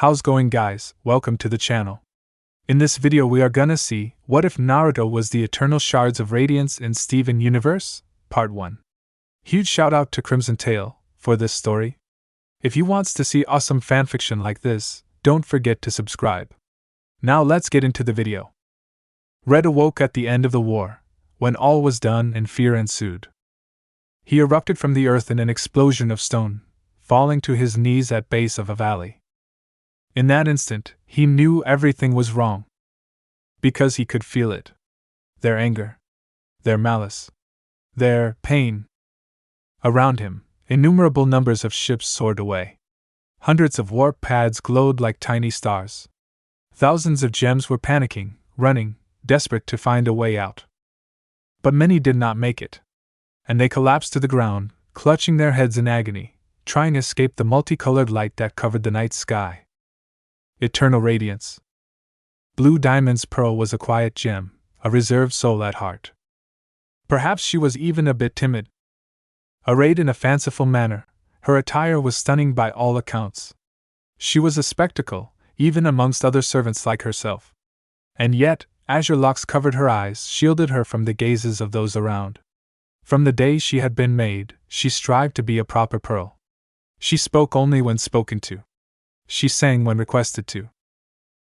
How's going, guys? Welcome to the channel. In this video we are gonna see, what if Naruto was the eternal Shards of Radiance in Steven Universe? Part 1. Huge shout out to CrimsonTale for this story. If you wants to see awesome fanfiction like this, don't forget to subscribe. Now let's get into the video. Red awoke at the end of the war, when all was done and fear ensued. He erupted from the earth in an explosion of stone, falling to his knees at base of a valley. In that instant, he knew everything was wrong. Because he could feel it. Their anger. Their malice. Their pain. Around him, innumerable numbers of ships soared away. Hundreds of warp pads glowed like tiny stars. Thousands of gems were panicking, running, desperate to find a way out. But many did not make it. And they collapsed to the ground, clutching their heads in agony, trying to escape the multicolored light that covered the night sky. Eternal Radiance. Blue Diamond's pearl was a quiet gem, a reserved soul at heart. Perhaps she was even a bit timid. Arrayed in a fanciful manner, her attire was stunning by all accounts. She was a spectacle, even amongst other servants like herself. And yet, azure locks covered her eyes, shielded her from the gazes of those around. From the day she had been made, she strived to be a proper pearl. She spoke only when spoken to. She sang when requested to.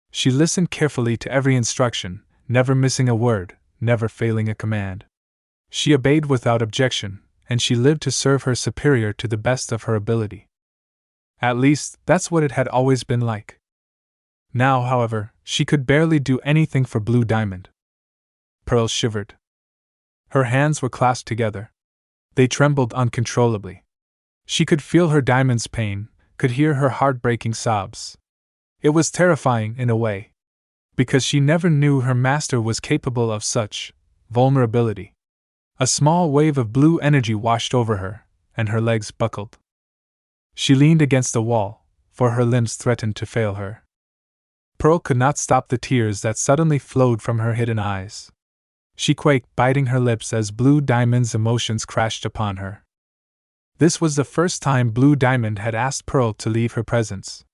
She listened carefully to every instruction, never missing a word, never failing a command. She obeyed without objection, and she lived to serve her superior to the best of her ability. At least, that's what it had always been like. Now, however, she could barely do anything for Blue Diamond. Pearl shivered. Her hands were clasped together. They trembled uncontrollably. She could feel her diamond's pain, could hear her heart-breaking sobs. It was terrifying in a way, because she never knew her master was capable of such vulnerability. A small wave of blue energy washed over her, and her legs buckled. She leaned against the wall, for her limbs threatened to fail her. Pearl could not stop the tears that suddenly flowed from her hidden eyes. She quaked, biting her lips as Blue Diamond's emotions crashed upon her. This was the first time Blue Diamond had asked Pearl to leave her presence.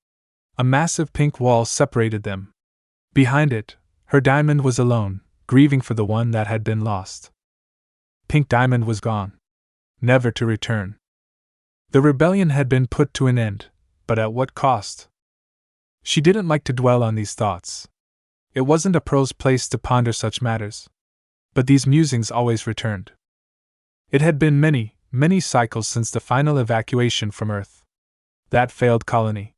A massive pink wall separated them. Behind it, her diamond was alone, grieving for the one that had been lost. Pink Diamond was gone. Never to return. The rebellion had been put to an end, but at what cost? She didn't like to dwell on these thoughts. It wasn't a Pearl's place to ponder such matters. But these musings always returned. It had been many cycles since the final evacuation from Earth. That failed colony.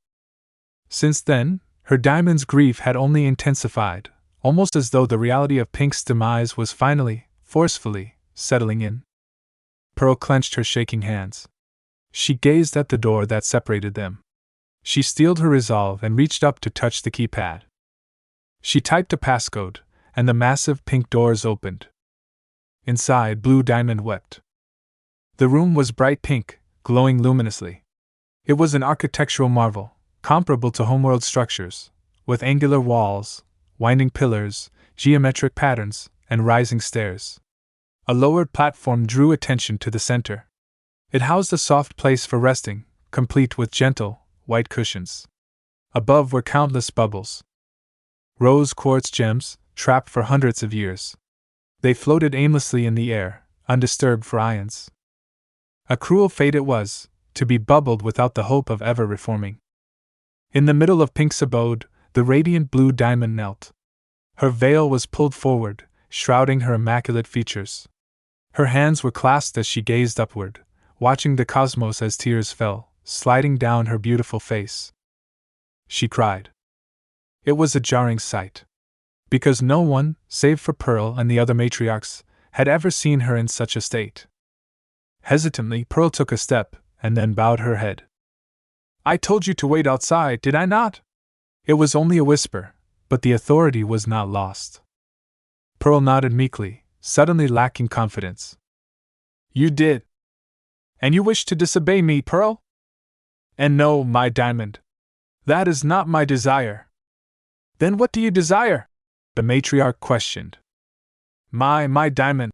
Since then, her diamond's grief had only intensified, almost as though the reality of Pink's demise was finally, forcefully, settling in. Pearl clenched her shaking hands. She gazed at the door that separated them. She steeled her resolve and reached up to touch the keypad. She typed a passcode, and the massive pink doors opened. Inside, Blue Diamond wept. The room was bright pink, glowing luminously. It was an architectural marvel, comparable to homeworld structures, with angular walls, winding pillars, geometric patterns, and rising stairs. A lowered platform drew attention to the center. It housed a soft place for resting, complete with gentle, white cushions. Above were countless bubbles. Rose quartz gems, trapped for hundreds of years. They floated aimlessly in the air, undisturbed for ions. A cruel fate it was, to be bubbled without the hope of ever reforming. In the middle of Pink's abode, the radiant Blue Diamond knelt. Her veil was pulled forward, shrouding her immaculate features. Her hands were clasped as she gazed upward, watching the cosmos as tears fell, sliding down her beautiful face. She cried. It was a jarring sight. Because no one, save for Pearl and the other matriarchs, had ever seen her in such a state. Hesitantly, Pearl took a step, and then bowed her head. I told you to wait outside, did I not? It was only a whisper, but the authority was not lost. Pearl nodded meekly, suddenly lacking confidence. You did. And you wish to disobey me, Pearl? And no, my diamond. That is not my desire. Then what do you desire? The matriarch questioned. My diamond,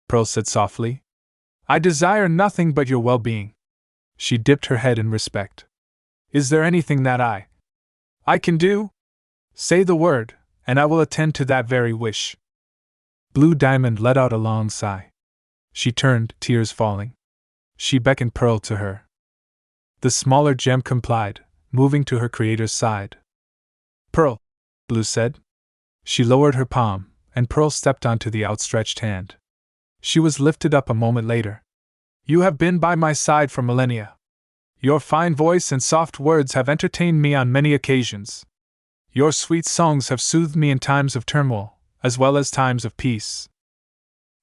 Pearl said softly. I desire nothing but your well-being. She dipped her head in respect. Is there anything that I I can do? Say the word, and I will attend to that very wish. Blue Diamond let out a long sigh. She turned, tears falling. She beckoned Pearl to her. The smaller gem complied, moving to her creator's side. Pearl, Blue said. She lowered her palm, and Pearl stepped onto the outstretched hand. She was lifted up a moment later. You have been by my side for millennia. Your fine voice and soft words have entertained me on many occasions. Your sweet songs have soothed me in times of turmoil, as well as times of peace.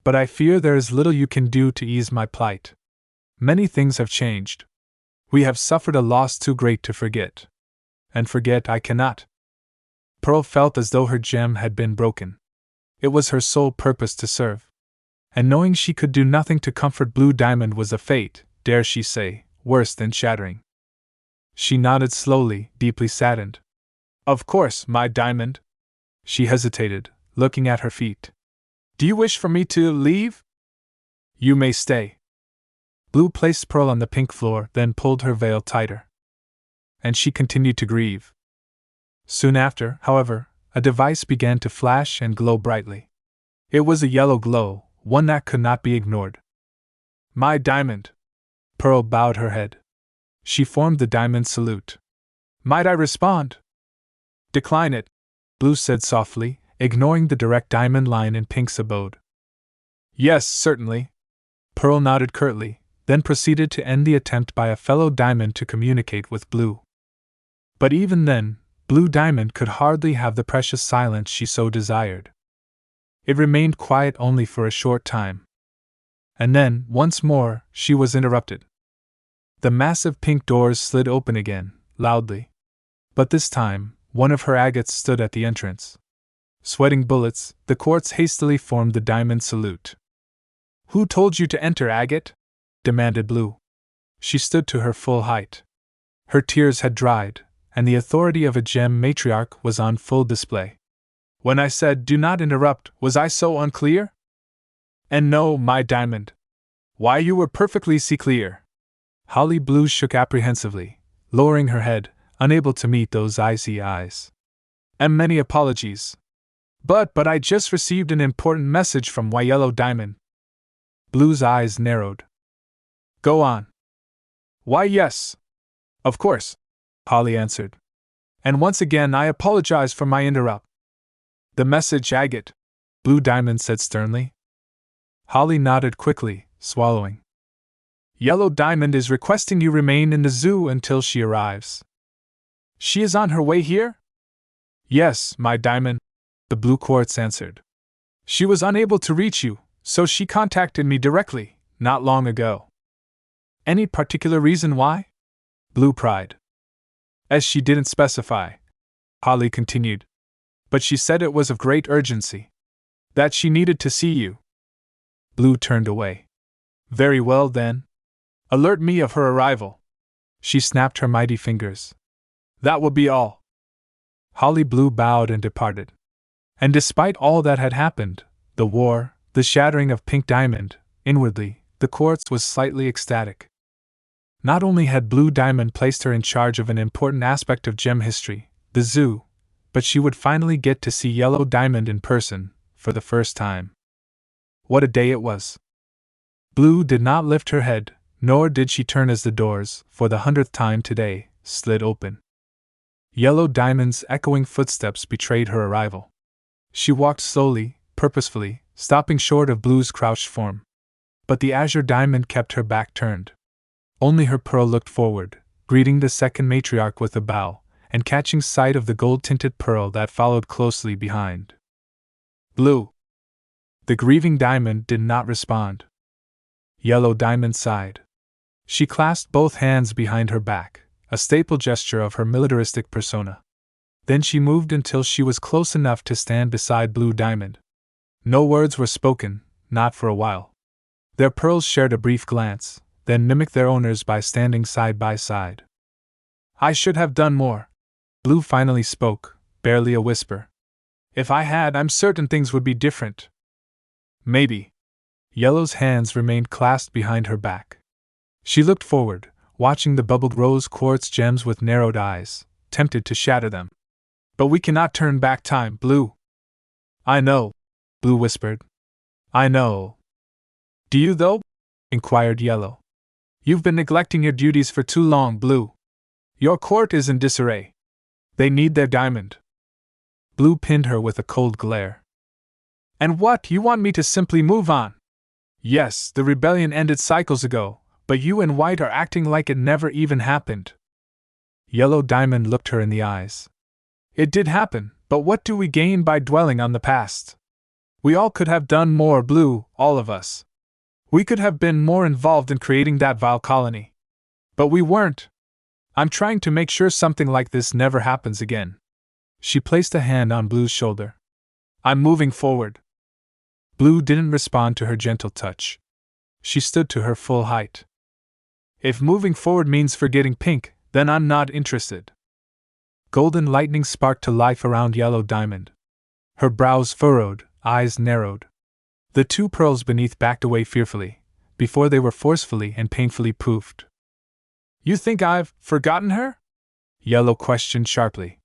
But I fear there is little you can do to ease my plight. Many things have changed. We have suffered a loss too great to forget. And forget I cannot. Pearl felt as though her gem had been broken. It was her sole purpose to serve. And knowing she could do nothing to comfort Blue Diamond was a fate, dare she say, worse than shattering. She nodded slowly, deeply saddened. Of course, my diamond. She hesitated, looking at her feet. Do you wish for me to leave? You may stay. Blue placed Pearl on the pink floor, then pulled her veil tighter. And she continued to grieve. Soon after, however, a device began to flash and glow brightly. It was a yellow glow, one that could not be ignored. My diamond. Pearl bowed her head. She formed the diamond salute. Might I respond? Decline it, Blue said softly, ignoring the direct diamond line in Pink's abode. Yes, certainly. Pearl nodded curtly, then proceeded to end the attempt by a fellow diamond to communicate with Blue. But even then, Blue Diamond could hardly have the precious silence she so desired. It remained quiet only for a short time. And then, once more, she was interrupted. The massive pink doors slid open again, loudly. But this time, one of her agates stood at the entrance. Sweating bullets, the quartz hastily formed the diamond salute. Who told you to enter, agate? Demanded Blue. She stood to her full height. Her tears had dried, and the authority of a gem matriarch was on full display. When I said, do not interrupt, was I so unclear? And no, my diamond. Why, you were perfectly clear. Holly Blue shook apprehensively, lowering her head, unable to meet those icy eyes. And many apologies. But I just received an important message from Yellow Diamond. Blue's eyes narrowed. Go on. Why, yes. Of course, Holly answered. And once again I apologize for my interrupt. The message, agate, Blue Diamond said sternly. Holly nodded quickly, swallowing. Yellow Diamond is requesting you remain in the zoo until she arrives. She is on her way here? Yes, my diamond, the blue quartz answered. She was unable to reach you, so she contacted me directly, not long ago. Any particular reason why? Blue pried. As she didn't specify, Holly continued. But she said it was of great urgency. That she needed to see you. Blue turned away. Very well then. Alert me of her arrival. She snapped her mighty fingers. That will be all. Holly Blue bowed and departed. And despite all that had happened, the war, the shattering of Pink Diamond, inwardly, the quartz was slightly ecstatic. Not only had Blue Diamond placed her in charge of an important aspect of gem history, the zoo, but she would finally get to see Yellow Diamond in person, for the first time. What a day it was! Blue did not lift her head, nor did she turn as the doors, for the 100th time today, slid open. Yellow Diamond's echoing footsteps betrayed her arrival. She walked slowly, purposefully, stopping short of Blue's crouched form. But the Azure Diamond kept her back turned. Only her Pearl looked forward, greeting the second matriarch with a bow, and catching sight of the gold-tinted Pearl that followed closely behind. Blue. The grieving Diamond did not respond. Yellow Diamond sighed. She clasped both hands behind her back, a staple gesture of her militaristic persona. Then she moved until she was close enough to stand beside Blue Diamond. No words were spoken, not for a while. Their pearls shared a brief glance, then mimicked their owners by standing side by side. I should have done more. Blue finally spoke, barely a whisper. If I had, I'm certain things would be different. Maybe. Yellow's hands remained clasped behind her back. She looked forward, watching the bubbled rose quartz gems with narrowed eyes, tempted to shatter them. But we cannot turn back time, Blue. I know, Blue whispered. I know. Do you, though? Inquired Yellow. You've been neglecting your duties for too long, Blue. Your court is in disarray. They need their diamond. Blue pinned her with a cold glare. And what, you want me to simply move on? Yes, the rebellion ended cycles ago, but you and White are acting like it never even happened. Yellow Diamond looked her in the eyes. It did happen, but what do we gain by dwelling on the past? We all could have done more, Blue, all of us. We could have been more involved in creating that vile colony. But we weren't. I'm trying to make sure something like this never happens again. She placed a hand on Blue's shoulder. I'm moving forward. Blue didn't respond to her gentle touch. She stood to her full height. If moving forward means forgetting Pink, then I'm not interested. Golden lightning sparked to life around Yellow Diamond. Her brows furrowed, eyes narrowed. The two pearls beneath backed away fearfully, before they were forcefully and painfully poofed. You think I've forgotten her? Yellow questioned sharply.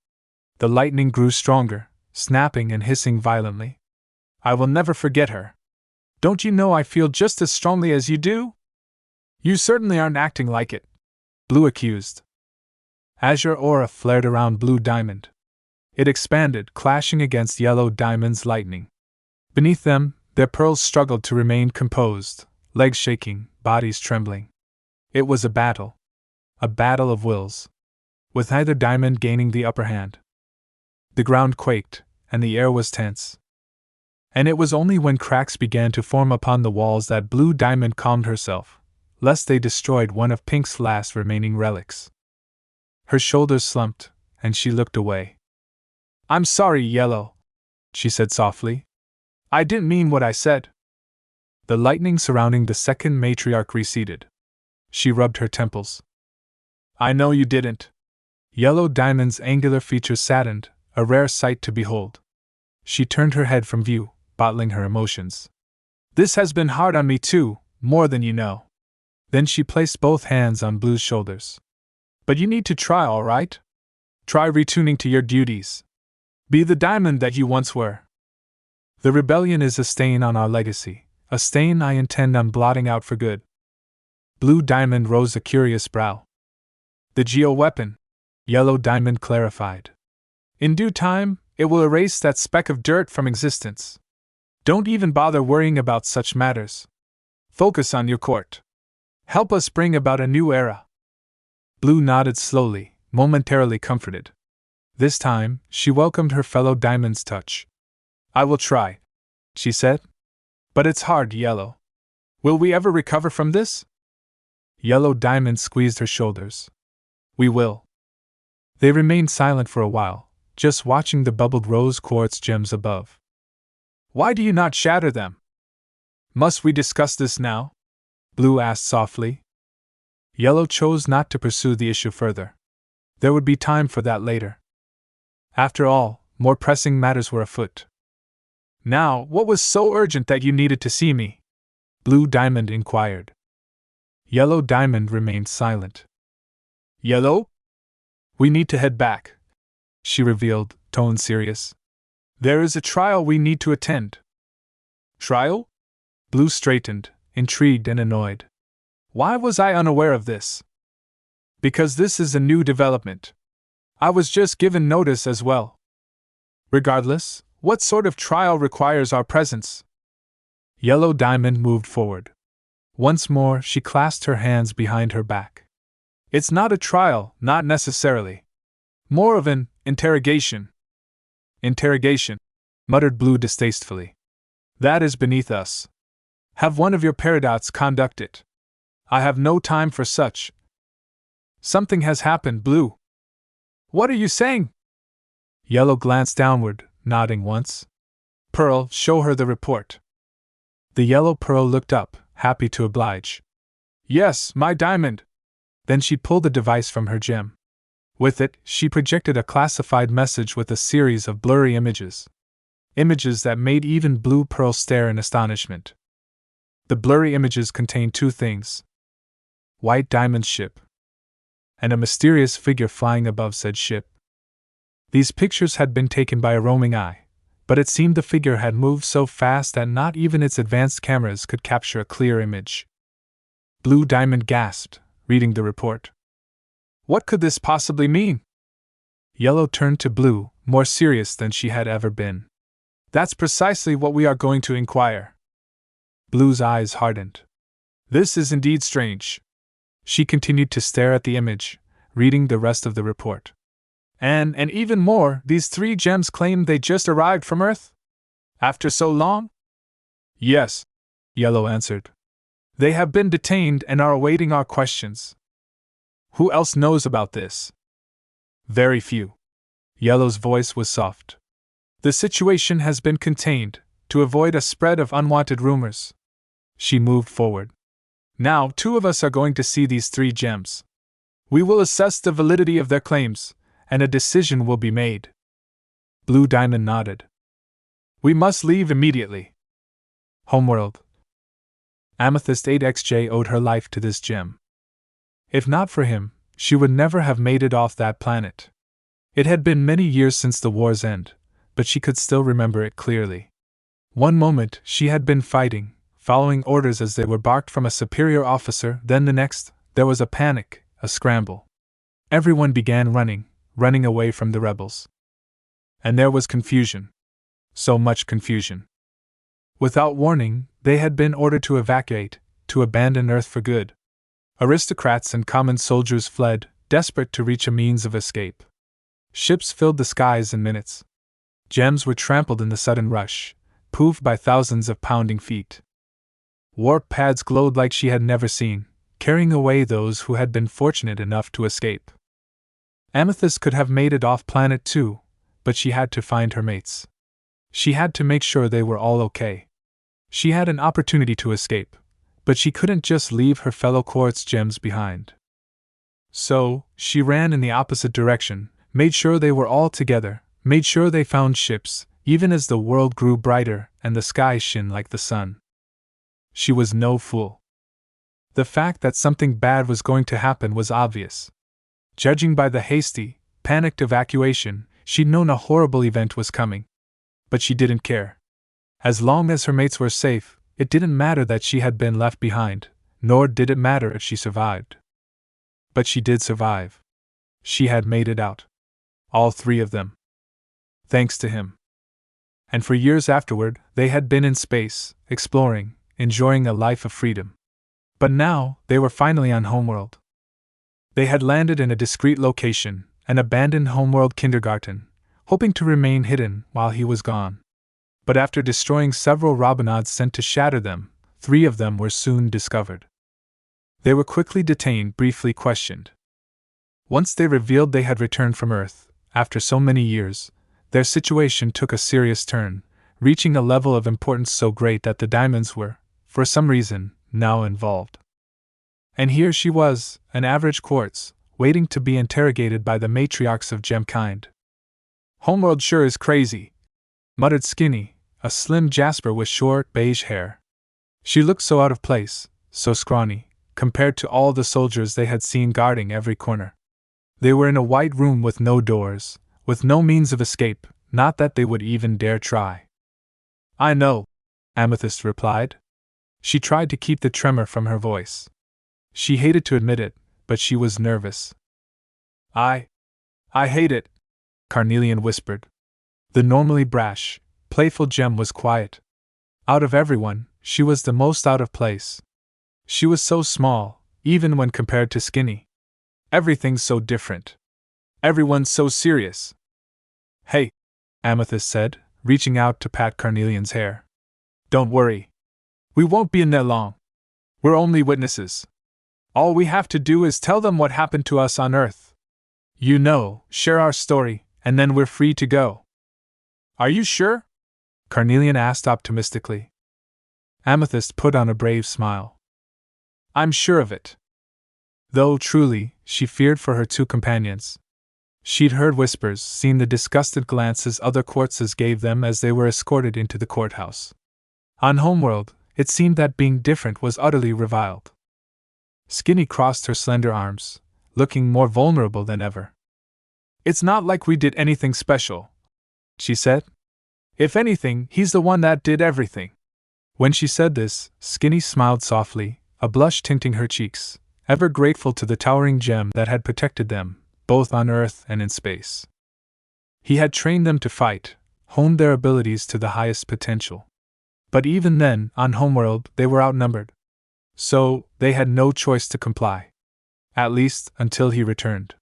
The lightning grew stronger, snapping and hissing violently. I will never forget her. Don't you know I feel just as strongly as you do? You certainly aren't acting like it, Blue accused. Azure aura flared around Blue Diamond. It expanded, clashing against Yellow Diamond's lightning. Beneath them, their pearls struggled to remain composed, legs shaking, bodies trembling. It was a battle of wills, with either diamond gaining the upper hand. The ground quaked, and the air was tense. And it was only when cracks began to form upon the walls that Blue Diamond calmed herself, lest they destroyed one of Pink's last remaining relics. Her shoulders slumped, and she looked away. I'm sorry, Yellow, she said softly. I didn't mean what I said. The lightning surrounding the second matriarch receded. She rubbed her temples. I know you didn't. Yellow Diamond's angular features saddened, a rare sight to behold. She turned her head from view, bottling her emotions. This has been hard on me too, more than you know. Then she placed both hands on Blue's shoulders. But you need to try, all right? Try retuning to your duties. Be the diamond that you once were. The rebellion is a stain on our legacy, a stain I intend on blotting out for good. Blue Diamond rose a curious brow. The geo-weapon, Yellow Diamond clarified. In due time, it will erase that speck of dirt from existence. Don't even bother worrying about such matters. Focus on your court. Help us bring about a new era. Blue nodded slowly, momentarily comforted. This time, she welcomed her fellow Diamond's touch. I will try, she said. But it's hard, Yellow. Will we ever recover from this? Yellow Diamond squeezed her shoulders. We will. They remained silent for a while, just watching the bubbled rose quartz gems above. Why do you not shatter them? Must we discuss this now? Blue asked softly. Yellow chose not to pursue the issue further. There would be time for that later. After all, more pressing matters were afoot. Now, what was so urgent that you needed to see me? Blue Diamond inquired. Yellow Diamond remained silent. Yellow? We need to head back, she revealed, tone serious. There is a trial we need to attend. Trial? Blue straightened, intrigued and annoyed. Why was I unaware of this? Because this is a new development. I was just given notice as well. Regardless, what sort of trial requires our presence? Yellow Diamond moved forward. Once more, she clasped her hands behind her back. It's not a trial, not necessarily. More of an interrogation. Interrogation, muttered Blue distastefully. That is beneath us. Have one of your paradots conduct it. I have no time for such. Something has happened, Blue. What are you saying? Yellow glanced downward, nodding once. Pearl, show her the report. The yellow pearl looked up, happy to oblige. Yes, my diamond. Then she pulled the device from her gem. With it, she projected a classified message with a series of blurry images. Images that made even Blue Pearl stare in astonishment. The blurry images contained two things. White Diamond's ship. And a mysterious figure flying above said ship. These pictures had been taken by a roaming eye, but it seemed the figure had moved so fast that not even its advanced cameras could capture a clear image. Blue Diamond gasped, reading the report. What could this possibly mean? Yellow turned to Blue, more serious than she had ever been. That's precisely what we are going to inquire. Blue's eyes hardened. This is indeed strange. She continued to stare at the image, reading the rest of the report. And even more, these 3 gems claim they just arrived from Earth? After so long? Yes, Yellow answered. They have been detained and are awaiting our questions. Who else knows about this? Very few. Yellow's voice was soft. The situation has been contained, to avoid a spread of unwanted rumors. She moved forward. Now 2 of us are going to see these 3 gems. We will assess the validity of their claims, and a decision will be made. Blue Diamond nodded. We must leave immediately. Homeworld. Amethyst 8XJ owed her life to this gem. If not for him, she would never have made it off that planet. It had been many years since the war's end, but she could still remember it clearly. One moment she had been fighting, following orders as they were barked from a superior officer, then the next, there was a panic, a scramble. Everyone began running away from the rebels. And there was confusion. So much confusion. Without warning, they had been ordered to evacuate, to abandon Earth for good. Aristocrats and common soldiers fled, desperate to reach a means of escape. Ships filled the skies in minutes. Gems were trampled in the sudden rush, poofed by thousands of pounding feet. Warp pads glowed like she had never seen, carrying away those who had been fortunate enough to escape. Amethyst could have made it off planet too, but she had to find her mates. She had to make sure they were all okay. She had an opportunity to escape, but she couldn't just leave her fellow quartz gems behind. So, she ran in the opposite direction, made sure they were all together, made sure they found ships, even as the world grew brighter and the sky shone like the sun. She was no fool. The fact that something bad was going to happen was obvious. Judging by the hasty, panicked evacuation, she'd known a horrible event was coming. But she didn't care. As long as her mates were safe, it didn't matter that she had been left behind, nor did it matter if she survived. But she did survive. She had made it out. All 3 of them. Thanks to him. And for years afterward, they had been in space, exploring, enjoying a life of freedom. But now, they were finally on Homeworld. They had landed in a discreet location, an abandoned Homeworld kindergarten, hoping to remain hidden while he was gone. But after destroying several Robinauds sent to shatter them, 3 of them were soon discovered. They were quickly detained, briefly questioned. Once they revealed they had returned from Earth, after so many years, their situation took a serious turn, reaching a level of importance so great that the diamonds were, for some reason, now involved. And here she was, an average quartz, waiting to be interrogated by the matriarchs of gemkind. Homeworld sure is crazy, muttered Skinny, a slim Jasper with short, beige hair. She looked so out of place, so scrawny, compared to all the soldiers they had seen guarding every corner. They were in a white room with no doors, with no means of escape, not that they would even dare try. I know, Amethyst replied. She tried to keep the tremor from her voice. She hated to admit it, but she was nervous. I hate it, Carnelian whispered. The normally brash, playful gem was quiet. Out of everyone, she was the most out of place. She was so small, even when compared to Skinny. Everything's so different. Everyone's so serious. Hey, Amethyst said, reaching out to pat Carnelian's hair. Don't worry. We won't be in there long. We're only witnesses. All we have to do is tell them what happened to us on Earth. You know, share our story, and then we're free to go. Are you sure? Carnelian asked optimistically. Amethyst put on a brave smile. I'm sure of it. Though, truly, she feared for her 2 companions. She'd heard whispers, seen the disgusted glances other quartzes gave them as they were escorted into the courthouse. On Homeworld, it seemed that being different was utterly reviled. Skinny crossed her slender arms, looking more vulnerable than ever. It's not like we did anything special, she said. If anything, he's the one that did everything. When she said this, Skinny smiled softly, a blush tinting her cheeks, ever grateful to the towering gem that had protected them, both on Earth and in space. He had trained them to fight, honed their abilities to the highest potential. But even then, on Homeworld, they were outnumbered. So, they had no choice to comply. At least, until he returned.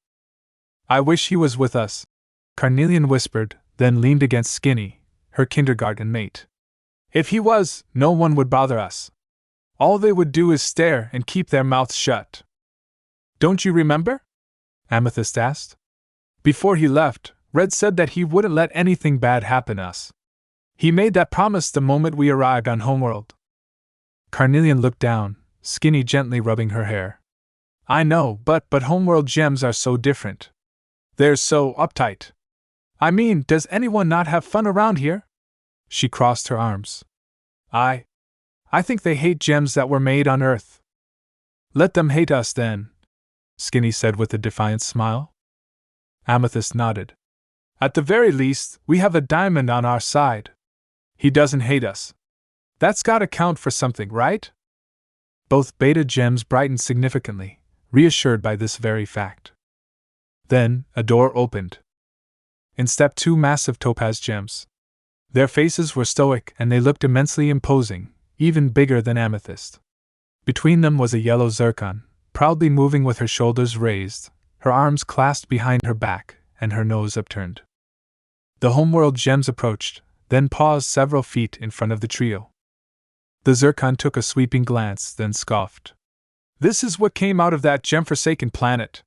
I wish he was with us, Carnelian whispered, then leaned against Skinny, her kindergarten mate. If he was, no one would bother us. All they would do is stare and keep their mouths shut. Don't you remember? Amethyst asked. Before he left, Red said that he wouldn't let anything bad happen to us. He made that promise the moment we arrived on Homeworld. Carnelian looked down, Skinny gently rubbing her hair. I know, but Homeworld gems are so different. They're so uptight. I mean, does anyone not have fun around here? She crossed her arms. I think they hate gems that were made on Earth. Let them hate us then, Skinny said with a defiant smile. Amethyst nodded. At the very least, we have a diamond on our side. He doesn't hate us. That's gotta count for something, right? Both beta gems brightened significantly, reassured by this very fact. Then, a door opened. In stepped two massive topaz gems. Their faces were stoic and they looked immensely imposing, even bigger than Amethyst. Between them was a yellow zircon, proudly moving with her shoulders raised, her arms clasped behind her back, and her nose upturned. The Homeworld gems approached, then paused several feet in front of the trio. The zircon took a sweeping glance, then scoffed. This is what came out of that gem-forsaken planet.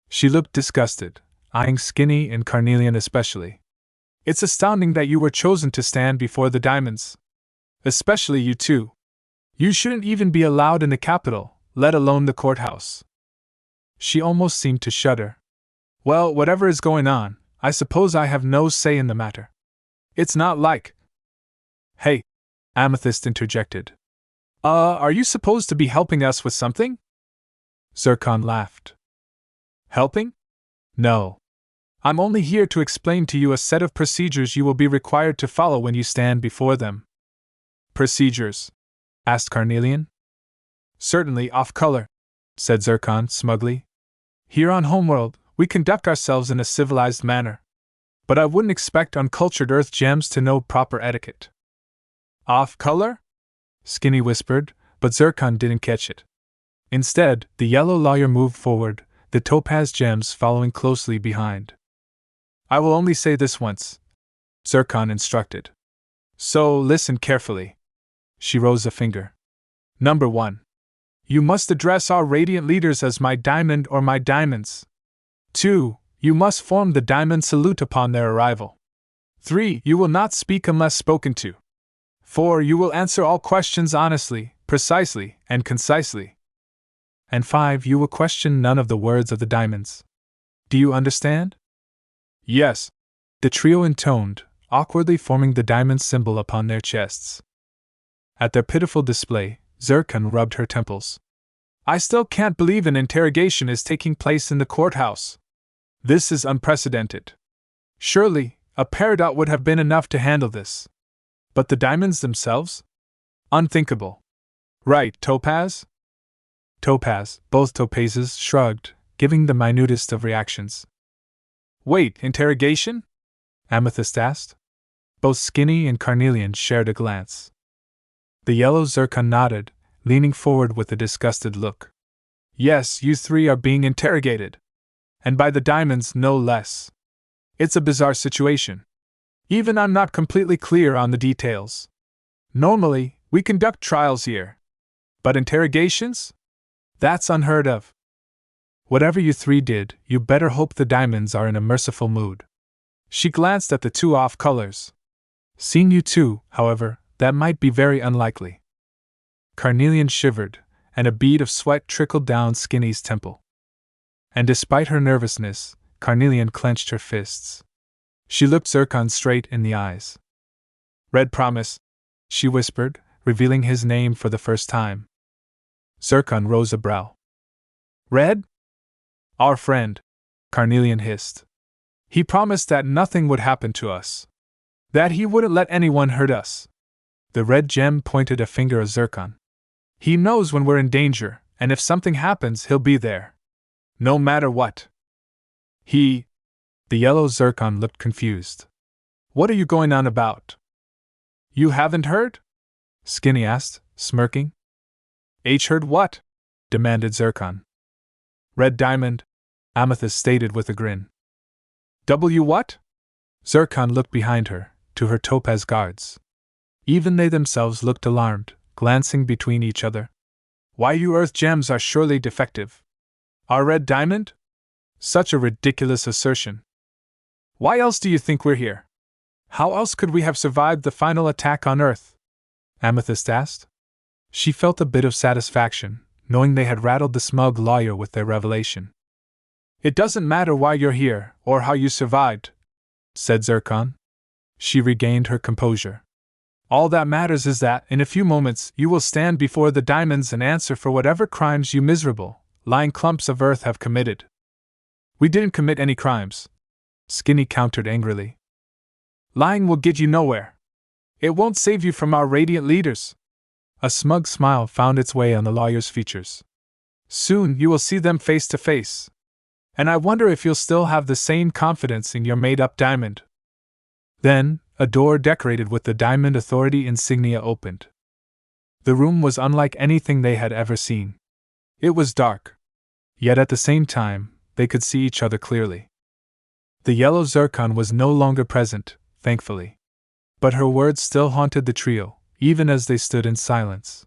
She looked disgusted, eyeing Skinny and Carnelian especially. It's astounding that you were chosen to stand before the diamonds. Especially you two. You shouldn't even be allowed in the capital, let alone the courthouse. She almost seemed to shudder. Well, whatever is going on, I suppose I have no say in the matter. It's not like… Hey, Amethyst interjected. Are you supposed to be helping us with something? Zircon laughed. Helping? No. I'm only here to explain to you a set of procedures you will be required to follow when you stand before them. Procedures? Asked Carnelian. Certainly off-color, said Zircon smugly. Here on Homeworld, we conduct ourselves in a civilized manner. But I wouldn't expect uncultured Earth gems to know proper etiquette. Off-color? Skinny whispered, but Zircon didn't catch it. Instead, the yellow lawyer moved forward, the topaz gems following closely behind. I will only say this once, Zircon instructed. So listen carefully. She rose a finger. Number 1. You must address our radiant leaders as my diamond or my diamonds. 2. You must form the diamond salute upon their arrival. 3. You will not speak unless spoken to. 4. You will answer all questions honestly, precisely, and concisely. And 5. You will question none of the words of the diamonds. Do you understand? Yes, the trio intoned, awkwardly forming the diamond symbol upon their chests. At their pitiful display, Zircon rubbed her temples. I still can't believe an interrogation is taking place in the courthouse. This is unprecedented. Surely, a peridot would have been enough to handle this. But the diamonds themselves? Unthinkable. Right, Topaz? Topaz, both topazes, shrugged, giving the minutest of reactions. Wait, interrogation? Amethyst asked. Both Skinny and Carnelian shared a glance. The yellow zircon nodded, leaning forward with a disgusted look. Yes, you three are being interrogated. And by the diamonds, no less. It's a bizarre situation. Even I'm not completely clear on the details. Normally, we conduct trials here. But interrogations? That's unheard of. Whatever you three did, you better hope the diamonds are in a merciful mood. She glanced at the two off-colors. Seeing you two, however, that might be very unlikely. Carnelian shivered, and a bead of sweat trickled down Skinny's temple. And despite her nervousness, Carnelian clenched her fists. She looked Zircon straight in the eyes. Red promise, she whispered, revealing his name for the first time. Zircon rose a brow. Red? Our friend, Carnelian hissed. He promised that nothing would happen to us. That he wouldn't let anyone hurt us. The red gem pointed a finger at Zircon. He knows when we're in danger, and if something happens, he'll be there. No matter what. The yellow Zircon looked confused. What are you going on about? You haven't heard? Skinny asked, smirking. Heard what? Demanded Zircon. Red diamond, Amethyst stated with a grin. What? Zircon looked behind her, to her topaz guards. Even they themselves looked alarmed, glancing between each other. Why, you earth gems are surely defective. Our red diamond? Such a ridiculous assertion. Why else do you think we're here? How else could we have survived the final attack on Earth? Amethyst asked. She felt a bit of satisfaction, knowing they had rattled the smug lawyer with their revelation. It doesn't matter why you're here, or how you survived, said Zircon. She regained her composure. All that matters is that, in a few moments, you will stand before the diamonds and answer for whatever crimes you miserable, lying clumps of earth have committed. We didn't commit any crimes, Skinny countered angrily. Lying will get you nowhere. It won't save you from our radiant leaders. A smug smile found its way on the lawyer's features. Soon you will see them face to face. And I wonder if you'll still have the same confidence in your made-up diamond. Then, a door decorated with the Diamond Authority insignia opened. The room was unlike anything they had ever seen. It was dark. Yet at the same time, they could see each other clearly. The yellow Zircon was no longer present, thankfully. But her words still haunted the trio, even as they stood in silence.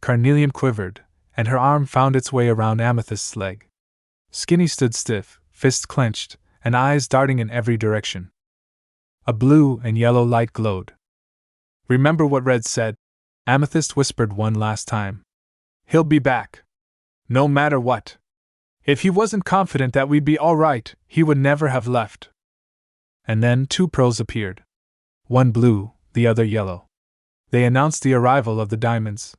Carnelian quivered, and her arm found its way around Amethyst's leg. Skinny stood stiff, fists clenched, and eyes darting in every direction. A blue and yellow light glowed. Remember what Red said? Amethyst whispered one last time. He'll be back. No matter what. If he wasn't confident that we'd be all right, he would never have left. And then 2 pearls appeared. One blue, the other yellow. They announced the arrival of the diamonds.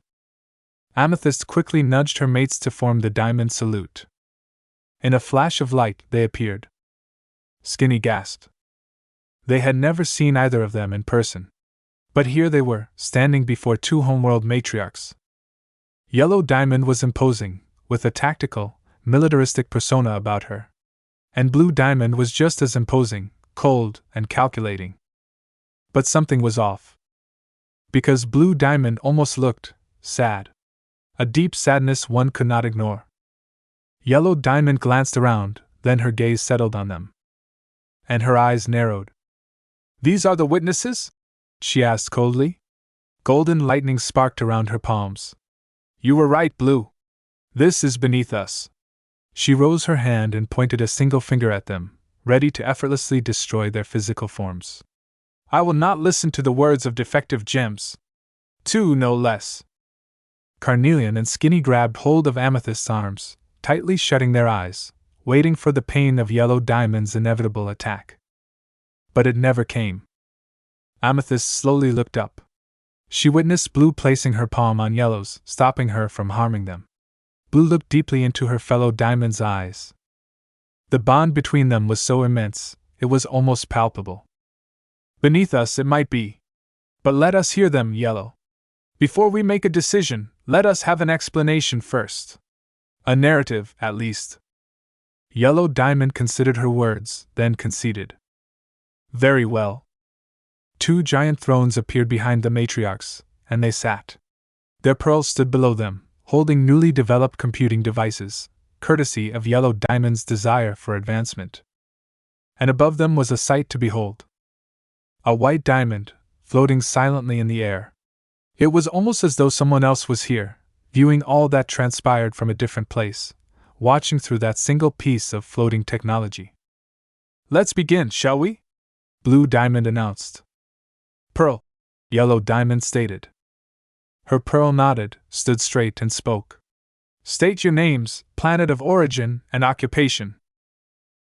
Amethyst quickly nudged her mates to form the diamond salute. In a flash of light, they appeared. Skinny gasped. They had never seen either of them in person. But here they were, standing before 2 homeworld matriarchs. Yellow Diamond was imposing, with a tactical, militaristic persona about her. And Blue Diamond was just as imposing, cold, and calculating. But something was off. Because Blue Diamond almost looked sad. A deep sadness one could not ignore. Yellow Diamond glanced around, then her gaze settled on them. And her eyes narrowed. These are the witnesses? She asked coldly. Golden lightning sparked around her palms. You were right, Blue. This is beneath us. She rose her hand and pointed a single finger at them, ready to effortlessly destroy their physical forms. I will not listen to the words of defective gems. 2 no less. Carnelian and Skinny grabbed hold of Amethyst's arms, tightly shutting their eyes, waiting for the pain of Yellow Diamond's inevitable attack. But it never came. Amethyst slowly looked up. She witnessed Blue placing her palm on Yellow's, stopping her from harming them. Blue looked deeply into her fellow Diamond's eyes. The bond between them was so immense, it was almost palpable. Beneath us it might be. But let us hear them, Yellow. Before we make a decision, let us have an explanation first. A narrative, at least. Yellow Diamond considered her words, then conceded. Very well. 2 giant thrones appeared behind the matriarchs, and they sat. Their pearls stood below them, holding newly developed computing devices, courtesy of Yellow Diamond's desire for advancement. And above them was a sight to behold. A white diamond, floating silently in the air. It was almost as though someone else was here, viewing all that transpired from a different place, watching through that single piece of floating technology. Let's begin, shall we? Blue Diamond announced. Pearl, Yellow Diamond stated. Her pearl nodded, stood straight, and spoke. State your names, planet of origin, and occupation.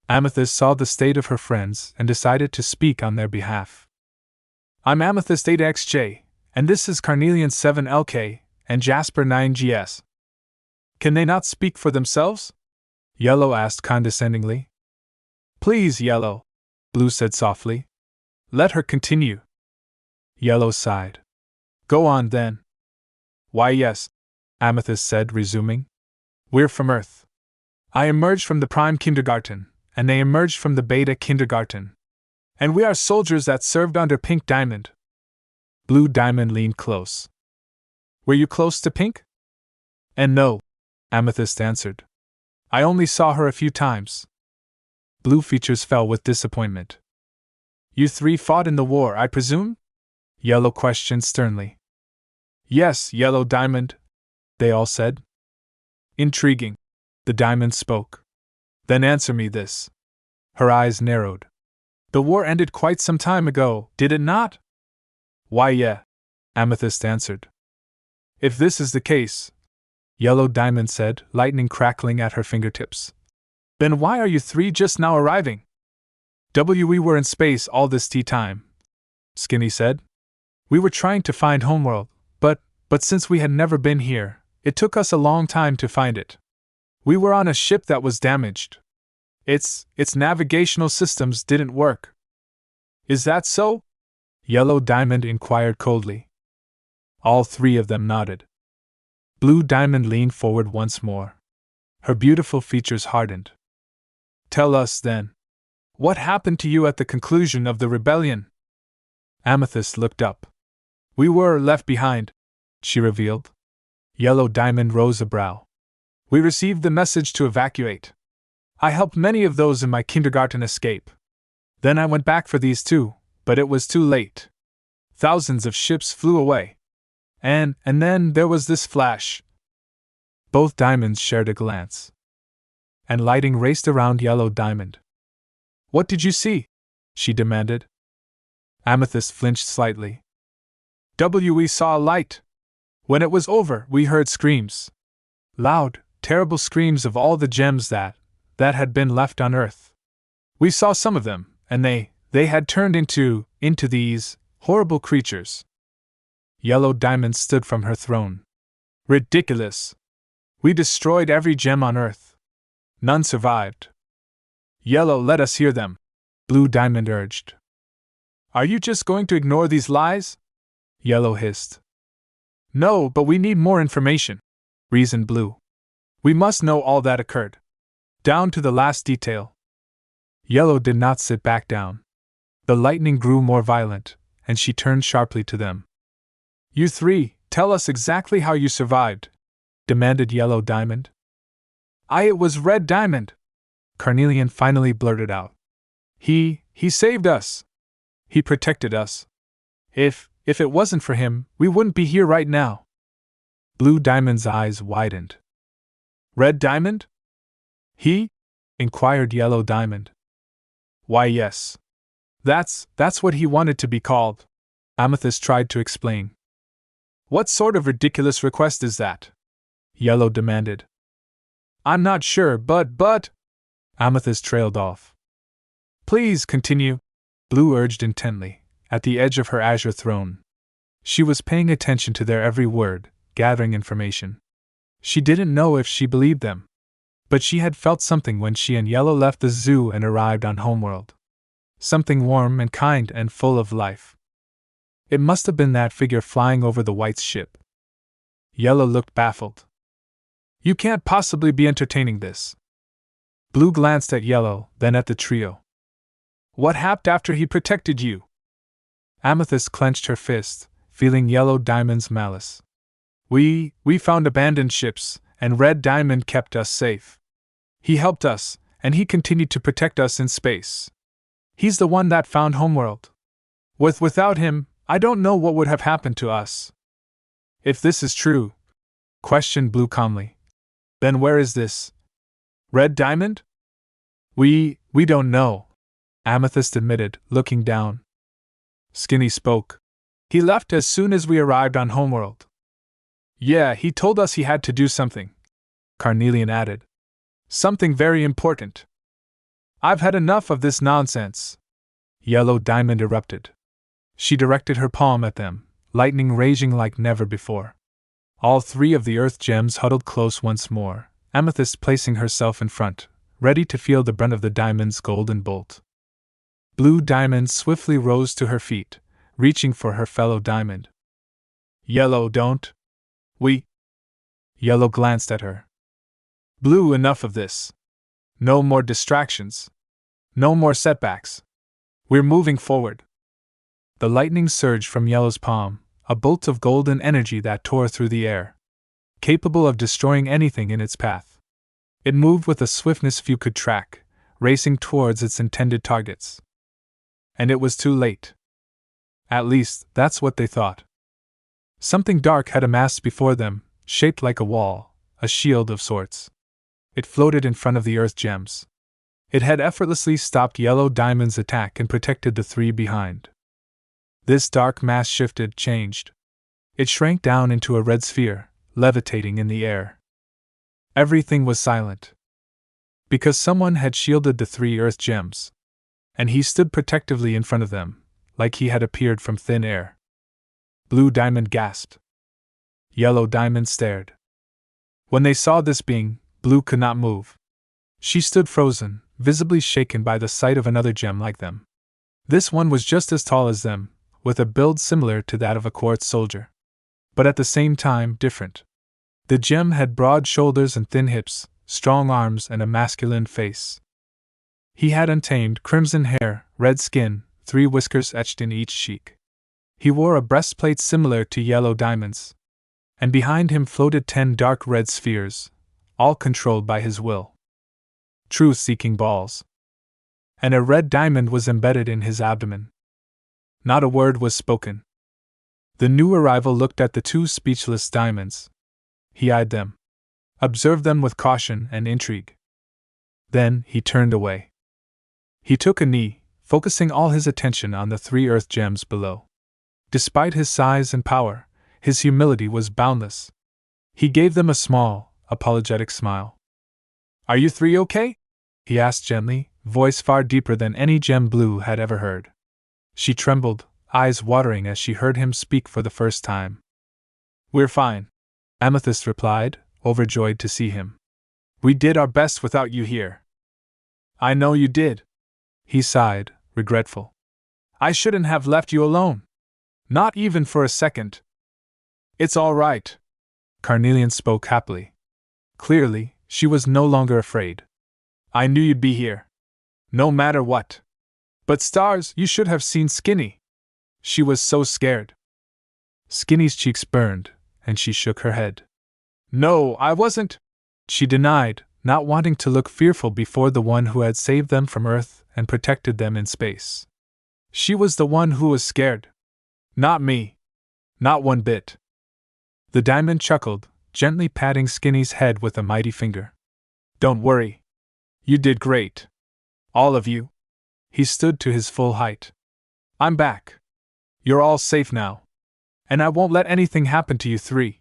Amethyst saw the state of her friends and decided to speak on their behalf. I'm Amethyst 8XJ, and this is Carnelian 7LK, and Jasper 9GS. Can they not speak for themselves? Yellow asked condescendingly. Please, Yellow. Blue said softly. Let her continue. Yellow sighed. Go on then. Why yes, Amethyst said, resuming. We're from Earth. I emerged from the Prime Kindergarten, and they emerged from the Beta Kindergarten. And we are soldiers that served under Pink Diamond. Blue Diamond leaned close. Were you close to Pink? And no, Amethyst answered. I only saw her a few times. Blue features fell with disappointment. You three fought in the war, I presume? Yellow questioned sternly. Yes, Yellow Diamond, they all said. Intriguing. The Diamond spoke. Then answer me this. Her eyes narrowed. The war ended quite some time ago, did it not? Why, yeah, Amethyst answered. If this is the case, Yellow Diamond said, lightning crackling at her fingertips, then why are you three just now arriving? We were in space all this tea time, Skinny said. We were trying to find homeworld, but since we had never been here, it took us a long time to find it. We were on a ship that was damaged. Its navigational systems didn't work. Is that so? Yellow Diamond inquired coldly. All three of them nodded. Blue Diamond leaned forward once more. Her beautiful features hardened. Tell us, then. What happened to you at the conclusion of the rebellion? Amethyst looked up. We were left behind, she revealed. Yellow Diamond rose a brow. We received the message to evacuate. I helped many of those in my kindergarten escape. Then I went back for these two, but it was too late. Thousands of ships flew away. And then there was this flash. Both diamonds shared a glance. And lighting raced around Yellow Diamond. What did you see? She demanded. Amethyst flinched slightly. We saw a light. When it was over, we heard screams. Loud, terrible screams of all the gems that had been left on Earth. We saw some of them, and they had turned into these horrible creatures. Yellow Diamond stood from her throne. Ridiculous! We destroyed every gem on Earth. None survived. Yellow, let us hear them, Blue Diamond urged. Are you just going to ignore these lies? Yellow hissed. No, but we need more information, reasoned Blue. We must know all that occurred. Down to the last detail. Yellow did not sit back down. The lightning grew more violent, and she turned sharply to them. You three, tell us exactly how you survived, demanded Yellow Diamond. It was Red Diamond, Carnelian finally blurted out. He saved us. He protected us. If it wasn't for him, we wouldn't be here right now. Blue Diamond's eyes widened. Red Diamond? He? Inquired Yellow Diamond. Why, yes. That's what he wanted to be called, Amethyst tried to explain. What sort of ridiculous request is that? Yellow demanded. I'm not sure, but... Amethyst trailed off. Please continue, Blue urged intently, at the edge of her azure throne. She was paying attention to their every word, gathering information. She didn't know if she believed them, but she had felt something when she and Yellow left the zoo and arrived on Homeworld. Something warm and kind and full of life. It must have been that figure flying over the White's ship. Yellow looked baffled. You can't possibly be entertaining this. Blue glanced at Yellow, then at the trio. What happened after he protected you? Amethyst clenched her fist, feeling Yellow Diamond's malice. We found abandoned ships, and Red Diamond kept us safe. He helped us, and he continued to protect us in space. He's the one that found Homeworld. Without him, I don't know what would have happened to us. If this is true, questioned Blue calmly, then where is this Red Diamond? We don't know, Amethyst admitted, looking down. Skinny spoke. He left as soon as we arrived on Homeworld. Yeah, he told us he had to do something, Carnelian added. Something very important. I've had enough of this nonsense, Yellow Diamond erupted. She directed her palm at them, lightning raging like never before. All three of the Earth gems huddled close once more, Amethyst placing herself in front, ready to feel the brunt of the diamond's golden bolt. Blue Diamond swiftly rose to her feet, reaching for her fellow diamond. Yellow, don't. We. Yellow glanced at her. Blue, enough of this. No more distractions. No more setbacks. We're moving forward. The lightning surged from Yellow's palm, a bolt of golden energy that tore through the air, capable of destroying anything in its path. It moved with a swiftness few could track, racing towards its intended targets. And it was too late. At least, that's what they thought. Something dark had amassed before them, shaped like a wall, a shield of sorts. It floated in front of the earth gems. It had effortlessly stopped Yellow Diamond's attack and protected the three behind. This dark mass shifted, changed. It shrank down into a red sphere, levitating in the air. Everything was silent. Because someone had shielded the three earth gems. And he stood protectively in front of them, like he had appeared from thin air. Blue Diamond gasped. Yellow Diamond stared. When they saw this being, Blue could not move. She stood frozen, visibly shaken by the sight of another gem like them. This one was just as tall as them, with a build similar to that of a quartz soldier. But at the same time, different. The gem had broad shoulders and thin hips, strong arms and a masculine face. He had untamed crimson hair, red skin, 3 whiskers etched in each cheek. He wore a breastplate similar to Yellow Diamond's. And behind him floated 10 dark red spheres, all controlled by his will. Truth-seeking balls. And a red diamond was embedded in his abdomen. Not a word was spoken. The new arrival looked at the 2 speechless diamonds. He eyed them. Observed them with caution and intrigue. Then he turned away. He took a knee, focusing all his attention on the 3 earth gems below. Despite his size and power, his humility was boundless. He gave them a small, apologetic smile. Are you 3 okay? He asked gently, voice far deeper than any gem Blue had ever heard. She trembled, eyes watering as she heard him speak for the first time. We're fine, Amethyst replied, overjoyed to see him. We did our best without you here. I know you did. He sighed, regretful. I shouldn't have left you alone. Not even for a second. It's all right. Carnelian spoke happily. Clearly, she was no longer afraid. I knew you'd be here. No matter what. But stars, you should have seen Skinny. She was so scared. Skinny's cheeks burned, and she shook her head. No, I wasn't, she denied, not wanting to look fearful before the one who had saved them from Earth and protected them in space. She was the one who was scared. Not me. Not one bit. The diamond chuckled, gently patting Skinny's head with a mighty finger. Don't worry. You did great. All of you. He stood to his full height. I'm back. You're all safe now. And I won't let anything happen to you 3.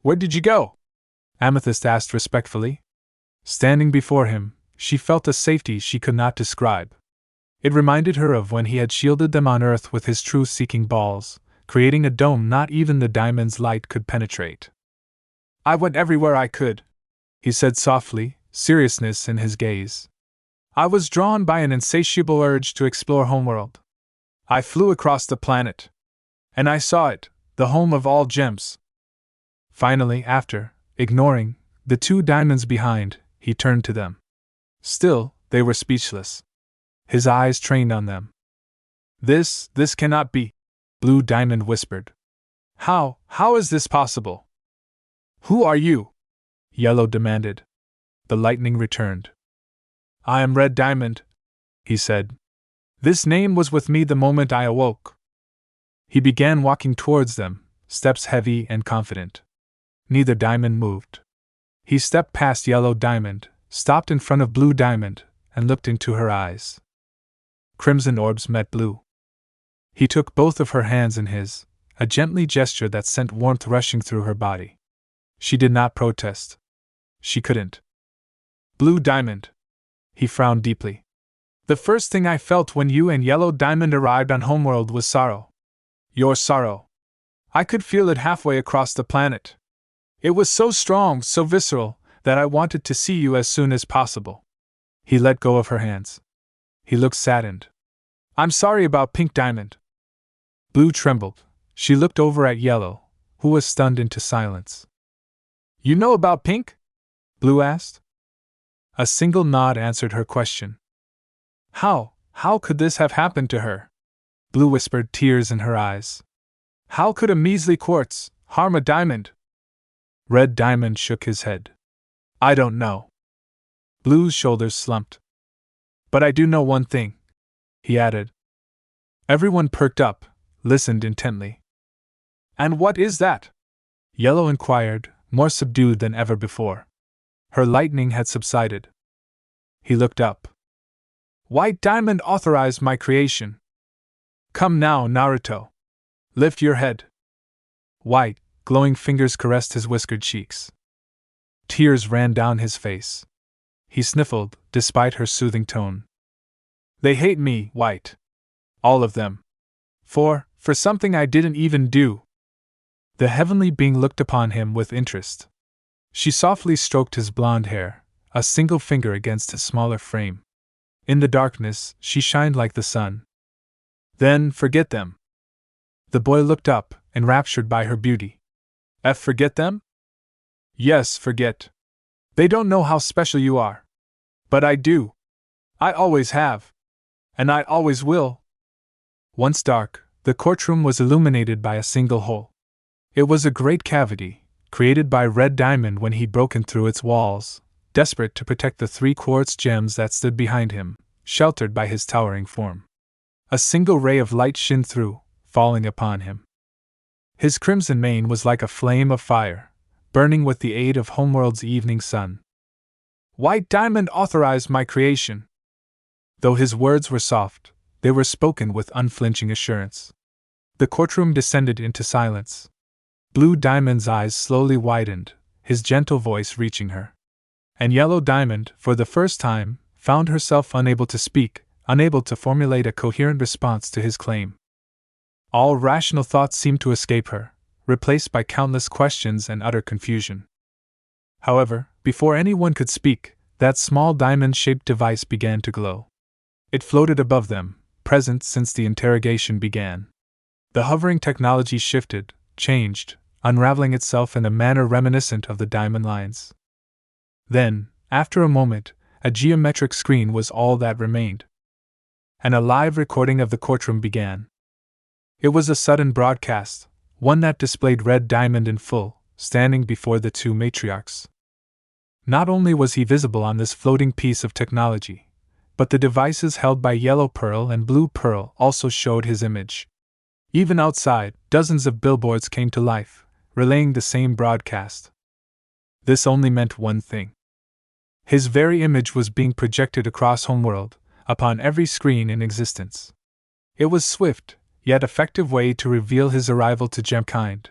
Where did you go? Amethyst asked respectfully. Standing before him, she felt a safety she could not describe. It reminded her of when he had shielded them on Earth with his truth-seeking balls, creating a dome not even the diamond's light could penetrate. I went everywhere I could, he said softly, seriousness in his gaze. I was drawn by an insatiable urge to explore homeworld. I flew across the planet. And I saw it, the home of all gems. Finally, after, ignoring the 2 diamonds behind, he turned to them. Still, they were speechless. His eyes trained on them. This cannot be, Blue Diamond whispered. How is this possible? Who are you? Yellow demanded. The lightning returned. I am Red Diamond, he said. This name was with me the moment I awoke. He began walking towards them, steps heavy and confident. Neither diamond moved. He stepped past Yellow Diamond, stopped in front of Blue Diamond, and looked into her eyes. Crimson orbs met Blue. He took both of her hands in his, a gently gesture that sent warmth rushing through her body. She did not protest. She couldn't. Blue Diamond. He frowned deeply. The first thing I felt when you and Yellow Diamond arrived on Homeworld was sorrow. Your sorrow. I could feel it halfway across the planet. It was so strong, so visceral, that I wanted to see you as soon as possible. He let go of her hands. He looked saddened. I'm sorry about Pink Diamond. Blue trembled. She looked over at Yellow, who was stunned into silence. You know about Pink? Blue asked. A single nod answered her question. How could this have happened to her? Blue whispered, tears in her eyes. How could a measly quartz harm a diamond? Red Diamond shook his head. I don't know. Blue's shoulders slumped. But I do know one thing, he added. Everyone perked up, listened intently. And what is that? Yellow inquired, more subdued than ever before. Her lightning had subsided. He looked up. White Diamond authorized my creation. Come now, Naruto. Lift your head. White, glowing fingers caressed his whiskered cheeks. Tears ran down his face. He sniffled, despite her soothing tone. They hate me, White. All of them. For something I didn't even do. The heavenly being looked upon him with interest. She softly stroked his blonde hair, a single finger against his smaller frame. In the darkness, she shined like the sun. Then forget them. The boy looked up, enraptured by her beauty. Forget them? Yes, forget. They don't know how special you are. But I do. I always have. And I always will. Once dark, the courtroom was illuminated by a single hole. It was a great cavity, created by Red Diamond when he'd broken through its walls, desperate to protect the 3 quartz gems that stood behind him, sheltered by his towering form. A single ray of light shone through, falling upon him. His crimson mane was like a flame of fire, burning with the aid of Homeworld's evening sun. White Diamond authorized my creation. Though his words were soft, they were spoken with unflinching assurance. The courtroom descended into silence. Blue Diamond's eyes slowly widened, his gentle voice reaching her. And Yellow Diamond, for the first time, found herself unable to speak, unable to formulate a coherent response to his claim. All rational thoughts seemed to escape her, replaced by countless questions and utter confusion. However, before anyone could speak, that small diamond-shaped device began to glow. It floated above them, present since the interrogation began. The hovering technology shifted, changed, unraveling itself in a manner reminiscent of the diamond lines. Then, after a moment, a geometric screen was all that remained. And a live recording of the courtroom began. It was a sudden broadcast, one that displayed Red Diamond in full, standing before the 2 matriarchs. Not only was he visible on this floating piece of technology, but the devices held by Yellow Pearl and Blue Pearl also showed his image. Even outside, dozens of billboards came to life, relaying the same broadcast. This only meant one thing. His very image was being projected across Homeworld, upon every screen in existence. It was swift, yet effective way to reveal his arrival to Gemkind.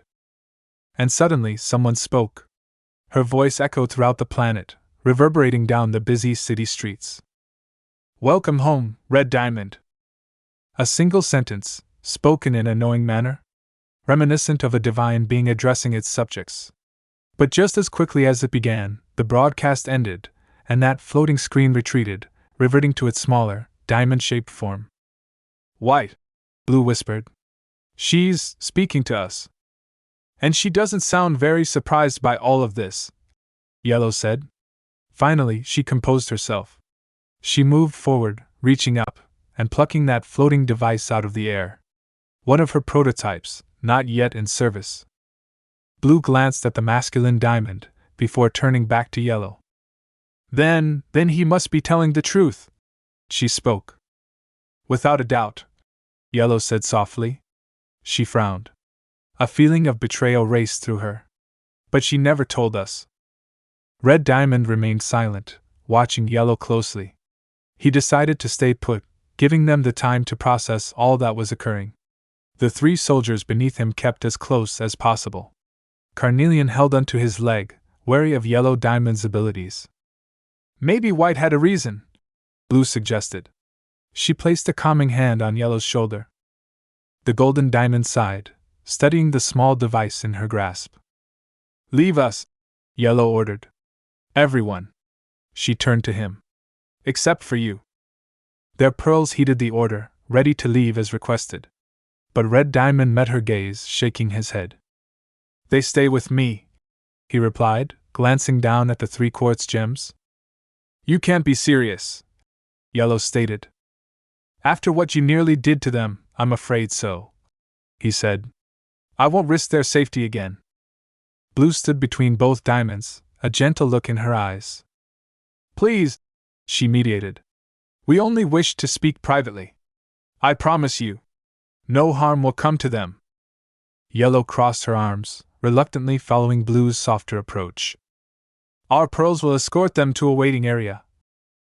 And suddenly someone spoke. Her voice echoed throughout the planet, reverberating down the busy city streets. Welcome home, Red Diamond. A single sentence, spoken in a knowing manner, reminiscent of a divine being addressing its subjects. But just as quickly as it began, the broadcast ended, and that floating screen retreated, reverting to its smaller, diamond-shaped form. White, Blue whispered. She's speaking to us. And she doesn't sound very surprised by all of this, Yellow said. Finally, she composed herself. She moved forward, reaching up, and plucking that floating device out of the air. One of her prototypes, not yet in service. Blue glanced at the masculine diamond, before turning back to Yellow. Then he must be telling the truth, she spoke. Without a doubt, Yellow said softly. She frowned. A feeling of betrayal raced through her. But she never told us. Red Diamond remained silent, watching Yellow closely. He decided to stay put, giving them the time to process all that was occurring. The 3 soldiers beneath him kept as close as possible. Carnelian held onto his leg, wary of Yellow Diamond's abilities. Maybe White had a reason, Blue suggested. She placed a calming hand on Yellow's shoulder. The Golden Diamond sighed, studying the small device in her grasp. Leave us, Yellow ordered. Everyone. She turned to him. Except for you. Their pearls heeded the order, ready to leave as requested. But Red Diamond met her gaze, shaking his head. "They stay with me," he replied, glancing down at the 3 quartz gems. "You can't be serious," Yellow stated. "After what you nearly did to them, I'm afraid so," he said. "I won't risk their safety again." Blue stood between both diamonds, a gentle look in her eyes. "Please," she mediated. "We only wish to speak privately. I promise you, no harm will come to them." Yellow crossed her arms, reluctantly following Blue's softer approach. "Our pearls will escort them to a waiting area,"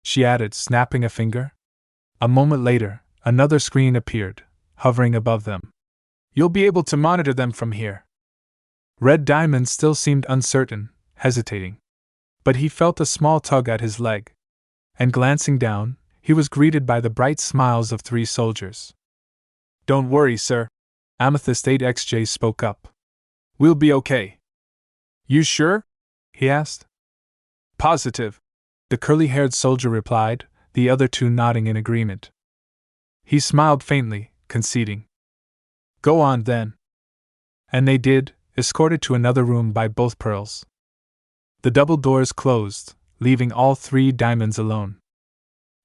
she added, snapping a finger. A moment later, another screen appeared, hovering above them. "You'll be able to monitor them from here." Red Diamond still seemed uncertain, hesitating. But he felt a small tug at his leg. And glancing down, he was greeted by the bright smiles of 3 soldiers. "Don't worry, sir," Amethyst 8XJ spoke up. "We'll be okay." "You sure?" he asked. "Positive," the curly-haired soldier replied, the other 2 nodding in agreement. He smiled faintly, conceding. "Go on, then." And they did, escorted to another room by both pearls. The double doors closed, leaving all 3 diamonds alone.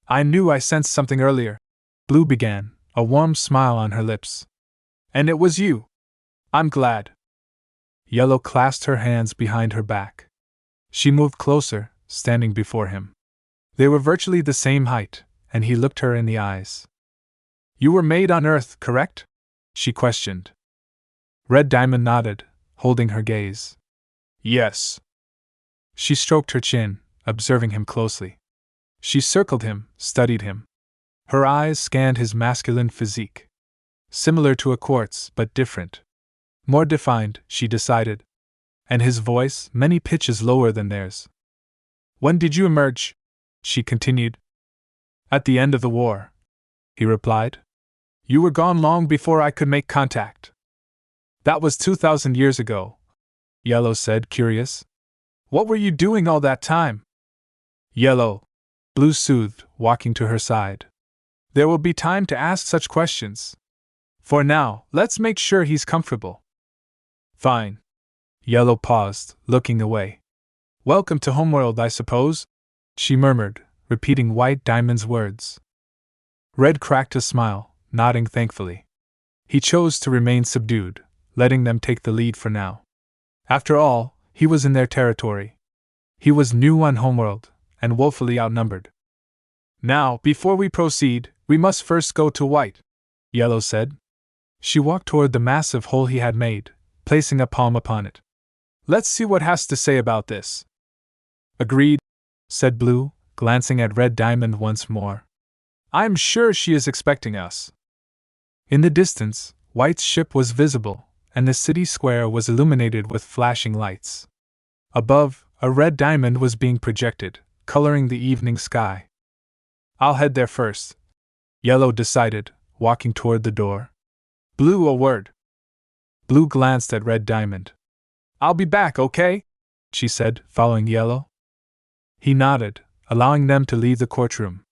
"I knew I sensed something earlier," Blue began, a warm smile on her lips. "And it was you. I'm glad." Yellow clasped her hands behind her back. She moved closer, standing before him. They were virtually the same height, and he looked her in the eyes. "You were made on Earth, correct?" she questioned. Red Diamond nodded, holding her gaze. "Yes." She stroked her chin, observing him closely. She circled him, studied him. Her eyes scanned his masculine physique. Similar to a quartz, but different. More defined, she decided. And his voice, many pitches lower than theirs. "When did you emerge?" she continued. "At the end of the war," he replied. "You were gone long before I could make contact." "That was 2,000 years ago," Yellow said, curious. "What were you doing all that time?" "Yellow," Blue soothed, walking to her side. "There will be time to ask such questions. For now, let's make sure he's comfortable." "Fine." Yellow paused, looking away. "Welcome to Homeworld, I suppose?" she murmured, repeating White Diamond's words. Red cracked a smile, nodding thankfully. He chose to remain subdued, letting them take the lead for now. After all, he was in their territory. He was new on Homeworld, and woefully outnumbered. "Now, before we proceed, we must first go to White," Yellow said. She walked toward the massive hole he had made, placing a palm upon it. "Let's see what has to say about this." "Agreed," said Blue, glancing at Red Diamond once more. "I'm sure she is expecting us." In the distance, White's ship was visible, and the city square was illuminated with flashing lights. Above, a red diamond was being projected, coloring the evening sky. "I'll head there first," Yellow decided, walking toward the door. "Blue, a word." Blue glanced at Red Diamond. "I'll be back, okay?" she said, following Yellow. He nodded, allowing them to leave the courtroom.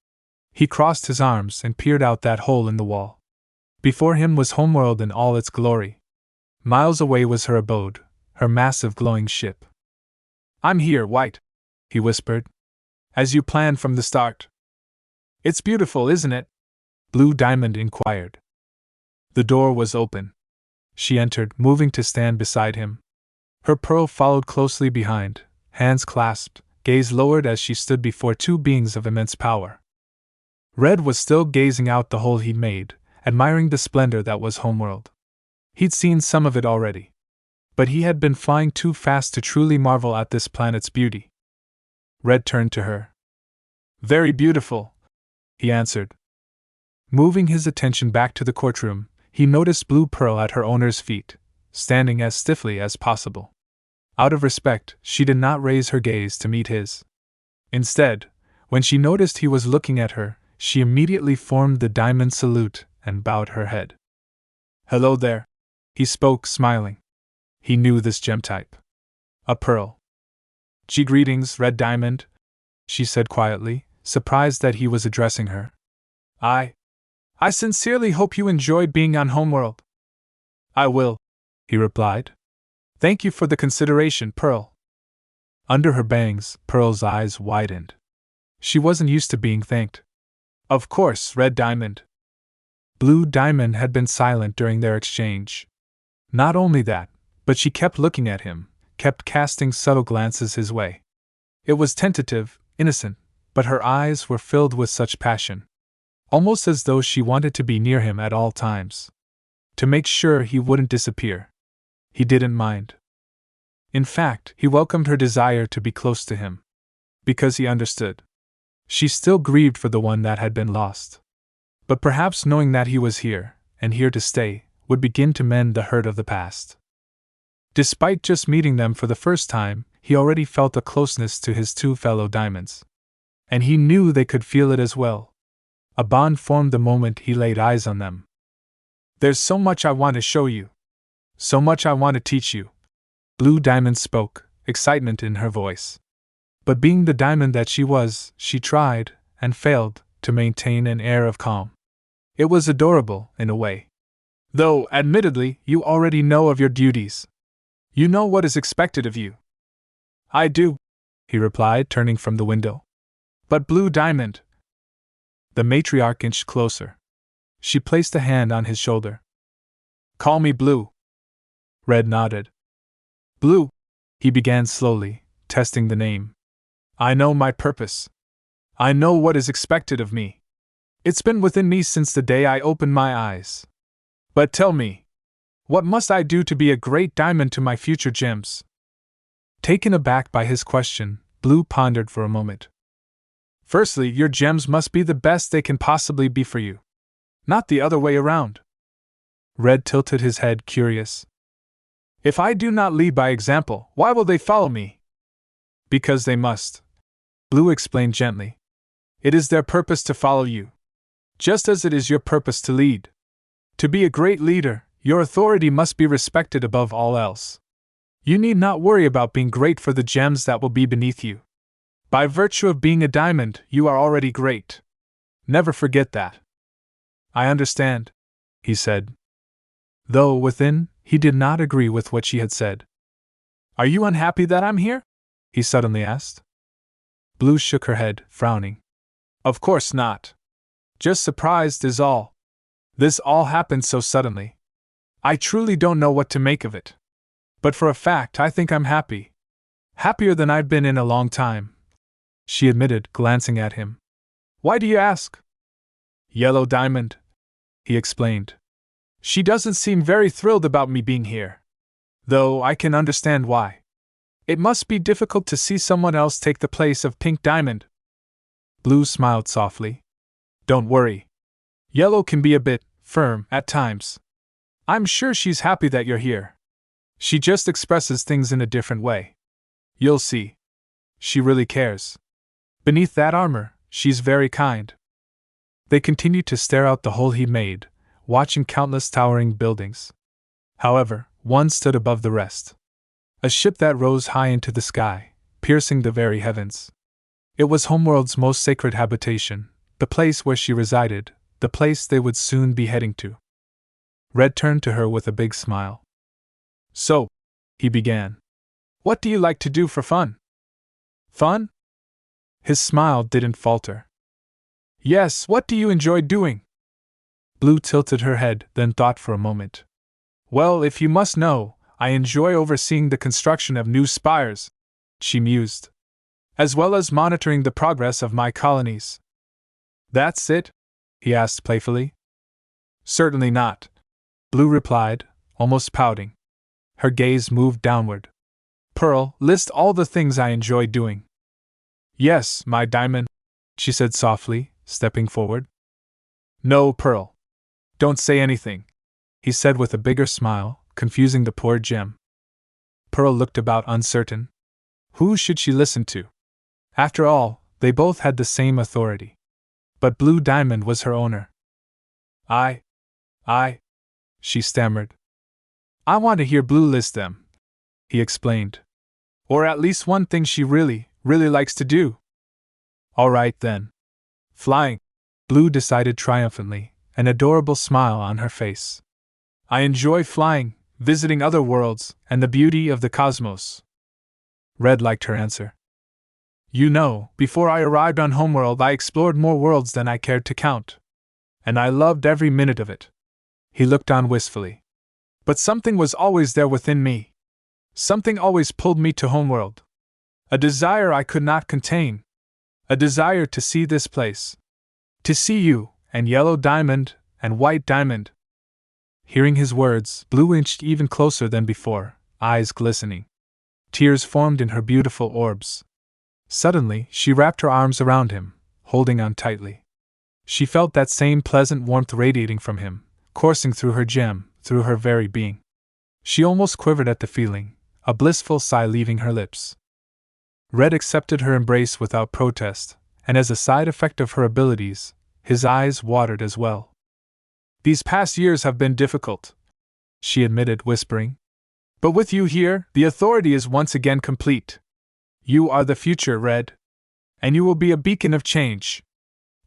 He crossed his arms and peered out that hole in the wall. Before him was Homeworld in all its glory. Miles away was her abode, her massive glowing ship. "I'm here, White," he whispered. "As you planned from the start." "It's beautiful, isn't it?" Blue Diamond inquired. The door was open. She entered, moving to stand beside him. Her pearl followed closely behind, hands clasped, gaze lowered as she stood before 2 beings of immense power. Red was still gazing out the hole he'd made, admiring the splendor that was Homeworld. He'd seen some of it already. But he had been flying too fast to truly marvel at this planet's beauty. Red turned to her. "Very beautiful," he answered. Moving his attention back to the courtroom, he noticed Blue Pearl at her owner's feet, standing as stiffly as possible. Out of respect, she did not raise her gaze to meet his. Instead, when she noticed he was looking at her, she immediately formed the diamond salute and bowed her head. "Hello there," he spoke, smiling. He knew this gem type. A pearl. "Greetings, Red Diamond," she said quietly, surprised that he was addressing her. I sincerely hope you enjoy being on Homeworld. I will, he replied. Thank you for the consideration, Pearl. Under her bangs, Pearl's eyes widened. She wasn't used to being thanked. Of course, Red Diamond. Blue Diamond had been silent during their exchange. Not only that, but she kept looking at him, kept casting subtle glances his way. It was tentative, innocent, but her eyes were filled with such passion. Almost as though she wanted to be near him at all times. To make sure he wouldn't disappear. He didn't mind. In fact, he welcomed her desire to be close to him. Because he understood. She still grieved for the one that had been lost. But perhaps knowing that he was here, and here to stay, would begin to mend the hurt of the past. Despite just meeting them for the first time, he already felt a closeness to his two fellow diamonds. And he knew they could feel it as well. A bond formed the moment he laid eyes on them. There's so much I want to show you. So much I want to teach you. Blue Diamond spoke, excitement in her voice. But being the diamond that she was, she tried, and failed, to maintain an air of calm. It was adorable, in a way. Though, admittedly, you already know of your duties. You know what is expected of you. I do, he replied, turning from the window. But Blue Diamond. The matriarch inched closer. She placed a hand on his shoulder. Call me Blue. Red nodded. Blue, he began slowly, testing the name. I know my purpose. I know what is expected of me. It's been within me since the day I opened my eyes. But tell me, what must I do to be a great diamond to my future gems? Taken aback by his question, Blue pondered for a moment. Firstly, your gems must be the best they can possibly be for you. Not the other way around. Red tilted his head, curious. If I do not lead by example, why will they follow me? Because they must. Blue explained gently. It is their purpose to follow you. Just as it is your purpose to lead. To be a great leader, your authority must be respected above all else. You need not worry about being great for the gems that will be beneath you. By virtue of being a diamond, you are already great. Never forget that. I understand, he said. Though, within, he did not agree with what she had said. Are you unhappy that I'm here? He suddenly asked. Blue shook her head, frowning. Of course not. Just surprised is all. This all happened so suddenly. I truly don't know what to make of it. But for a fact, I think I'm happy. Happier than I've been in a long time. She admitted, glancing at him. Why do you ask? Yellow Diamond, he explained. She doesn't seem very thrilled about me being here. Though I can understand why. It must be difficult to see someone else take the place of Pink Diamond. Blue smiled softly. Don't worry. Yellow can be a bit firm at times. I'm sure she's happy that you're here. She just expresses things in a different way. You'll see. She really cares. Beneath that armor, she's very kind. They continued to stare out the hole he made, watching countless towering buildings. However, one stood above the rest. A ship that rose high into the sky, piercing the very heavens. It was Homeworld's most sacred habitation, the place where she resided, the place they would soon be heading to. Red turned to her with a big smile. So, he began. What do you like to do for fun? Fun? His smile didn't falter. Yes, what do you enjoy doing? Blue tilted her head, then thought for a moment. Well, if you must know, I enjoy overseeing the construction of new spires, she mused, as well as monitoring the progress of my colonies. That's it? He asked playfully. Certainly not, Blue replied, almost pouting. Her gaze moved downward. Pearl, list all the things I enjoy doing. Yes, my diamond, she said softly, stepping forward. No, Pearl. Don't say anything, he said with a bigger smile, confusing the poor gem. Pearl looked about uncertain. Who should she listen to? After all, they both had the same authority. But Blue Diamond was her owner. I, she stammered. I want to hear Blue list them, he explained. Or at least one thing she really likes to do. All right then. Flying, Blue decided triumphantly, an adorable smile on her face. I enjoy flying, visiting other worlds, and the beauty of the cosmos. Red liked her answer. You know, before I arrived on Homeworld, I explored more worlds than I cared to count. And I loved every minute of it. He looked on wistfully. But something was always there within me. Something always pulled me to Homeworld. A desire I could not contain. A desire to see this place. To see you, and Yellow Diamond, and White Diamond. Hearing his words, Blue inched even closer than before, eyes glistening. Tears formed in her beautiful orbs. Suddenly, she wrapped her arms around him, holding on tightly. She felt that same pleasant warmth radiating from him, coursing through her gem, through her very being. She almost quivered at the feeling, a blissful sigh leaving her lips. Red accepted her embrace without protest, and as a side effect of her abilities, his eyes watered as well. These past years have been difficult, she admitted, whispering. But with you here, the authority is once again complete. You are the future, Red. And you will be a beacon of change.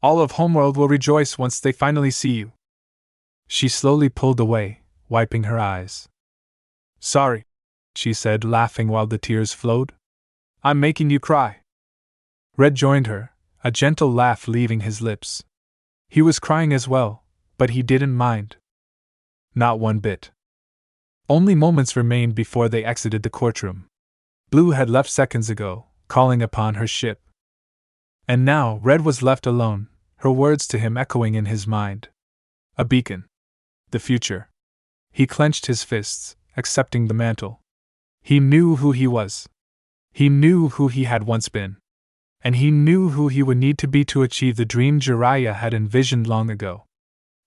All of Homeworld will rejoice once they finally see you. She slowly pulled away, wiping her eyes. Sorry, she said, laughing while the tears flowed. I'm making you cry. Red joined her, a gentle laugh leaving his lips. He was crying as well, but he didn't mind. Not one bit. Only moments remained before they exited the courtroom. Blue had left seconds ago, calling upon her ship. And now Red was left alone, her words to him echoing in his mind. A beacon. The future. He clenched his fists, accepting the mantle. He knew who he was. He knew who he had once been. And he knew who he would need to be to achieve the dream Jiraiya had envisioned long ago.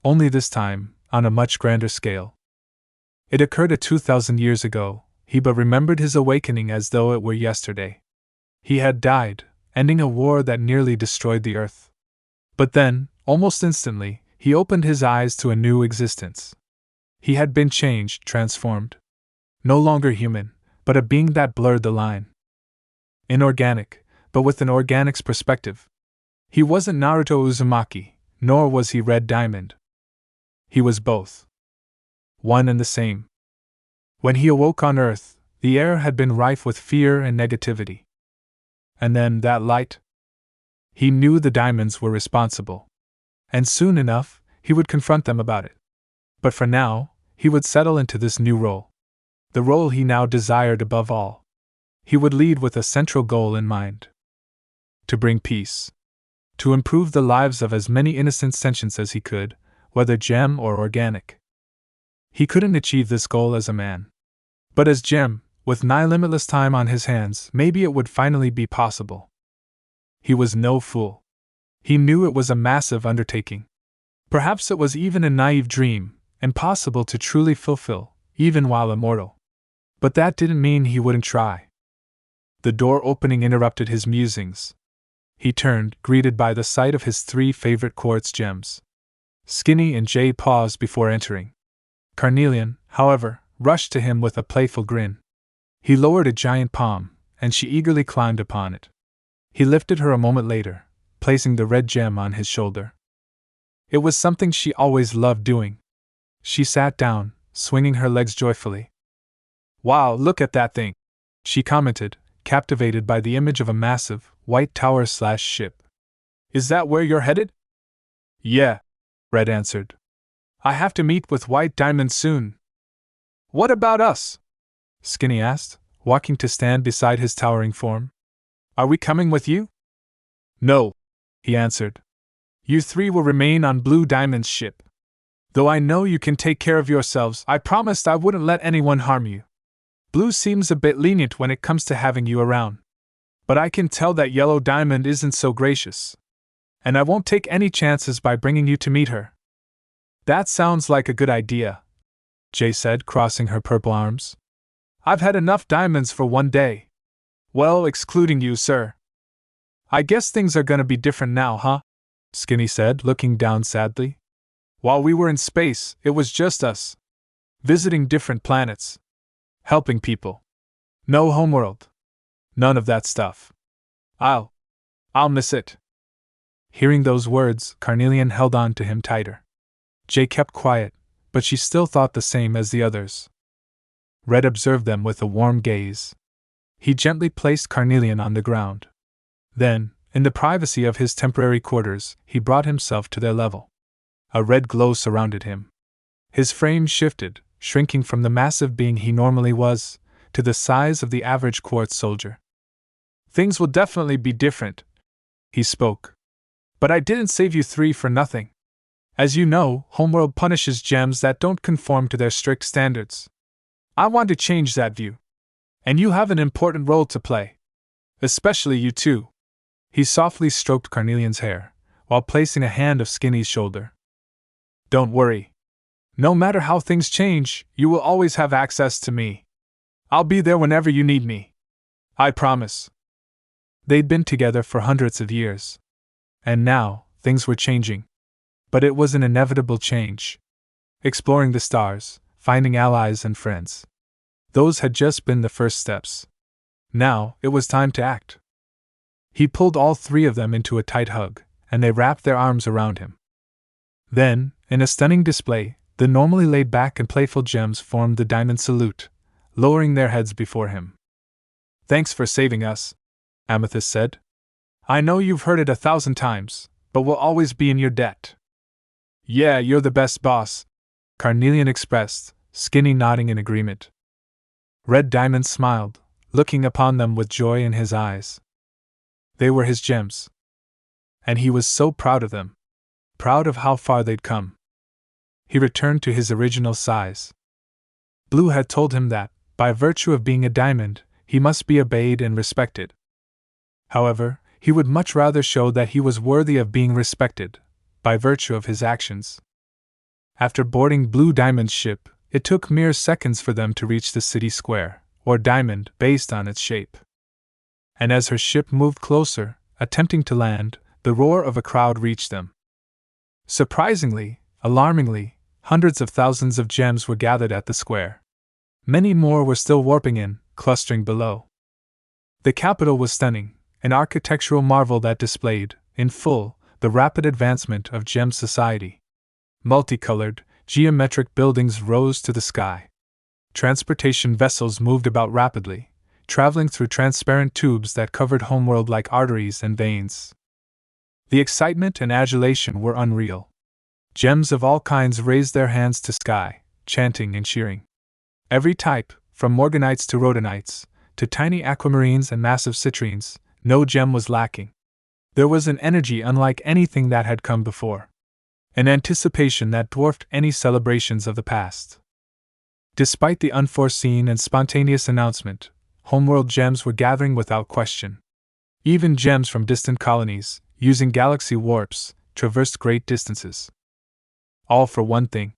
Only this time, on a much grander scale. It occurred 2,000 years ago, he but remembered his awakening as though it were yesterday. He had died, ending a war that nearly destroyed the earth. But then, almost instantly, he opened his eyes to a new existence. He had been changed, transformed. No longer human, but a being that blurred the line. Inorganic, but with an organic's perspective. He wasn't Naruto Uzumaki, nor was he Red Diamond. He was both. One and the same. When he awoke on Earth, the air had been rife with fear and negativity. And then that light? He knew the diamonds were responsible. And soon enough, he would confront them about it. But for now, he would settle into this new role. The role he now desired above all. He would lead with a central goal in mind. To bring peace. To improve the lives of as many innocent sentients as he could, whether gem or organic. He couldn't achieve this goal as a man. But as gem, with nigh limitless time on his hands, maybe it would finally be possible. He was no fool. He knew it was a massive undertaking. Perhaps it was even a naive dream, impossible to truly fulfill, even while immortal. But that didn't mean he wouldn't try. The door opening interrupted his musings. He turned, greeted by the sight of his 3 favorite quartz gems. Skinny and Jay paused before entering. Carnelian, however, rushed to him with a playful grin. He lowered a giant palm, and she eagerly climbed upon it. He lifted her a moment later, placing the red gem on his shoulder. It was something she always loved doing. She sat down, swinging her legs joyfully. Wow, look at that thing, she commented, captivated by the image of a massive, white tower/ship. Is that where you're headed? Yeah, Red answered. I have to meet with White Diamond soon. What about us? Skinny asked, walking to stand beside his towering form. Are we coming with you? No, he answered. You 3 will remain on Blue Diamond's ship. Though I know you can take care of yourselves, I promised I wouldn't let anyone harm you. Blue seems a bit lenient when it comes to having you around. But I can tell that Yellow Diamond isn't so gracious. And I won't take any chances by bringing you to meet her. That sounds like a good idea, Jay said, crossing her purple arms. I've had enough diamonds for one day. Well, excluding you, sir. I guess things are gonna be different now, huh? Skinny said, looking down sadly. While we were in space, it was just us. Visiting different planets. Helping people. No homeworld. None of that stuff. I'll miss it. Hearing those words, Carnelian held on to him tighter. Jay kept quiet, but she still thought the same as the others. Red observed them with a warm gaze. He gently placed Carnelian on the ground. Then, in the privacy of his temporary quarters, he brought himself to their level. A red glow surrounded him. His frame shifted, shrinking from the massive being he normally was, to the size of the average quartz soldier. "Things will definitely be different," he spoke. "But I didn't save you three for nothing. As you know, Homeworld punishes gems that don't conform to their strict standards. I want to change that view. And you have an important role to play. Especially you two." He softly stroked Carnelian's hair, while placing a hand on Skinny's shoulder. "Don't worry. No matter how things change, you will always have access to me. I'll be there whenever you need me. I promise." They'd been together for hundreds of years. And now, things were changing. But it was an inevitable change. Exploring the stars, finding allies and friends. Those had just been the first steps. Now, it was time to act. He pulled all three of them into a tight hug, and they wrapped their arms around him. Then, in a stunning display, the normally laid-back and playful gems formed the diamond salute, lowering their heads before him. "Thanks for saving us," Amethyst said. "I know you've heard it 1,000 times, but we'll always be in your debt." "Yeah, you're the best boss," Carnelian expressed, Skinny nodding in agreement. Red Diamond smiled, looking upon them with joy in his eyes. They were his gems. And he was so proud of them. Proud of how far they'd come. He returned to his original size. Blue had told him that, by virtue of being a diamond, he must be obeyed and respected. However, he would much rather show that he was worthy of being respected, by virtue of his actions. After boarding Blue Diamond's ship, it took mere seconds for them to reach the city square, or diamond, based on its shape. And as her ship moved closer, attempting to land, the roar of a crowd reached them. Surprisingly, alarmingly, hundreds of thousands of gems were gathered at the square. Many more were still warping in, clustering below. The capital was stunning, an architectural marvel that displayed, in full, the rapid advancement of gem society. Multicolored, geometric buildings rose to the sky. Transportation vessels moved about rapidly, traveling through transparent tubes that covered Homeworld like arteries and veins. The excitement and adulation were unreal. Gems of all kinds raised their hands to sky, chanting and cheering. Every type, from morganites to rhodonites, to tiny aquamarines and massive citrines, no gem was lacking. There was an energy unlike anything that had come before. An anticipation that dwarfed any celebrations of the past. Despite the unforeseen and spontaneous announcement, Homeworld gems were gathering without question. Even gems from distant colonies, using galaxy warps, traversed great distances. All for one thing: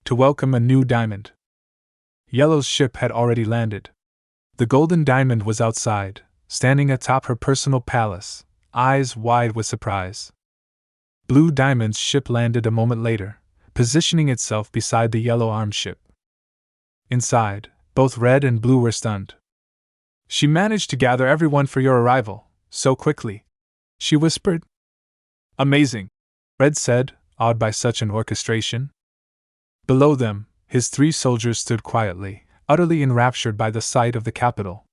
to welcome a new diamond. Yellow's ship had already landed. The Golden Diamond was outside, standing atop her personal palace, eyes wide with surprise. Blue Diamond's ship landed a moment later, positioning itself beside the Yellow armed ship. Inside, both Red and Blue were stunned. "She managed to gather everyone for your arrival, so quickly," she whispered. "Amazing," Red said, awed by such an orchestration. Below them, his three soldiers stood quietly, utterly enraptured by the sight of the capital.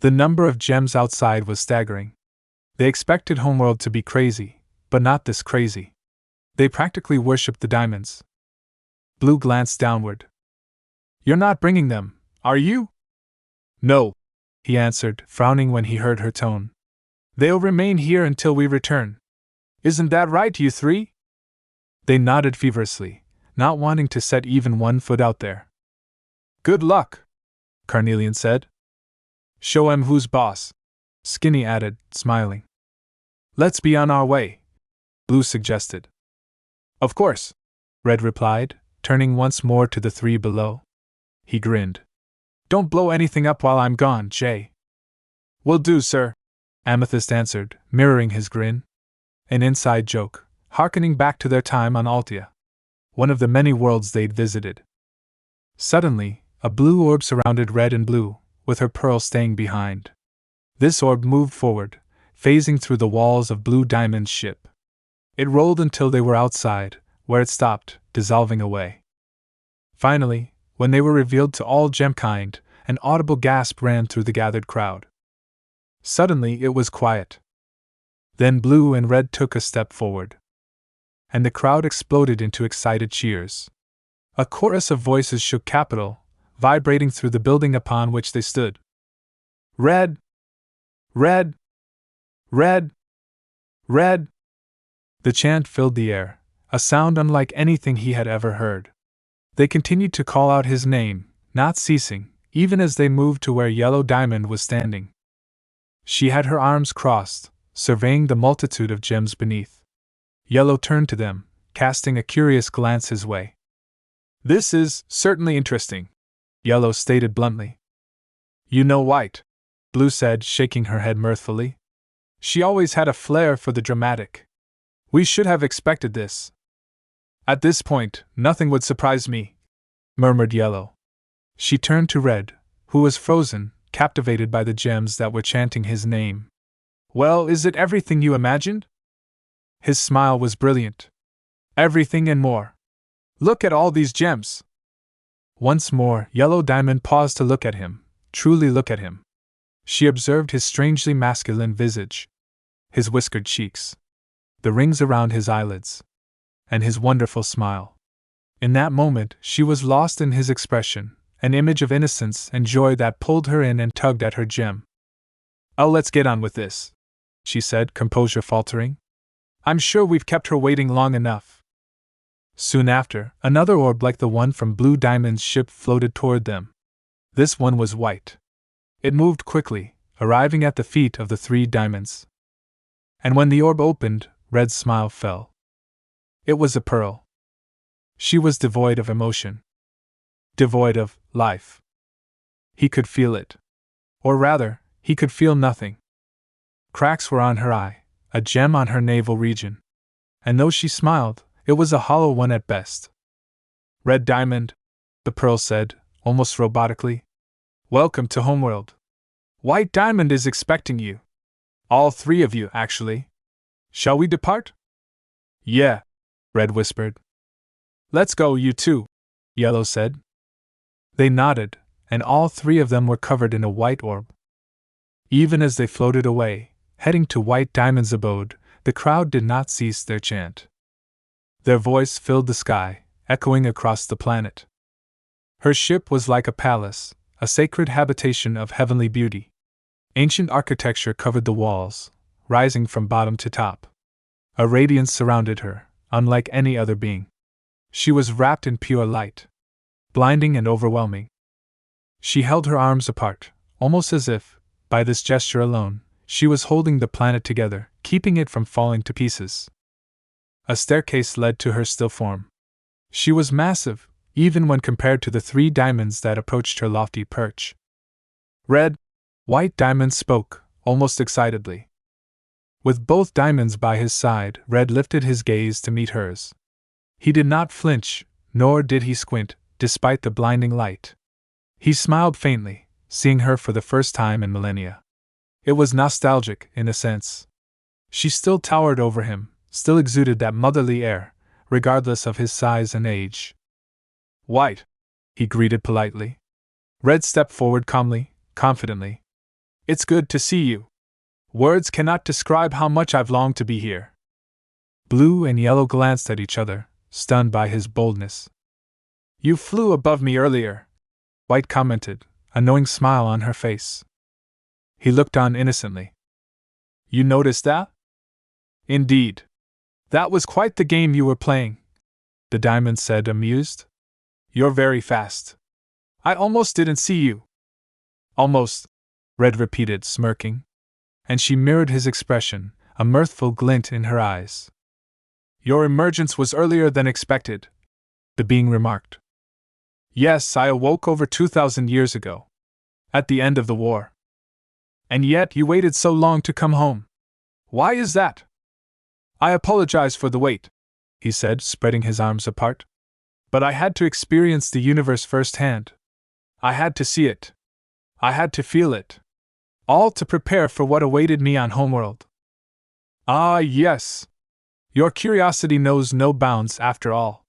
The number of gems outside was staggering. They expected Homeworld to be crazy, but not this crazy. They practically worshipped the diamonds. Blue glanced downward. "You're not bringing them, are you?" "No," he answered, frowning when he heard her tone. "They'll remain here until we return. Isn't that right, you three?" They nodded feverishly, not wanting to set even one foot out there. "Good luck," Carnelian said. "Show 'em who's boss," Skinny added, smiling. "Let's be on our way," Blue suggested. "Of course," Red replied, turning once more to the three below. He grinned. "Don't blow anything up while I'm gone, Jay." "Will do, sir," Amethyst answered, mirroring his grin. An inside joke, harkening back to their time on Altia, one of the many worlds they'd visited. Suddenly, a blue orb surrounded Red and Blue, with her pearl staying behind. This orb moved forward, phasing through the walls of Blue Diamond's ship. It rolled until they were outside, where it stopped, dissolving away. Finally, when they were revealed to all gemkind, an audible gasp ran through the gathered crowd. Suddenly it was quiet. Then Blue and Red took a step forward. And the crowd exploded into excited cheers. A chorus of voices shook Capitol, vibrating through the building upon which they stood. Red! Red! Red! Red! The chant filled the air, a sound unlike anything he had ever heard. They continued to call out his name, not ceasing, even as they moved to where Yellow Diamond was standing. She had her arms crossed, surveying the multitude of gems beneath. Yellow turned to them, casting a curious glance his way. "This is certainly interesting," Yellow stated bluntly. "You know White," Blue said, shaking her head mirthfully. "She always had a flair for the dramatic. We should have expected this." "At this point, nothing would surprise me," murmured Yellow. She turned to Red, who was frozen, captivated by the gems that were chanting his name. "Well, is it everything you imagined?" His smile was brilliant. "Everything and more. Look at all these gems." Once more, Yellow Diamond paused to look at him, truly look at him. She observed his strangely masculine visage, his whiskered cheeks, the rings around his eyelids, and his wonderful smile. In that moment, she was lost in his expression, an image of innocence and joy that pulled her in and tugged at her gem. "Oh, let's get on with this," she said, composure faltering. "I'm sure we've kept her waiting long enough." Soon after, another orb like the one from Blue Diamond's ship floated toward them. This one was white. It moved quickly, arriving at the feet of the three diamonds. And when the orb opened, Red's smile fell. It was a pearl. She was devoid of emotion. Devoid of life. He could feel it. Or rather, he could feel nothing. Cracks were on her eye, a gem on her navel region. And though she smiled, it was a hollow one at best. "Red Diamond," the pearl said, almost robotically. "Welcome to Homeworld. White Diamond is expecting you. All three of you, actually. Shall we depart?" "Yeah," Red whispered. "Let's go, you two," Yellow said. They nodded, and all three of them were covered in a white orb. Even as they floated away, heading to White Diamond's abode, the crowd did not cease their chant. Their voice filled the sky, echoing across the planet. Her ship was like a palace, a sacred habitation of heavenly beauty. Ancient architecture covered the walls, rising from bottom to top. A radiance surrounded her, unlike any other being. She was wrapped in pure light, blinding and overwhelming. She held her arms apart, almost as if, by this gesture alone, she was holding the planet together, keeping it from falling to pieces. A staircase led to her still form. She was massive, even when compared to the three diamonds that approached her lofty perch. "Red," White Diamond spoke, almost excitedly. With both diamonds by his side, Red lifted his gaze to meet hers. He did not flinch, nor did he squint, despite the blinding light. He smiled faintly, seeing her for the first time in millennia. It was nostalgic, in a sense. She still towered over him, still exuded that motherly air, regardless of his size and age. "White," he greeted politely. Red stepped forward calmly, confidently. "It's good to see you. Words cannot describe how much I've longed to be here." Blue and Yellow glanced at each other, stunned by his boldness. "You flew above me earlier," White commented, a knowing smile on her face. He looked on innocently. "You noticed that?" "Indeed. That was quite the game you were playing," the diamond said, amused. "You're very fast. I almost didn't see you." "Almost," Red repeated, smirking. And she mirrored his expression, a mirthful glint in her eyes. "Your emergence was earlier than expected," the being remarked. "Yes, I awoke over 2,000 years ago. At the end of the war. And yet you waited so long to come home. Why is that?" "I apologize for the wait," he said, spreading his arms apart. "But I had to experience the universe firsthand. I had to see it. I had to feel it. All to prepare for what awaited me on Homeworld." "Ah, yes," Your curiosity knows no bounds after all.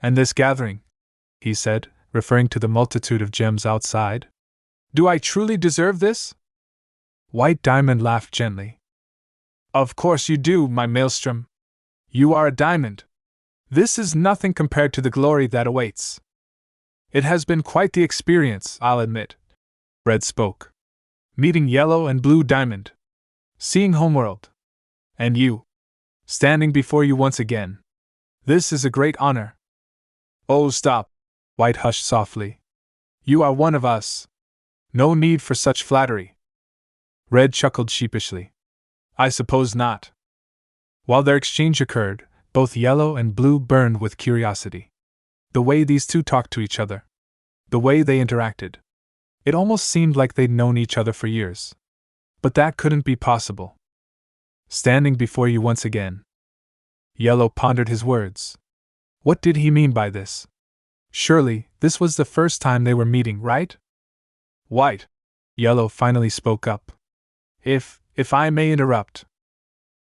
And this gathering, he said, referring to the multitude of gems outside. Do I truly deserve this? White Diamond laughed gently. Of course you do, my maelstrom. You are a diamond. This is nothing compared to the glory that awaits. It has been quite the experience, I'll admit. Red spoke. Meeting Yellow and Blue Diamond. Seeing Homeworld. And you. Standing before you once again. This is a great honor. Oh, stop. White hushed softly. You are one of us. No need for such flattery. Red chuckled sheepishly. I suppose not. While their exchange occurred, both Yellow and Blue burned with curiosity. The way these two talked to each other. The way they interacted. It almost seemed like they'd known each other for years. But that couldn't be possible. Standing before you once again. Yellow pondered his words. What did he mean by this? Surely, this was the first time they were meeting, right? White. Yellow finally spoke up. If I may interrupt.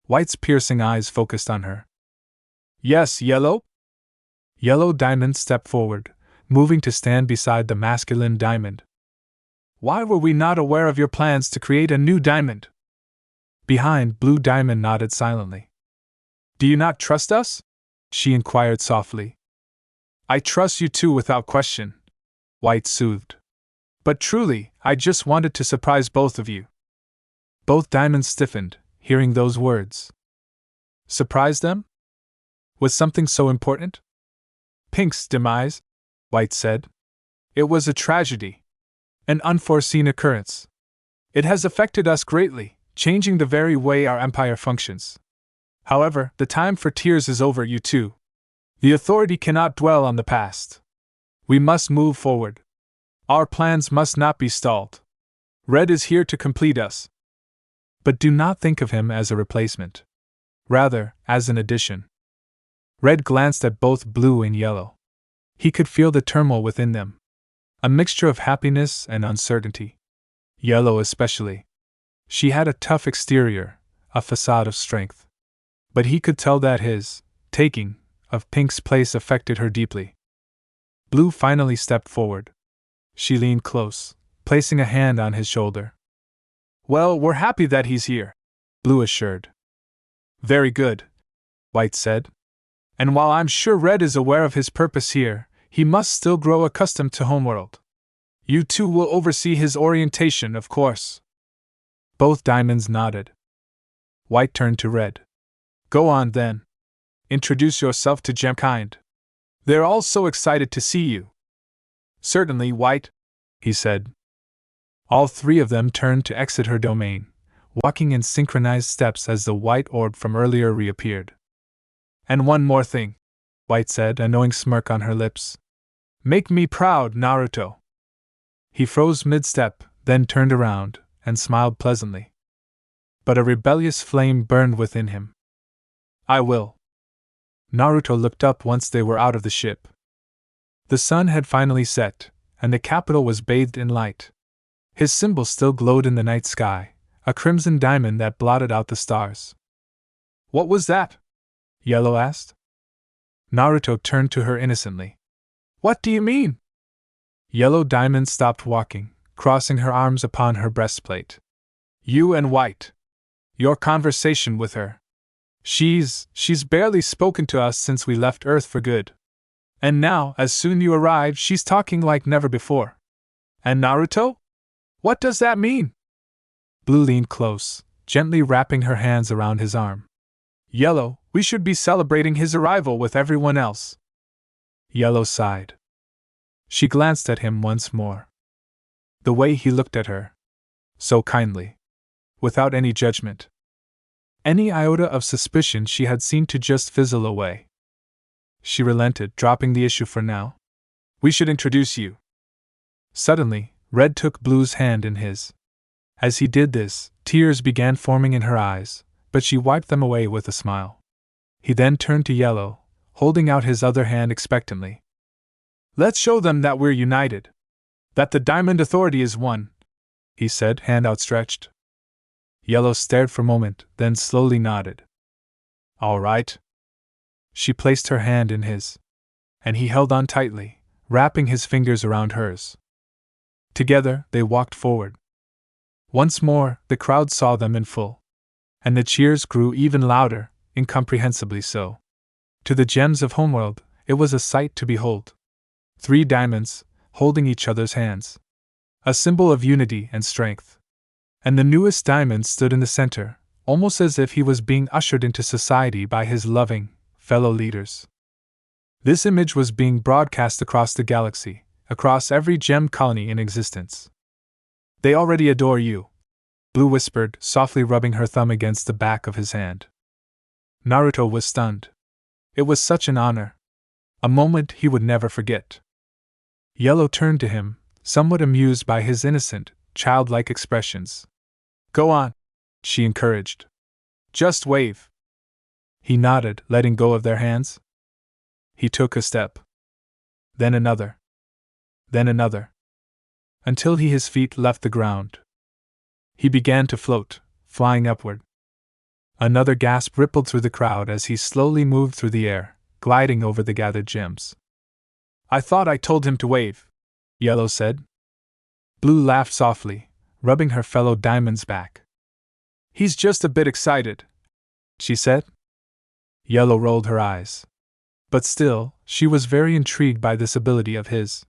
White's piercing eyes focused on her. Yes, Yellow? Yellow Diamond stepped forward, moving to stand beside the masculine Diamond. Why were we not aware of your plans to create a new diamond? Behind, Blue Diamond nodded silently. Do you not trust us? She inquired softly. I trust you too without question, White soothed. But truly, I just wanted to surprise both of you. Both diamonds stiffened, hearing those words. Surprise them? With something so important? Pink's demise, White said. It was a tragedy. An unforeseen occurrence. It has affected us greatly, changing the very way our empire functions. However, the time for tears is over, you two. The authority cannot dwell on the past. We must move forward. Our plans must not be stalled. Red is here to complete us. But do not think of him as a replacement. Rather, as an addition. Red glanced at both Blue and Yellow. He could feel the turmoil within them. A mixture of happiness and uncertainty. Yellow especially. She had a tough exterior, a facade of strength. But he could tell that his taking of Pink's place affected her deeply. Blue finally stepped forward. She leaned close, placing a hand on his shoulder. Well, we're happy that he's here, Blue assured. Very good, White said. And while I'm sure Red is aware of his purpose here, he must still grow accustomed to Homeworld. You two will oversee his orientation, of course. Both diamonds nodded. White turned to Red. Go on then. Introduce yourself to Gemkind. They're all so excited to see you. Certainly, White, he said. All three of them turned to exit her domain, walking in synchronized steps as the white orb from earlier reappeared. And one more thing, White said, a knowing smirk on her lips. Make me proud, Naruto. He froze mid-step, then turned around, and smiled pleasantly. But a rebellious flame burned within him. I will. Naruto looked up once they were out of the ship. The sun had finally set, and the capital was bathed in light. His symbol still glowed in the night sky, a crimson diamond that blotted out the stars. What was that? Yellow asked. Naruto turned to her innocently. What do you mean? Yellow Diamond stopped walking, crossing her arms upon her breastplate. You and White. Your conversation with her. She's barely spoken to us since we left Earth for good. And now, as soon you arrived, she's talking like never before. And Naruto? What does that mean? Blue leaned close, gently wrapping her hands around his arm. Yellow, we should be celebrating his arrival with everyone else. Yellow sighed. She glanced at him once more. The way he looked at her. So kindly. Without any judgment. Any iota of suspicion she had seemed to just fizzle away. She relented, dropping the issue for now. We should introduce you. Suddenly, Red took Blue's hand in his. As he did this, tears began forming in her eyes, but she wiped them away with a smile. He then turned to Yellow, holding out his other hand expectantly. Let's show them that we're united. That the Diamond Authority is one, he said, hand outstretched. Yellow stared for a moment, then slowly nodded. All right. She placed her hand in his, and he held on tightly, wrapping his fingers around hers. Together, they walked forward. Once more, the crowd saw them in full, and the cheers grew even louder, incomprehensibly so. To the gems of Homeworld, it was a sight to behold. 3 diamonds, holding each other's hands. A symbol of unity and strength. And the newest diamond stood in the center, almost as if he was being ushered into society by his loving fellow leaders. This image was being broadcast across the galaxy, across every gem colony in existence. They already adore you, Blue whispered, softly rubbing her thumb against the back of his hand. Naruto was stunned. It was such an honor. A moment he would never forget. Yellow turned to him, somewhat amused by his innocent, childlike expressions. Go on, she encouraged. Just wave. He nodded, letting go of their hands. He took a step. Then another. Then another. Until his feet left the ground. He began to float, flying upward. Another gasp rippled through the crowd as he slowly moved through the air, gliding over the gathered gems. I thought I told him to wave, Yellow said. Blue laughed softly, rubbing her fellow diamond's back. He's just a bit excited, she said. Yellow rolled her eyes. But still, she was very intrigued by this ability of his.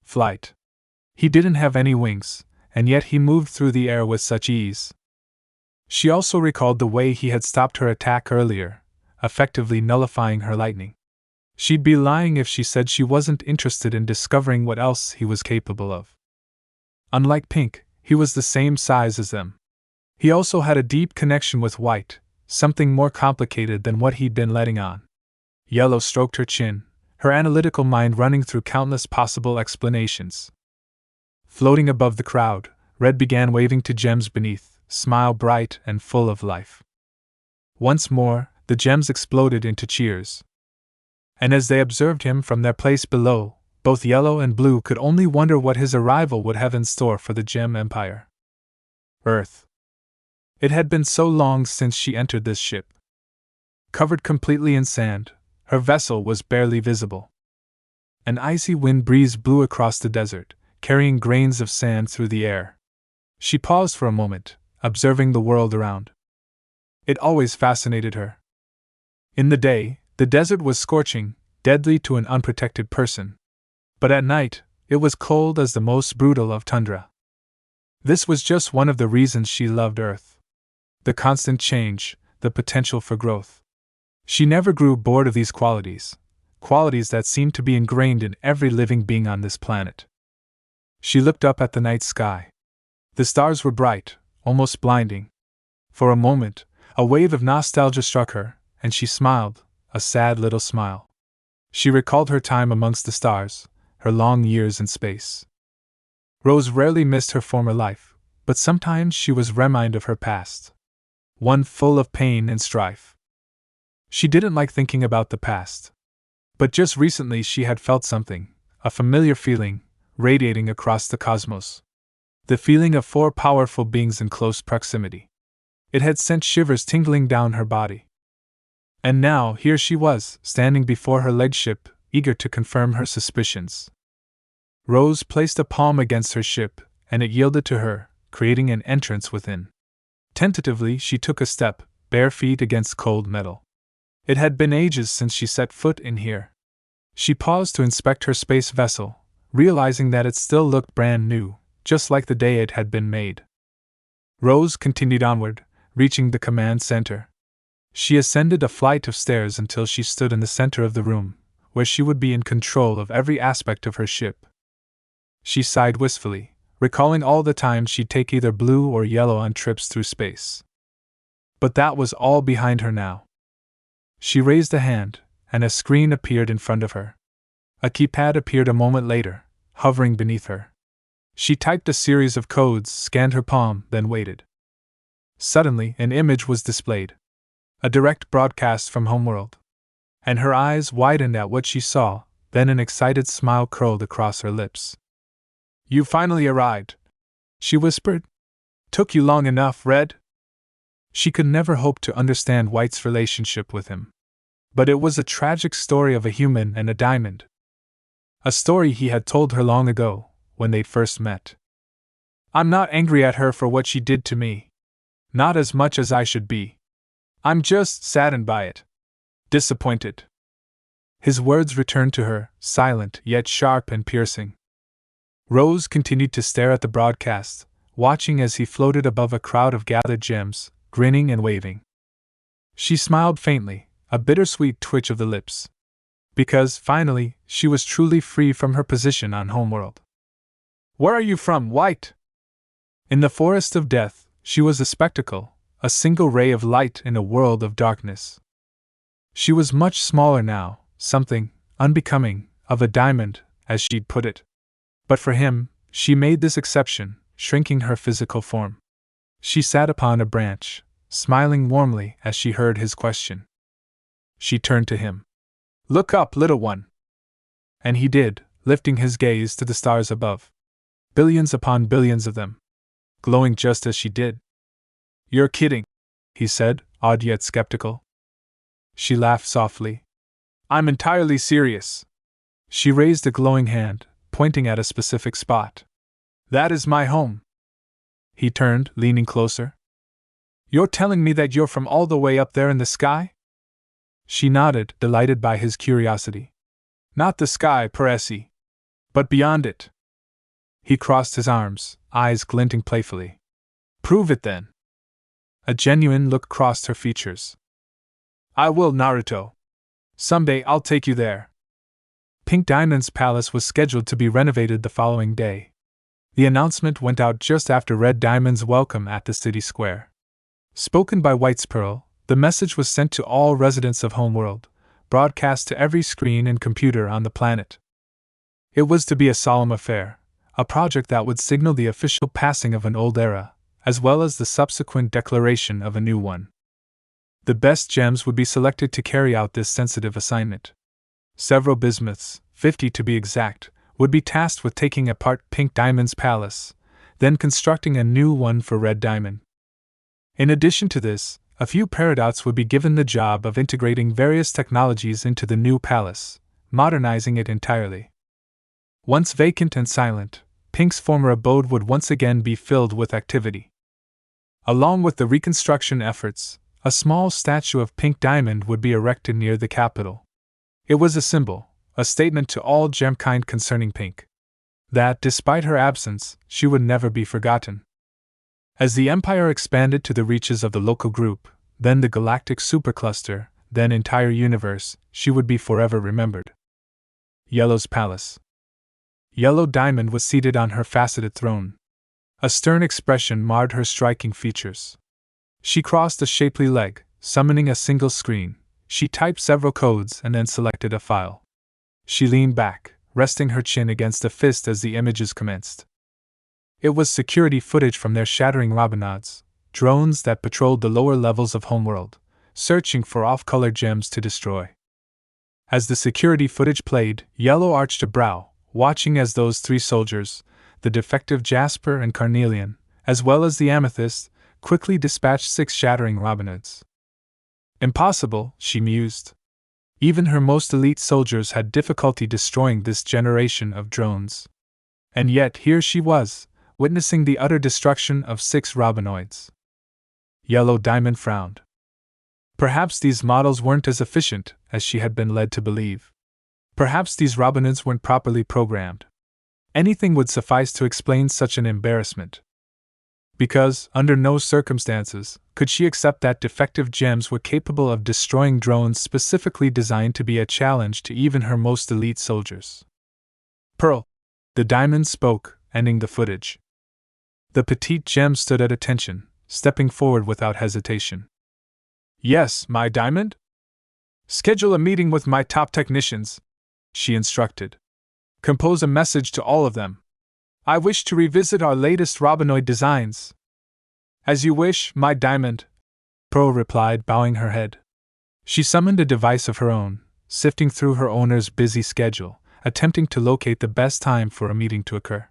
Flight. He didn't have any wings, and yet he moved through the air with such ease. She also recalled the way he had stopped her attack earlier, effectively nullifying her lightning. She'd be lying if she said she wasn't interested in discovering what else he was capable of. Unlike Pink, he was the same size as them. He also had a deep connection with White, something more complicated than what he'd been letting on. Yellow stroked her chin, her analytical mind running through countless possible explanations. Floating above the crowd, Red began waving to gems beneath, smile bright and full of life. Once more, the gems exploded into cheers. And as they observed him from their place below, both Yellow and Blue could only wonder what his arrival would have in store for the Gem Empire. Earth. It had been so long since she entered this ship. Covered completely in sand, her vessel was barely visible. An icy wind breeze blew across the desert, carrying grains of sand through the air. She paused for a moment, observing the world around. It always fascinated her. In the day, the desert was scorching, deadly to an unprotected person. But at night, it was cold as the most brutal of tundra. This was just one of the reasons she loved Earth. The constant change, the potential for growth. She never grew bored of these qualities that seemed to be ingrained in every living being on this planet. She looked up at the night sky. The stars were bright, almost blinding. For a moment, a wave of nostalgia struck her, and she smiled, a sad little smile. She recalled her time amongst the stars, her long years in space. Rose rarely missed her former life, but sometimes she was reminded of her past. One full of pain and strife. She didn't like thinking about the past. But just recently she had felt something, a familiar feeling, radiating across the cosmos. The feeling of 4 powerful beings in close proximity. It had sent shivers tingling down her body. And now, here she was, standing before her legship, eager to confirm her suspicions. Rose placed a palm against her ship, and it yielded to her, creating an entrance within. Tentatively, she took a step, bare feet against cold metal. It had been ages since she set foot in here. She paused to inspect her space vessel, realizing that it still looked brand new, just like the day it had been made. Rose continued onward, reaching the command center. She ascended a flight of stairs until she stood in the center of the room, where she would be in control of every aspect of her ship. She sighed wistfully, recalling all the times she'd take either Blue or Yellow on trips through space. But that was all behind her now. She raised a hand, and a screen appeared in front of her. A keypad appeared a moment later, hovering beneath her. She typed a series of codes, scanned her palm, then waited. Suddenly, an image was displayed. A direct broadcast from Homeworld. And her eyes widened at what she saw, then an excited smile curled across her lips. You finally arrived, she whispered. Took you long enough, Red? She could never hope to understand White's relationship with him. But it was a tragic story of a human and a diamond. A story he had told her long ago, when they'd first met. I'm not angry at her for what she did to me. Not as much as I should be. I'm just saddened by it. Disappointed. His words returned to her, silent yet sharp and piercing. Rose continued to stare at the broadcast, watching as he floated above a crowd of gathered gems, grinning and waving. She smiled faintly, a bittersweet twitch of the lips. Because, finally, she was truly free from her position on Homeworld. Where are you from, White? In the forest of death, she was a spectacle, a single ray of light in a world of darkness. She was much smaller now, something unbecoming of a diamond, as she'd put it. But for him, she made this exception, shrinking her physical form. She sat upon a branch, smiling warmly as she heard his question. She turned to him. Look up, little one. And he did, lifting his gaze to the stars above. Billions upon billions of them. Glowing just as she did. You're kidding, he said, odd yet skeptical. She laughed softly. I'm entirely serious. She raised a glowing hand, pointing at a specific spot. That is my home. He turned, leaning closer. You're telling me that you're from all the way up there in the sky? She nodded, delighted by his curiosity. Not the sky, Peresi. But beyond it. He crossed his arms, eyes glinting playfully. Prove it then. A genuine look crossed her features. I will, Naruto. Someday I'll take you there. Pink Diamond's palace was scheduled to be renovated the following day. The announcement went out just after Red Diamond's welcome at the city square. Spoken by White's Pearl, the message was sent to all residents of Homeworld, broadcast to every screen and computer on the planet. It was to be a solemn affair, a project that would signal the official passing of an old era, as well as the subsequent declaration of a new one. The best gems would be selected to carry out this sensitive assignment. Several bismuths, 50 to be exact, would be tasked with taking apart Pink Diamond's palace, then constructing a new one for Red Diamond. In addition to this, a few Paradots would be given the job of integrating various technologies into the new palace, modernizing it entirely. Once vacant and silent, Pink's former abode would once again be filled with activity. Along with the reconstruction efforts, a small statue of Pink Diamond would be erected near the capital. It was a symbol, a statement to all gemkind concerning Pink. That, despite her absence, she would never be forgotten. As the Empire expanded to the reaches of the local group, then the galactic supercluster, then entire universe, she would be forever remembered. Yellow's palace. Yellow Diamond was seated on her faceted throne. A stern expression marred her striking features. She crossed a shapely leg, summoning a single screen. She typed several codes and then selected a file. She leaned back, resting her chin against a fist as the images commenced. It was security footage from their shattering Robinods, drones that patrolled the lower levels of Homeworld, searching for off-color gems to destroy. As the security footage played, Yellow arched a brow, watching as those three soldiers, the defective Jasper and Carnelian, as well as the Amethyst, quickly dispatched 6 shattering Robinods. Impossible, she mused. Even her most elite soldiers had difficulty destroying this generation of drones. And yet here she was, witnessing the utter destruction of 6 Robinoids. Yellow Diamond frowned. Perhaps these models weren't as efficient as she had been led to believe. Perhaps these Robinoids weren't properly programmed. Anything would suffice to explain such an embarrassment. Because, under no circumstances, could she accept that defective gems were capable of destroying drones specifically designed to be a challenge to even her most elite soldiers. Pearl. The Diamond spoke, ending the footage. The petite gem stood at attention, stepping forward without hesitation. Yes, my Diamond? Schedule a meeting with my top technicians, she instructed. Compose a message to all of them. I wish to revisit our latest Robinoid designs. As you wish, my Diamond, Pearl replied, bowing her head. She summoned a device of her own, sifting through her owner's busy schedule, attempting to locate the best time for a meeting to occur.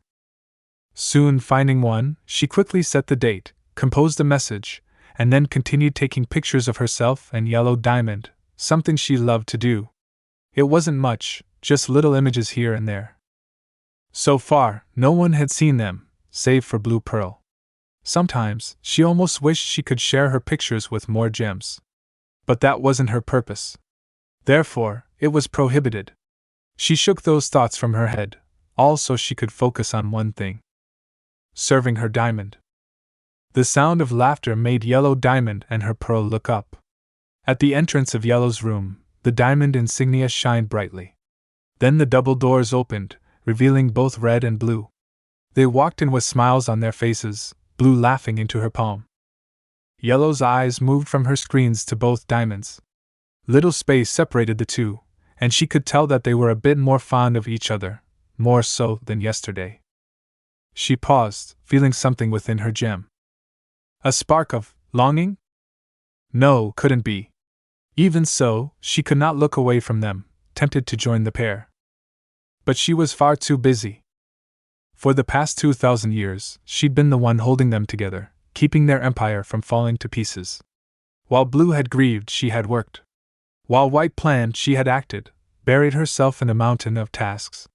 Soon finding one, she quickly set the date, composed a message, and then continued taking pictures of herself and Yellow Diamond, something she loved to do. It wasn't much, just little images here and there. So far, no one had seen them, save for Blue Pearl. Sometimes, she almost wished she could share her pictures with more gems. But that wasn't her purpose. Therefore, it was prohibited. She shook those thoughts from her head, all so she could focus on one thing: serving her diamond. The sound of laughter made Yellow Diamond and her pearl look up. At the entrance of Yellow's room, the diamond insignia shined brightly. Then the double doors opened, revealing both Red and Blue. They walked in with smiles on their faces, Blue laughing into her palm. Yellow's eyes moved from her screens to both diamonds. Little space separated the two, and she could tell that they were a bit more fond of each other, more so than yesterday. She paused, feeling something within her gem. A spark of longing? No, couldn't be. Even so, she could not look away from them, tempted to join the pair. But she was far too busy. For the past 2,000 years, she'd been the one holding them together, keeping their empire from falling to pieces. While Blue had grieved, she had worked. While White planned, she had acted, buried herself in a mountain of tasks.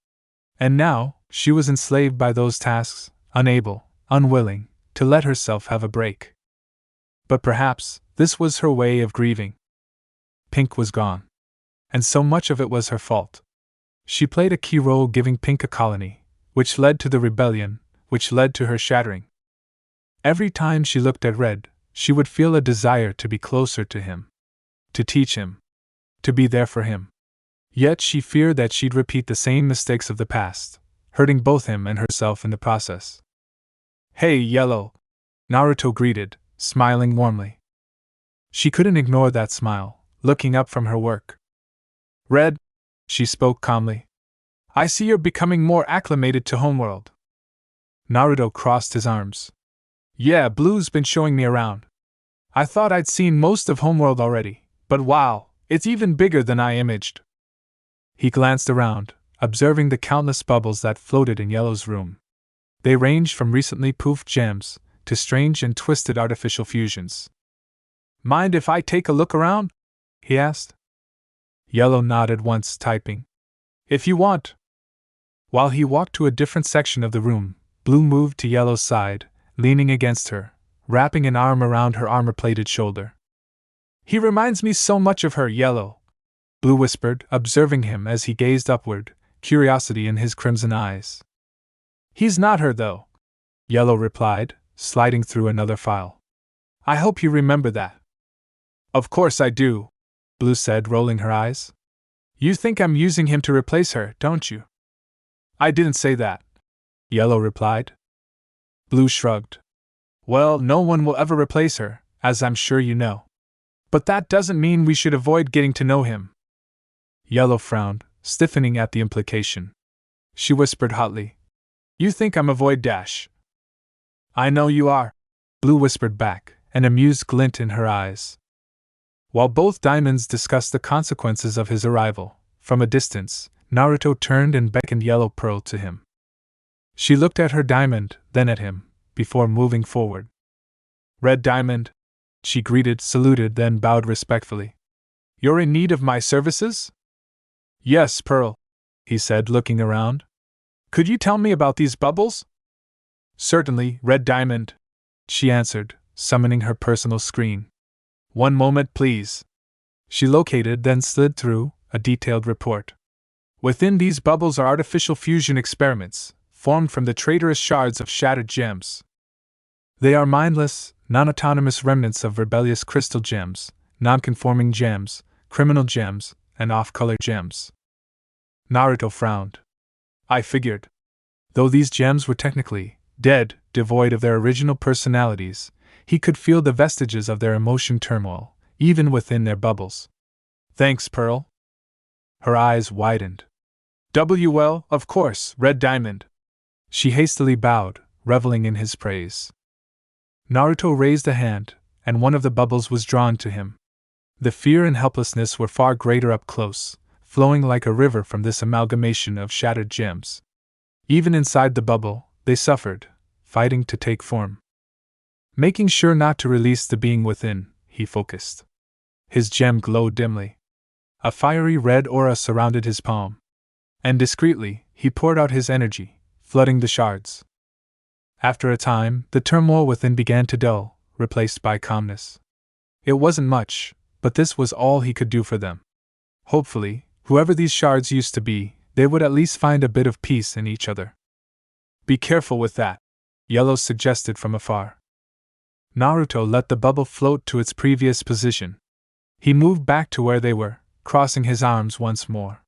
And now, she was enslaved by those tasks, unable, unwilling, to let herself have a break. But perhaps, this was her way of grieving. Pink was gone. And so much of it was her fault. She played a key role giving Pink a colony, which led to the rebellion, which led to her shattering. Every time she looked at Red, she would feel a desire to be closer to him. To teach him. To be there for him. Yet she feared that she'd repeat the same mistakes of the past, hurting both him and herself in the process. "Hey, Yellow!" Naruto greeted, smiling warmly. She couldn't ignore that smile, looking up from her work. "Red," she spoke calmly, "I see you're becoming more acclimated to Homeworld." Naruto crossed his arms. "Yeah, Blue's been showing me around. I thought I'd seen most of Homeworld already, but wow, it's even bigger than I imaged." He glanced around, observing the countless bubbles that floated in Yellow's room. They ranged from recently poofed gems to strange and twisted artificial fusions. "Mind if I take a look around?" he asked. Yellow nodded once, typing. "If you want." While he walked to a different section of the room, Blue moved to Yellow's side, leaning against her, wrapping an arm around her armor-plated shoulder. "He reminds me so much of her, Yellow," Blue whispered, observing him as he gazed upward, curiosity in his crimson eyes. "He's not her, though," Yellow replied, sliding through another file. "I hope you remember that." "Of course I do," Blue said, rolling her eyes. "You think I'm using him to replace her, don't you?" "I didn't say that," Yellow replied. Blue shrugged. "Well, no one will ever replace her, as I'm sure you know. But that doesn't mean we should avoid getting to know him." Yellow frowned, stiffening at the implication. She whispered hotly, "You think I'm a void dash?" "I know you are," Blue whispered back, an amused glint in her eyes. While both diamonds discussed the consequences of his arrival, from a distance, Naruto turned and beckoned Yellow Pearl to him. She looked at her diamond, then at him, before moving forward. "Red Diamond," she greeted, saluted, then bowed respectfully. "You're in need of my services?" "Yes, Pearl," he said, looking around. "Could you tell me about these bubbles?" "Certainly, Red Diamond," she answered, summoning her personal screen. "One moment, please." She located, then slid through, a detailed report. "Within these bubbles are artificial fusion experiments, formed from the traitorous shards of shattered gems. They are mindless, non-autonomous remnants of rebellious crystal gems, non-conforming gems, criminal gems, and off-color gems." Naruto frowned. "I figured. Though these gems were technically dead, devoid of their original personalities, he could feel the vestiges of their emotion turmoil, even within their bubbles." "Thanks, Pearl." Her eyes widened. "Well, of course, Red Diamond." She hastily bowed, reveling in his praise. Naruto raised a hand, and one of the bubbles was drawn to him. The fear and helplessness were far greater up close, flowing like a river from this amalgamation of shattered gems. Even inside the bubble, they suffered, fighting to take form. Making sure not to release the being within, he focused. His gem glowed dimly. A fiery red aura surrounded his palm. And discreetly, he poured out his energy, flooding the shards. After a time, the turmoil within began to dull, replaced by calmness. It wasn't much, but this was all he could do for them. Hopefully, whoever these shards used to be, they would at least find a bit of peace in each other. Be careful with that, Yellow suggested from afar. Naruto let the bubble float to its previous position. He moved back to where they were, crossing his arms once more.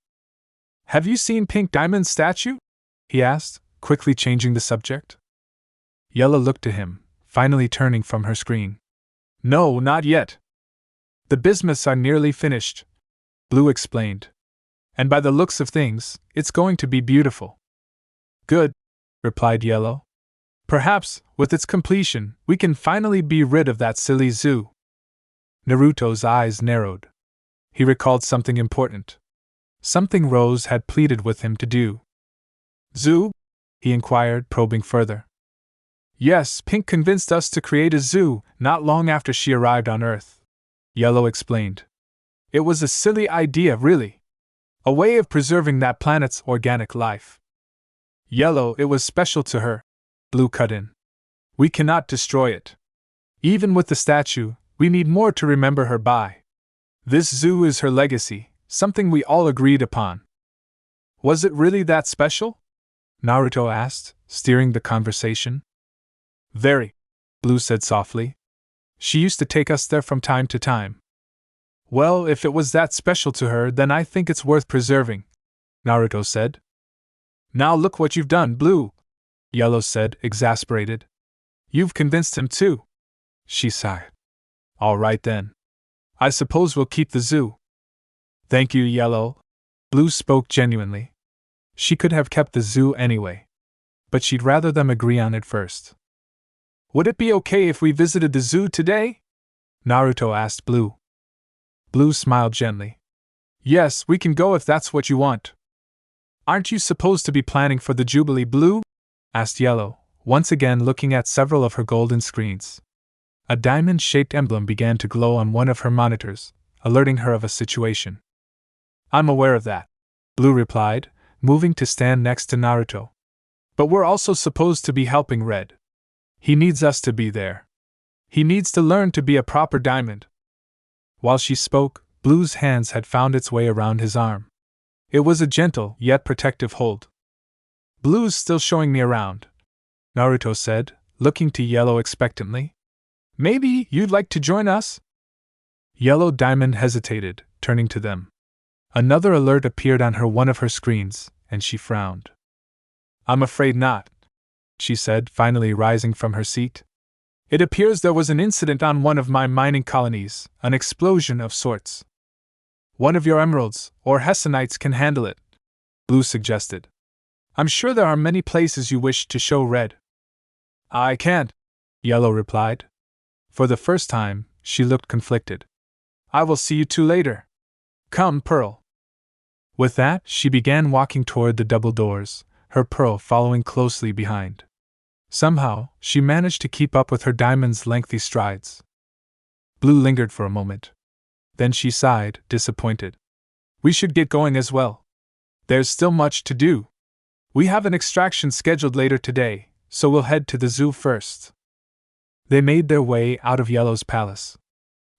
Have you seen Pink Diamond's statue? He asked, quickly changing the subject. Yellow looked to him, finally turning from her screen. No, not yet. The bismuths are nearly finished, Blue explained. And by the looks of things, it's going to be beautiful. Good, replied Yellow. Perhaps, with its completion, we can finally be rid of that silly zoo. Naruto's eyes narrowed. He recalled something important. Something Rose had pleaded with him to do. Zoo? He inquired, probing further. Yes, Pink convinced us to create a zoo not long after she arrived on Earth, Yellow explained. It was a silly idea, really. A way of preserving that planet's organic life. Yellow, it was special to her, Blue cut in. We cannot destroy it. Even with the statue, we need more to remember her by. This zoo is her legacy, something we all agreed upon. Was it really that special? Naruto asked, steering the conversation. Very, Blue said softly. She used to take us there from time to time. Well, if it was that special to her, then I think it's worth preserving, Naruto said. Now look what you've done, Blue, Yellow said, exasperated. You've convinced him too. She sighed. All right then. I suppose we'll keep the zoo. Thank you, Yellow. Blue spoke genuinely. She could have kept the zoo anyway. But she'd rather them agree on it first. Would it be okay if we visited the zoo today? Naruto asked Blue. Blue smiled gently. Yes, we can go if that's what you want. Aren't you supposed to be planning for the Jubilee, Blue? Asked Yellow, once again looking at several of her golden screens. A diamond-shaped emblem began to glow on one of her monitors, alerting her of a situation. I'm aware of that, Blue replied, moving to stand next to Naruto. But we're also supposed to be helping Red. He needs us to be there. He needs to learn to be a proper diamond. While she spoke, Blue's hands had found its way around his arm. It was a gentle, yet protective hold. Blue's still showing me around, Naruto said, looking to Yellow expectantly. Maybe you'd like to join us? Yellow Diamond hesitated, turning to them. Another alert appeared on one of her screens, and she frowned. I'm afraid not, she said, finally rising from her seat. It appears there was an incident on one of my mining colonies, an explosion of sorts. One of your emeralds, or hessenites, can handle it, Blue suggested. I'm sure there are many places you wish to show Red. I can't, Yellow replied. For the first time, she looked conflicted. I will see you two later. Come, Pearl. With that, she began walking toward the double doors, her Pearl following closely behind. Somehow, she managed to keep up with her diamond's lengthy strides. Blue lingered for a moment. Then she sighed, disappointed. We should get going as well. There's still much to do. We have an extraction scheduled later today, so we'll head to the zoo first. They made their way out of Yellow's palace.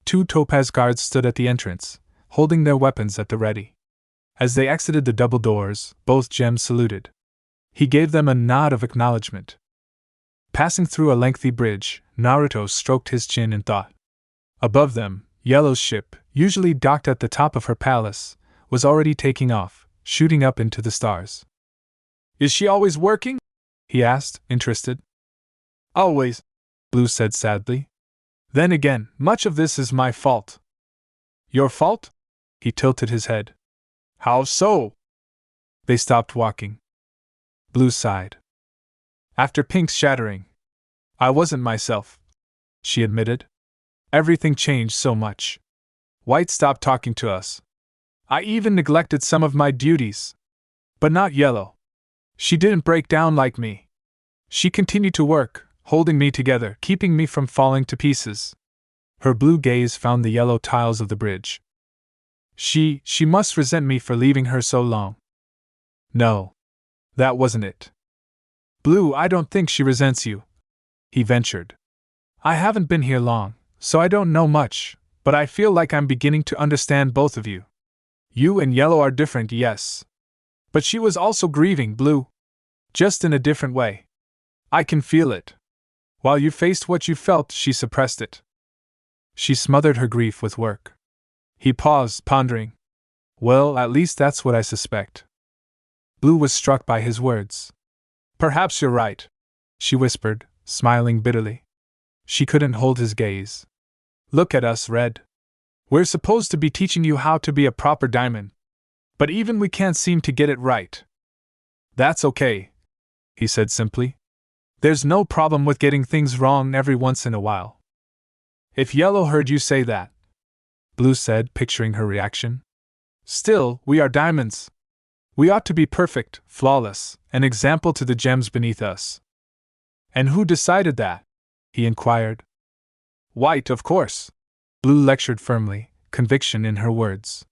2 topaz guards stood at the entrance, holding their weapons at the ready. As they exited the double doors, both gems saluted. He gave them a nod of acknowledgement. Passing through a lengthy bridge, Naruto stroked his chin in thought. Above them, Yellow's ship, usually docked at the top of her palace, was already taking off, shooting up into the stars. Is she always working? He asked, interested. Always, Blue said sadly. Then again, much of this is my fault. Your fault? He tilted his head. How so? They stopped walking. Blue sighed. After Pink's shattering, I wasn't myself, she admitted. Everything changed so much. White stopped talking to us. I even neglected some of my duties. But not Yellow. She didn't break down like me. She continued to work, holding me together, keeping me from falling to pieces. Her blue gaze found the yellow tiles of the bridge. She must resent me for leaving her so long. No. That wasn't it. Blue, I don't think she resents you, he ventured. I haven't been here long, so I don't know much, but I feel like I'm beginning to understand both of you. You and Yellow are different, yes. But she was also grieving, Blue. Just in a different way. I can feel it. While you faced what you felt, she suppressed it. She smothered her grief with work. He paused, pondering. Well, at least that's what I suspect. Blue was struck by his words. Perhaps you're right, she whispered, smiling bitterly. She couldn't hold his gaze. Look at us, Red. We're supposed to be teaching you how to be a proper diamond. But even we can't seem to get it right. That's okay, he said simply. There's no problem with getting things wrong every once in a while. If Yellow heard you say that, Blue said, picturing her reaction. Still, we are diamonds. We ought to be perfect, flawless, an example to the gems beneath us. And who decided that? He inquired. White, of course. Blue lectured firmly, conviction in her words.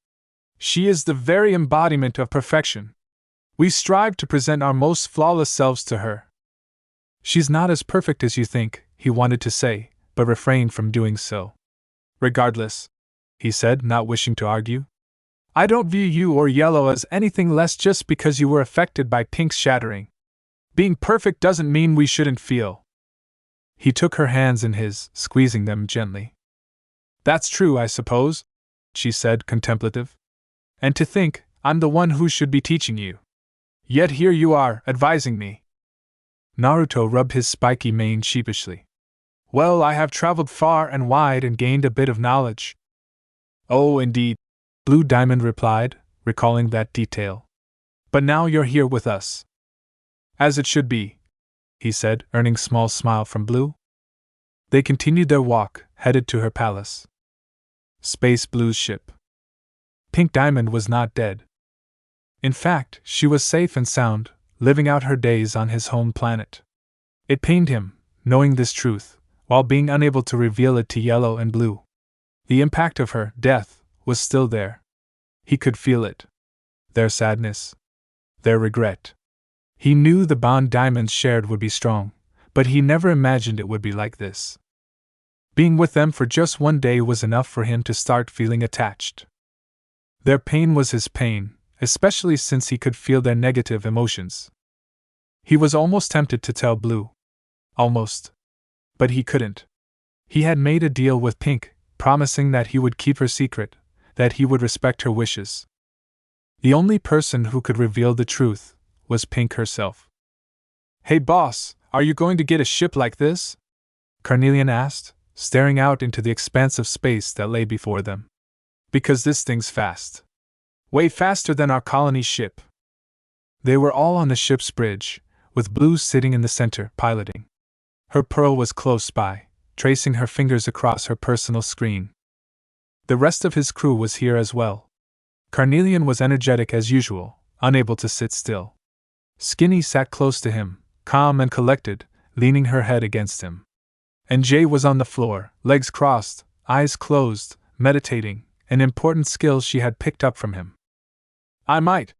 She is the very embodiment of perfection. We strive to present our most flawless selves to her. She's not as perfect as you think, he wanted to say, but refrained from doing so. Regardless, he said, not wishing to argue, I don't view you or Yellow as anything less just because you were affected by Pink's shattering. Being perfect doesn't mean we shouldn't feel. He took her hands in his, squeezing them gently. That's true, I suppose, she said, contemplative. And to think, I'm the one who should be teaching you. Yet here you are, advising me. Naruto rubbed his spiky mane sheepishly. Well, I have traveled far and wide and gained a bit of knowledge. Oh, indeed, Blue Diamond replied, recalling that detail. But now you're here with us. As it should be, he said, earning a small smile from Blue. They continued their walk, headed to her palace. Space Blue's ship. Pink Diamond was not dead. In fact, she was safe and sound, living out her days on his home planet. It pained him, knowing this truth, while being unable to reveal it to Yellow and Blue. The impact of her death was still there. He could feel it. Their sadness. Their regret. He knew the bond diamonds shared would be strong, but he never imagined it would be like this. Being with them for just one day was enough for him to start feeling attached. Their pain was his pain, especially since he could feel their negative emotions. He was almost tempted to tell Blue. Almost. But he couldn't. He had made a deal with Pink, promising that he would keep her secret, that he would respect her wishes. The only person who could reveal the truth was Pink herself. Hey boss, are you going to get a ship like this? Carnelian asked, staring out into the expanse of space that lay before them. Because this thing's fast. Way faster than our colony ship. They were all on the ship's bridge, with Blue sitting in the center, piloting. Her Pearl was close by, tracing her fingers across her personal screen. The rest of his crew was here as well. Carnelian was energetic as usual, unable to sit still. Skinny sat close to him, calm and collected, leaning her head against him. And Jay was on the floor, legs crossed, eyes closed, meditating, an important skill she had picked up from him. I might,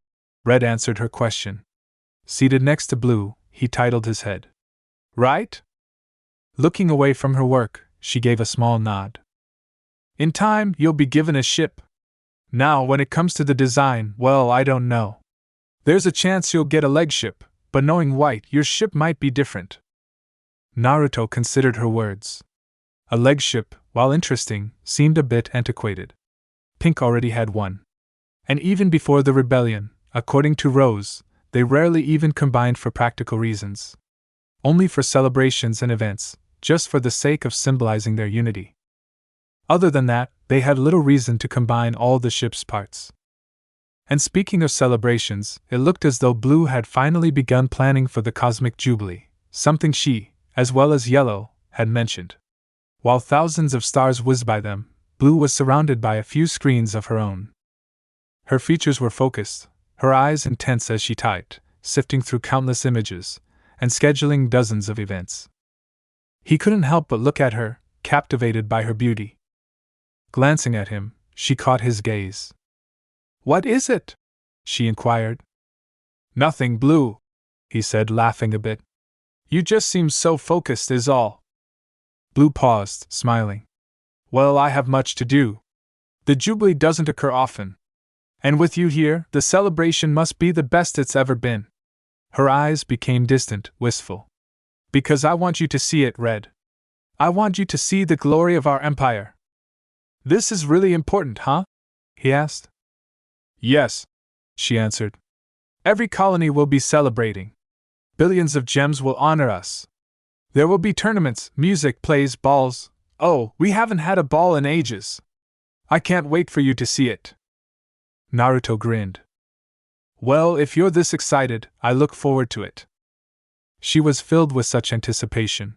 Red answered her question. Seated next to Blue, he titled his head. Right? Looking away from her work, she gave a small nod. In time, you'll be given a ship. Now, when it comes to the design, well, I don't know. There's a chance you'll get a leg ship, but knowing White, your ship might be different. Naruto considered her words. A leg ship, while interesting, seemed a bit antiquated. Pink already had one. And even before the rebellion, according to Rose, they rarely even combined for practical reasons. Only for celebrations and events, just for the sake of symbolizing their unity. Other than that, they had little reason to combine all the ship's parts. And speaking of celebrations, it looked as though Blue had finally begun planning for the Cosmic Jubilee, something she, as well as Yellow, had mentioned. While thousands of stars whizzed by them, Blue was surrounded by a few screens of her own. Her features were focused, her eyes intense as she typed, sifting through countless images, and scheduling dozens of events. He couldn't help but look at her, captivated by her beauty. Glancing at him, she caught his gaze. "What is it?" she inquired. "Nothing, Blue," he said, laughing a bit. "You just seem so focused, is all." Blue paused, smiling. "Well, I have much to do. The Jubilee doesn't occur often. And with you here, the celebration must be the best it's ever been." Her eyes became distant, wistful. "Because I want you to see it, Red. I want you to see the glory of our empire." "This is really important, huh?" he asked. "Yes," she answered. "Every colony will be celebrating. Billions of gems will honor us. There will be tournaments, music, plays, balls. Oh, we haven't had a ball in ages. I can't wait for you to see it." Naruto grinned. "Well, if you're this excited, I look forward to it." She was filled with such anticipation.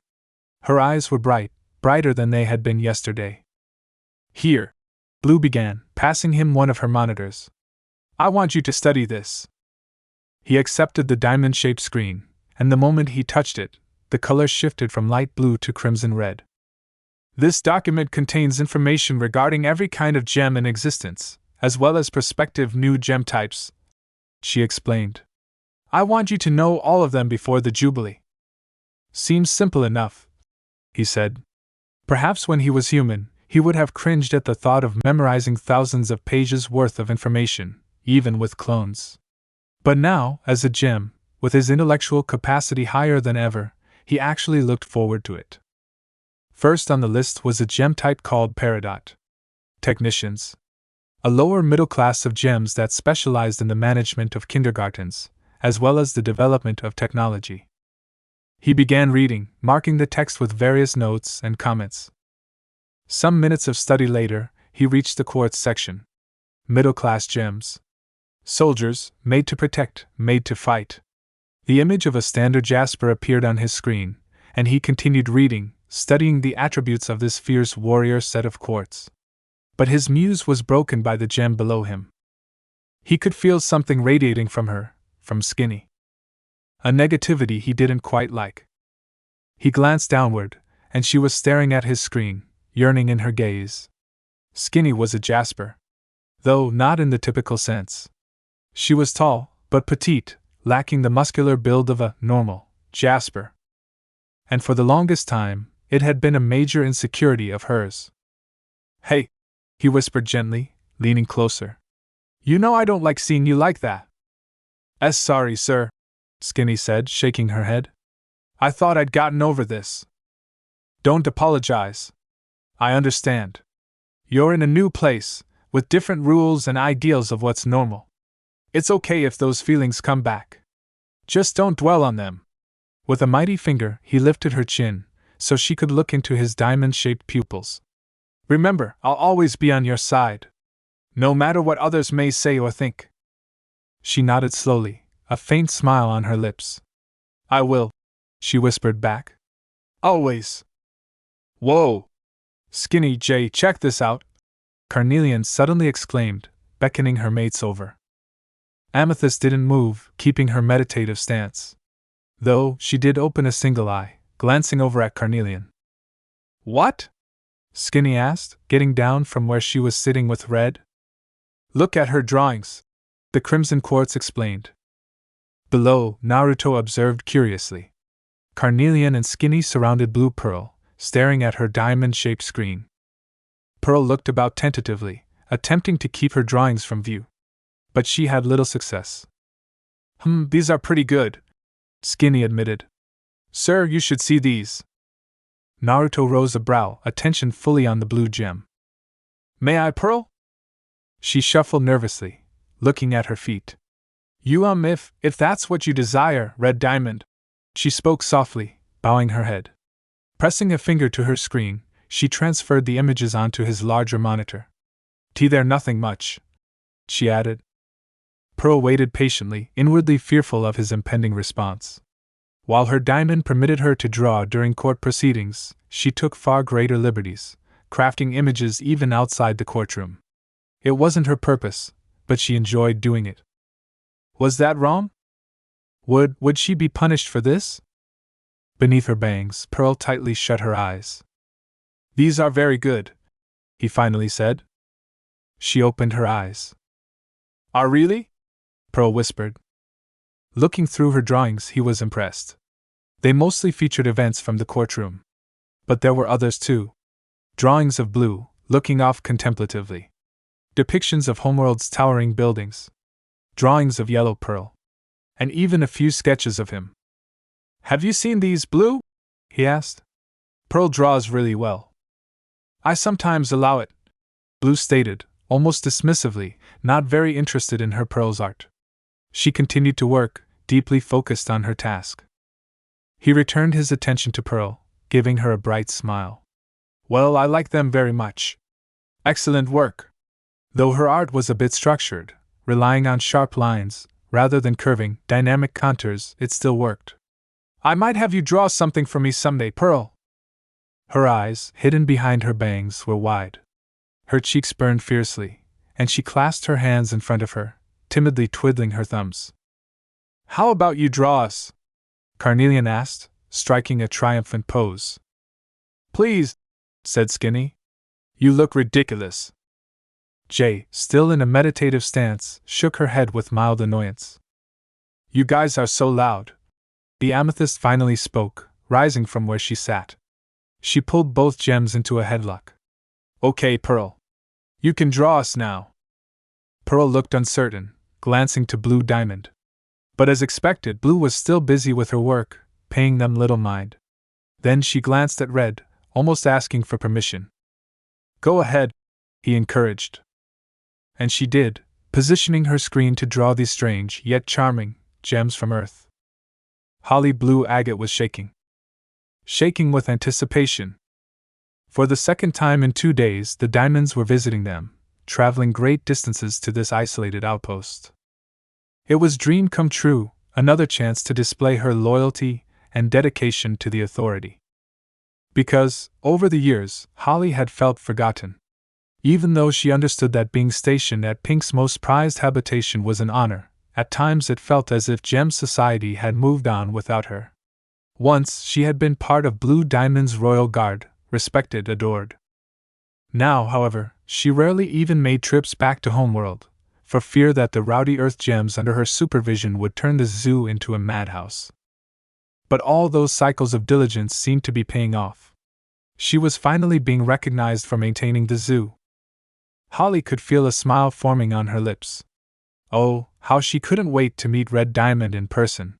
Her eyes were bright, brighter than they had been yesterday. "Here," Blue began, passing him one of her monitors. "I want you to study this." He accepted the diamond-shaped screen, and the moment he touched it, the color shifted from light blue to crimson red. "This document contains information regarding every kind of gem in existence, as well as prospective new gem types," she explained. "I want you to know all of them before the Jubilee." "Seems simple enough," he said. Perhaps when he was human, he would have cringed at the thought of memorizing thousands of pages worth of information, even with clones. But now, as a gem, with his intellectual capacity higher than ever, he actually looked forward to it. First on the list was a gem type called Peridot. Technicians. A lower middle class of gems that specialized in the management of kindergartens, as well as the development of technology. He began reading, marking the text with various notes and comments. Some minutes of study later, he reached the quartz section. Middle class gems. Soldiers, made to protect, made to fight. The image of a standard jasper appeared on his screen, and he continued reading, studying the attributes of this fierce warrior set of quartz. But his muse was broken by the gem below him. He could feel something radiating from her, from Skinny. A negativity he didn't quite like. He glanced downward, and she was staring at his screen, yearning in her gaze. Skinny was a jasper. Though not in the typical sense. She was tall, but petite, lacking the muscular build of a normal jasper. And for the longest time, it had been a major insecurity of hers. "Hey," he whispered gently, leaning closer. "You know I don't like seeing you like that." Sorry, sir," Skinny said, shaking her head. "I thought I'd gotten over this." "Don't apologize. I understand. You're in a new place, with different rules and ideals of what's normal. It's okay if those feelings come back. Just don't dwell on them." With a mighty finger, he lifted her chin, so she could look into his diamond-shaped pupils. "Remember, I'll always be on your side. No matter what others may say or think." She nodded slowly, a faint smile on her lips. "I will," she whispered back. "Always." "Whoa! Skinny J, check this out!" Carnelian suddenly exclaimed, beckoning her mates over. Amethyst didn't move, keeping her meditative stance. Though, she did open a single eye, glancing over at Carnelian. "What?" Skinny asked, getting down from where she was sitting with Red. "Look at her drawings," the Crimson Quartz explained. Below, Naruto observed curiously. Carnelian and Skinny surrounded Blue Pearl, staring at her diamond-shaped screen. Pearl looked about tentatively, attempting to keep her drawings from view. But she had little success. These are pretty good," Skinny admitted. "Sir, you should see these." Naruto rose a brow, attention fully on the blue gem. "May I, Pearl?" She shuffled nervously, looking at her feet. If that's what you desire, Red Diamond." She spoke softly, bowing her head. Pressing a finger to her screen, she transferred the images onto his larger monitor. "They're nothing much," she added. Pearl waited patiently, inwardly fearful of his impending response. While her diamond permitted her to draw during court proceedings, she took far greater liberties, crafting images even outside the courtroom. It wasn't her purpose, but she enjoyed doing it. Was that wrong? Would she be punished for this? Beneath her bangs, Pearl tightly shut her eyes. "These are very good," he finally said. She opened her eyes. "Are really?" Pearl whispered. Looking through her drawings, he was impressed. They mostly featured events from the courtroom. But there were others too. Drawings of Blue, looking off contemplatively. Depictions of Homeworld's towering buildings. Drawings of Yellow Pearl. And even a few sketches of him. "Have you seen these, Blue?" he asked. "Pearl draws really well." "I sometimes allow it," Blue stated, almost dismissively, not very interested in her Pearl's art. She continued to work, deeply focused on her task. He returned his attention to Pearl, giving her a bright smile. "Well, I like them very much. Excellent work." Though her art was a bit structured, relying on sharp lines, rather than curving, dynamic contours, it still worked. "I might have you draw something for me someday, Pearl." Her eyes, hidden behind her bangs, were wide. Her cheeks burned fiercely, and she clasped her hands in front of her, timidly twiddling her thumbs. "How about you draw us?" Carnelian asked, striking a triumphant pose. "Please," said Skinny. "You look ridiculous." Jay, still in a meditative stance, shook her head with mild annoyance. "You guys are so loud." The amethyst finally spoke, rising from where she sat. She pulled both gems into a headlock. "Okay, Pearl. You can draw us now." Pearl looked uncertain, glancing to Blue Diamond. But as expected, Blue was still busy with her work, paying them little mind. Then she glanced at Red, almost asking for permission. "Go ahead," he encouraged. And she did, positioning her screen to draw these strange, yet charming, gems from Earth. Holly Blue Agate was shaking. Shaking with anticipation. For the second time in 2 days, the diamonds were visiting them, traveling great distances to this isolated outpost. It was dream come true, another chance to display her loyalty and dedication to the authority. Because, over the years, Holly had felt forgotten. Even though she understood that being stationed at Pink's most prized habitation was an honor, at times it felt as if Gem Society had moved on without her. Once she had been part of Blue Diamond's royal guard, respected, adored. Now, however, she rarely even made trips back to Homeworld, for fear that the rowdy Earth gems under her supervision would turn the zoo into a madhouse. But all those cycles of diligence seemed to be paying off. She was finally being recognized for maintaining the zoo. Holly could feel a smile forming on her lips. Oh, how she couldn't wait to meet Red Diamond in person.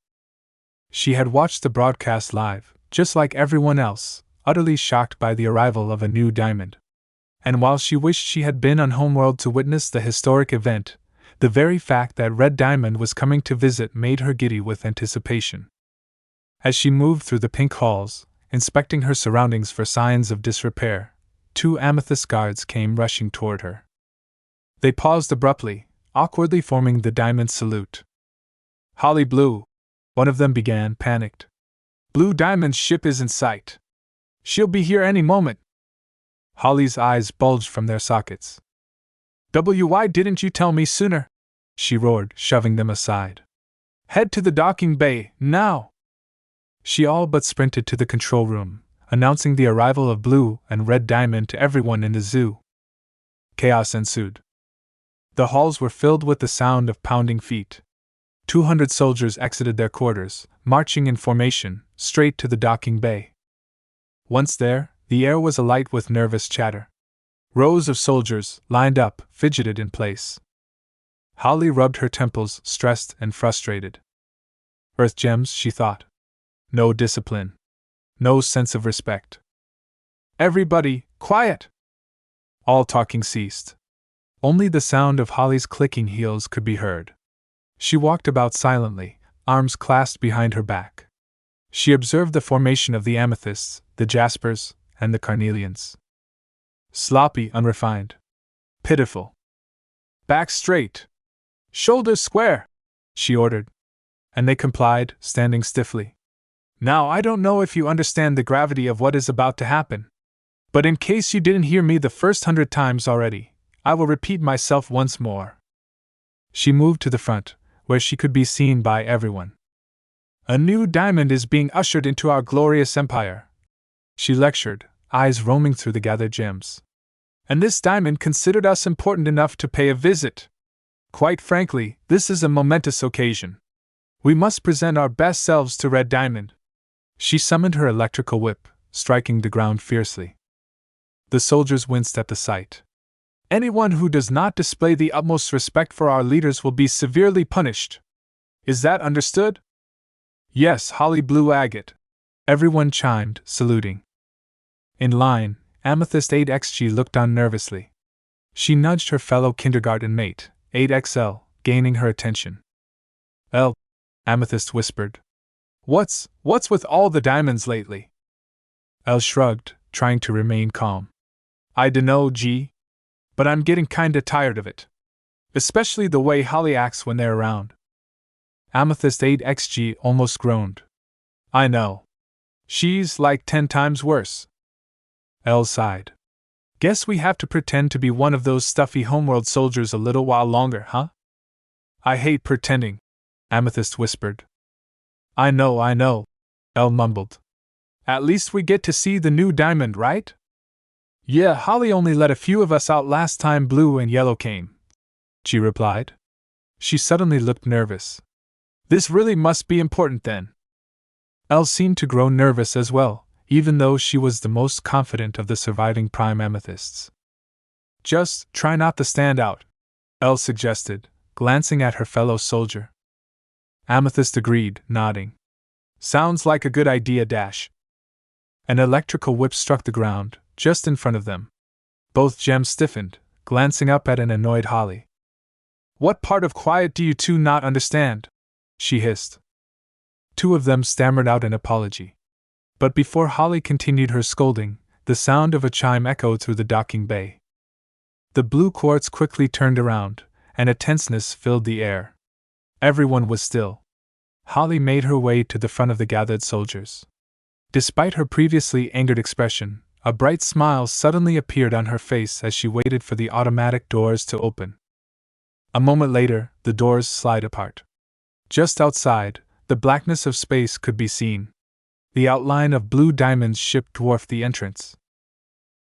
She had watched the broadcast live, just like everyone else, utterly shocked by the arrival of a new diamond. And while she wished she had been on Homeworld to witness the historic event, the very fact that Red Diamond was coming to visit made her giddy with anticipation. As she moved through the pink halls, inspecting her surroundings for signs of disrepair, 2 amethyst guards came rushing toward her. They paused abruptly, awkwardly forming the diamond salute. "Holly Blue," one of them began, panicked. "Blue Diamond's ship is in sight. She'll be here any moment." Holly's eyes bulged from their sockets. "Why didn't you tell me sooner?" she roared, shoving them aside. "Head to the docking bay, now!" She all but sprinted to the control room, announcing the arrival of Blue and Red Diamond to everyone in the zoo. Chaos ensued. The halls were filled with the sound of pounding feet. 200 soldiers exited their quarters, marching in formation, straight to the docking bay. Once there, the air was alight with nervous chatter. Rows of soldiers, lined up, fidgeted in place. Holly rubbed her temples, stressed and frustrated. Earth gems, she thought. No discipline. No sense of respect. "Everybody, quiet!" All talking ceased. Only the sound of Holly's clicking heels could be heard. She walked about silently, arms clasped behind her back. She observed the formation of the amethysts, the jaspers, and the carnelians. Sloppy, unrefined. Pitiful. "Back straight! Shoulders square!" she ordered. And they complied, standing stiffly. Now, I don't know if you understand the gravity of what is about to happen. But in case you didn't hear me the first 100 times already, I will repeat myself once more. She moved to the front, where she could be seen by everyone. A new diamond is being ushered into our glorious empire, she lectured, eyes roaming through the gathered gems. And this diamond considered us important enough to pay a visit. Quite frankly, this is a momentous occasion. We must present our best selves to Red Diamond. She summoned her electrical whip, striking the ground fiercely. The soldiers winced at the sight. Anyone who does not display the utmost respect for our leaders will be severely punished. Is that understood? Yes, Holly Blue Agate. Everyone chimed, saluting. In line, Amethyst 8XG looked on nervously. She nudged her fellow kindergarten mate, 8XL, gaining her attention. L, Amethyst whispered. What's with all the diamonds lately? L shrugged, trying to remain calm. I dunno, G. But I'm getting kinda tired of it. Especially the way Holly acts when they're around. Amethyst 8XG almost groaned. I know. She's like 10 times worse. L sighed. Guess we have to pretend to be one of those stuffy homeworld soldiers a little while longer, huh? I hate pretending, Amethyst whispered. I know, L mumbled. At least we get to see the new diamond, right? Yeah, Holly only let a few of us out last time Blue and Yellow came, she replied. She suddenly looked nervous. This really must be important then. Elle seemed to grow nervous as well, even though she was the most confident of the surviving prime amethysts. Just try not to stand out, Elle suggested, glancing at her fellow soldier. Amethyst agreed, nodding. Sounds like a good idea, Dash. An electrical whip struck the ground, just in front of them. Both gems stiffened, glancing up at an annoyed Holly. What part of quiet do you two not understand? She hissed. Two of them stammered out an apology. But before Holly continued her scolding, the sound of a chime echoed through the docking bay. The blue quartz quickly turned around, and a tenseness filled the air. Everyone was still. Holly made her way to the front of the gathered soldiers. Despite her previously angered expression, a bright smile suddenly appeared on her face as she waited for the automatic doors to open. A moment later, the doors slid apart. Just outside, the blackness of space could be seen. The outline of Blue Diamond's ship dwarfed the entrance.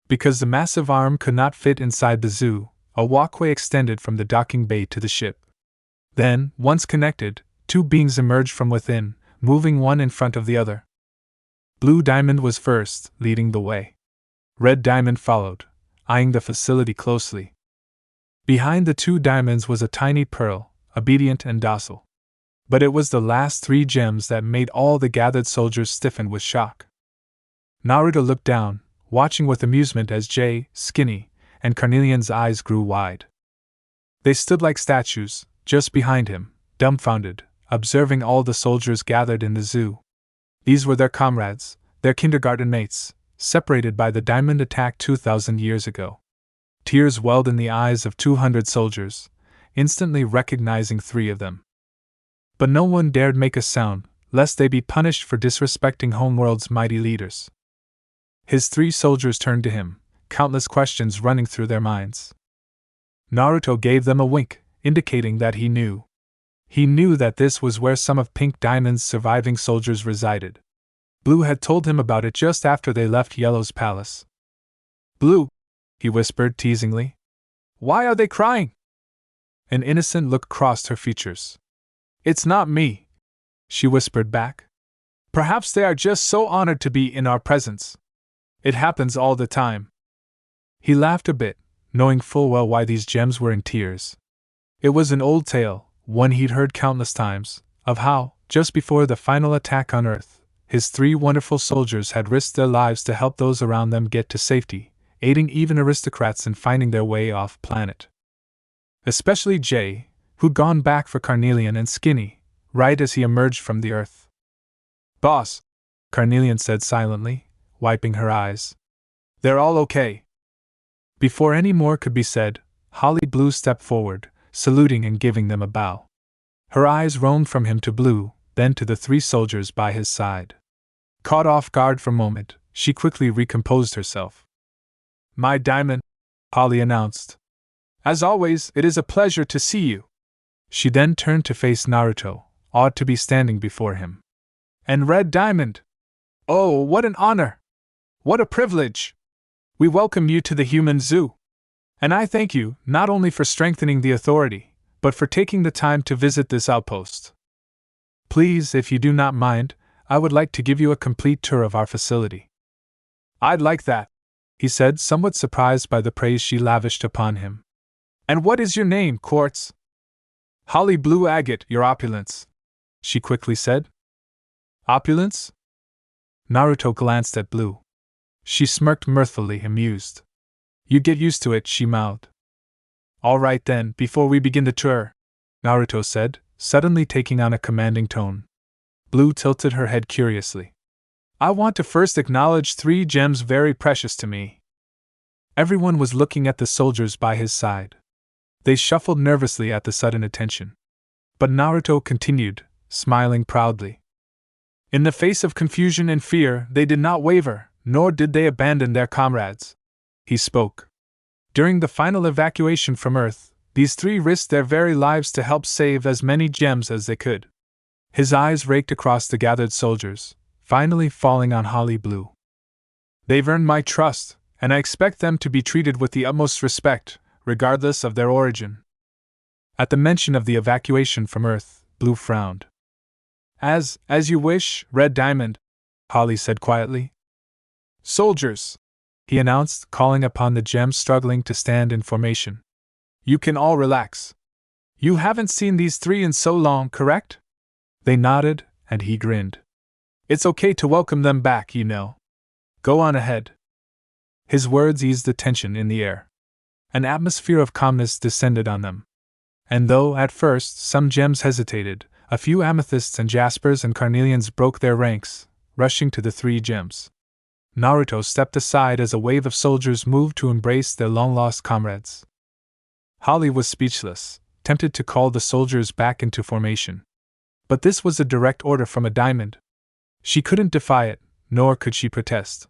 Because the massive arm could not fit inside the zoo, a walkway extended from the docking bay to the ship. Then, once connected, two beings emerged from within, moving one in front of the other. Blue Diamond was first, leading the way. Red Diamond followed, eyeing the facility closely. Behind the two diamonds was a tiny pearl, obedient and docile. But it was the last three gems that made all the gathered soldiers stiffen with shock. Naruto looked down, watching with amusement as Jay, Skinny, and Carnelian's eyes grew wide. They stood like statues, just behind him, dumbfounded, observing all the soldiers gathered in the zoo. These were their comrades, their kindergarten mates, separated by the diamond attack 2,000 years ago. Tears welled in the eyes of 200 soldiers, instantly recognizing three of them. But no one dared make a sound, lest they be punished for disrespecting Homeworld's mighty leaders. His three soldiers turned to him, countless questions running through their minds. Naruto gave them a wink, indicating that he knew. He knew that this was where some of Pink Diamond's surviving soldiers resided. Blue had told him about it just after they left Yellow's palace. Blue, he whispered teasingly. Why are they crying? An innocent look crossed her features. It's not me, she whispered back. Perhaps they are just so honored to be in our presence. It happens all the time. He laughed a bit, knowing full well why these gems were in tears. It was an old tale, one he'd heard countless times, of how, just before the final attack on Earth, his three wonderful soldiers had risked their lives to help those around them get to safety, aiding even aristocrats in finding their way off planet. Especially Jay, who'd gone back for Carnelian and Skinny, right as he emerged from the Earth. Boss, Carnelian said silently, wiping her eyes. They're all okay. Before any more could be said, Holly Blue stepped forward, saluting and giving them a bow. Her eyes roamed from him to Blue, then to the three soldiers by his side. Caught off guard for a moment, she quickly recomposed herself. My diamond, Holly announced. As always, it is a pleasure to see you. She then turned to face Naruto, awed to be standing before him. And Red Diamond! Oh, what an honor! What a privilege! We welcome you to the human zoo. And I thank you not only for strengthening the authority, but for taking the time to visit this outpost. Please, if you do not mind, I would like to give you a complete tour of our facility. I'd like that, he said, somewhat surprised by the praise she lavished upon him. And what is your name, Quartz? Holly Blue Agate, your opulence, she quickly said. Opulence? Naruto glanced at Blue. She smirked mirthfully, amused. You get used to it, she mouthed. All right then, before we begin the tour, Naruto said, suddenly taking on a commanding tone. Blue tilted her head curiously. I want to first acknowledge 3 gems very precious to me. Everyone was looking at the soldiers by his side. They shuffled nervously at the sudden attention. But Naruto continued, smiling proudly. In the face of confusion and fear, they did not waver, nor did they abandon their comrades. He spoke. During the final evacuation from Earth, these 3 risked their very lives to help save as many gems as they could. His eyes raked across the gathered soldiers, finally falling on Holly Blue. They've earned my trust, and I expect them to be treated with the utmost respect, regardless of their origin. At the mention of the evacuation from Earth, Blue frowned. As you wish, Red Diamond, Holly said quietly. Soldiers, he announced, calling upon the gems struggling to stand in formation. You can all relax. You haven't seen these 3 in so long, correct? They nodded, and he grinned. It's okay to welcome them back, you know. Go on ahead. His words eased the tension in the air. An atmosphere of calmness descended on them. And though, at first, some gems hesitated, a few amethysts and jaspers and carnelians broke their ranks, rushing to the 3 gems. Naruto stepped aside as a wave of soldiers moved to embrace their long-lost comrades. Holly was speechless, tempted to call the soldiers back into formation. But this was a direct order from a diamond. She couldn't defy it, nor could she protest.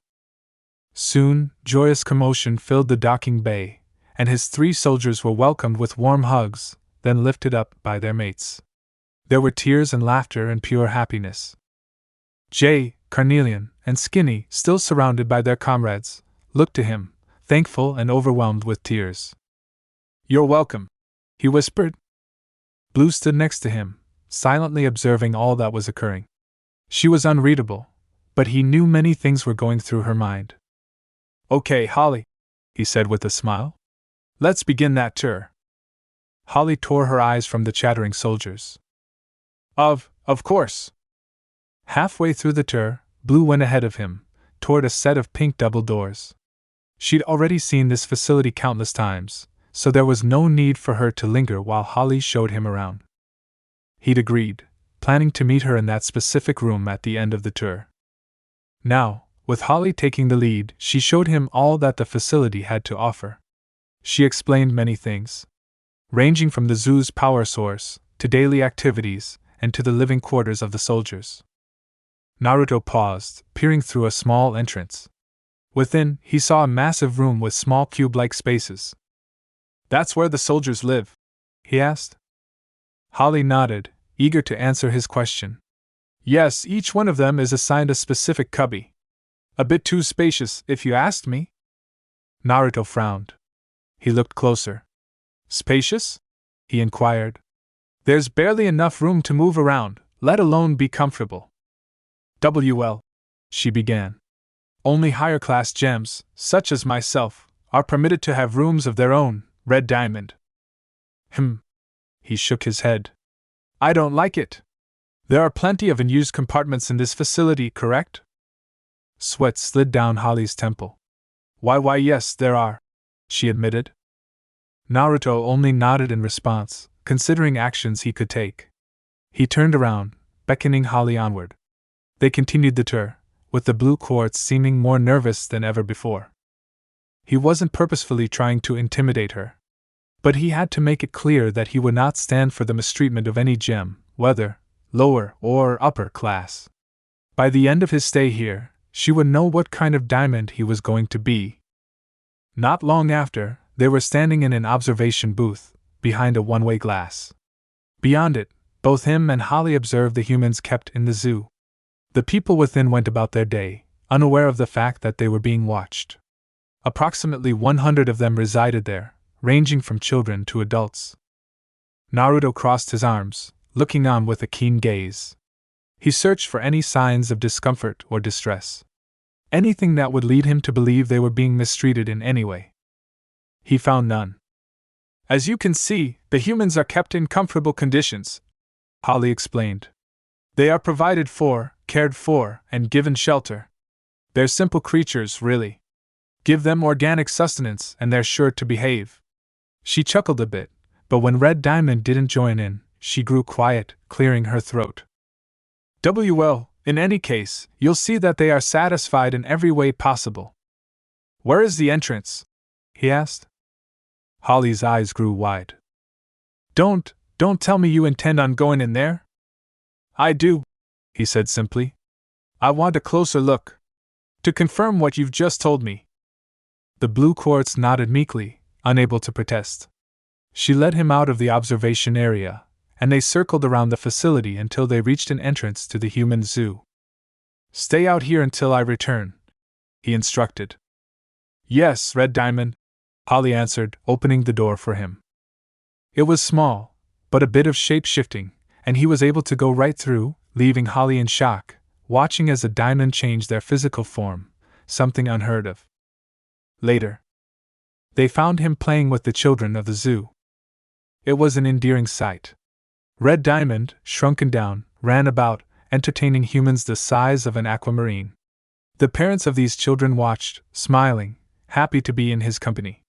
Soon, joyous commotion filled the docking bay, and his 3 soldiers were welcomed with warm hugs, then lifted up by their mates. There were tears and laughter and pure happiness. Jay, Carnelian, and Skinny, still surrounded by their comrades, looked to him, thankful and overwhelmed with tears. You're welcome, he whispered. Blue stood next to him, silently observing all that was occurring. She was unreadable, but he knew many things were going through her mind. Okay, Holly, he said with a smile. Let's begin that tour. Holly tore her eyes from the chattering soldiers. Of course. Halfway through the tour, Blue went ahead of him, toward a set of pink double doors. She'd already seen this facility countless times, so there was no need for her to linger while Holly showed him around. He'd agreed, planning to meet her in that specific room at the end of the tour. Now, with Holly taking the lead, she showed him all that the facility had to offer. She explained many things, ranging from the zoo's power source, to daily activities, and to the living quarters of the soldiers. Naruto paused, peering through a small entrance. Within, he saw a massive room with small cube-like spaces. That's where the soldiers live? He asked. Holly nodded, eager to answer his question. Yes, each one of them is assigned a specific cubby. A bit too spacious, if you asked me. Naruto frowned. He looked closer. Spacious? He inquired. There's barely enough room to move around, let alone be comfortable. Well, she began. Only higher-class gems, such as myself, are permitted to have rooms of their own, Red Diamond. He shook his head. I don't like it. There are plenty of unused compartments in this facility, correct? Sweat slid down Holly's temple. Why, yes, there are, she admitted. Naruto only nodded in response, considering actions he could take. He turned around, beckoning Holly onward. They continued the tour, with the blue quartz seeming more nervous than ever before. He wasn't purposefully trying to intimidate her, but he had to make it clear that he would not stand for the mistreatment of any gem, whether lower or upper class. By the end of his stay here, she would know what kind of diamond he was going to be. Not long after, they were standing in an observation booth, behind a one-way glass. Beyond it, both him and Holly observed the humans kept in the zoo. The people within went about their day, unaware of the fact that they were being watched. Approximately 100 of them resided there, ranging from children to adults. Naruto crossed his arms, looking on with a keen gaze. He searched for any signs of discomfort or distress. Anything that would lead him to believe they were being mistreated in any way. He found none. As you can see, the humans are kept in comfortable conditions, Holly explained. They are provided for, cared for, and given shelter. They're simple creatures, really. Give them organic sustenance and they're sure to behave. She chuckled a bit, but when Red Diamond didn't join in, she grew quiet, clearing her throat. Well, in any case, you'll see that they are satisfied in every way possible. Where is the entrance? He asked. Holly's eyes grew wide. Don't tell me you intend on going in there? I do, he said simply. I want a closer look. To confirm what you've just told me. The blue quartz nodded meekly, unable to protest. She led him out of the observation area, and they circled around the facility until they reached an entrance to the human zoo. Stay out here until I return, he instructed. Yes, Red Diamond, Holly answered, opening the door for him. It was small, but a bit of shape-shifting, and he was able to go right through, leaving Holly in shock, watching as the diamond changed their physical form, something unheard of. Later, they found him playing with the children of the zoo. It was an endearing sight. Red Diamond, shrunken down, ran about, entertaining humans the size of an aquamarine. The parents of these children watched, smiling, happy to be in his company.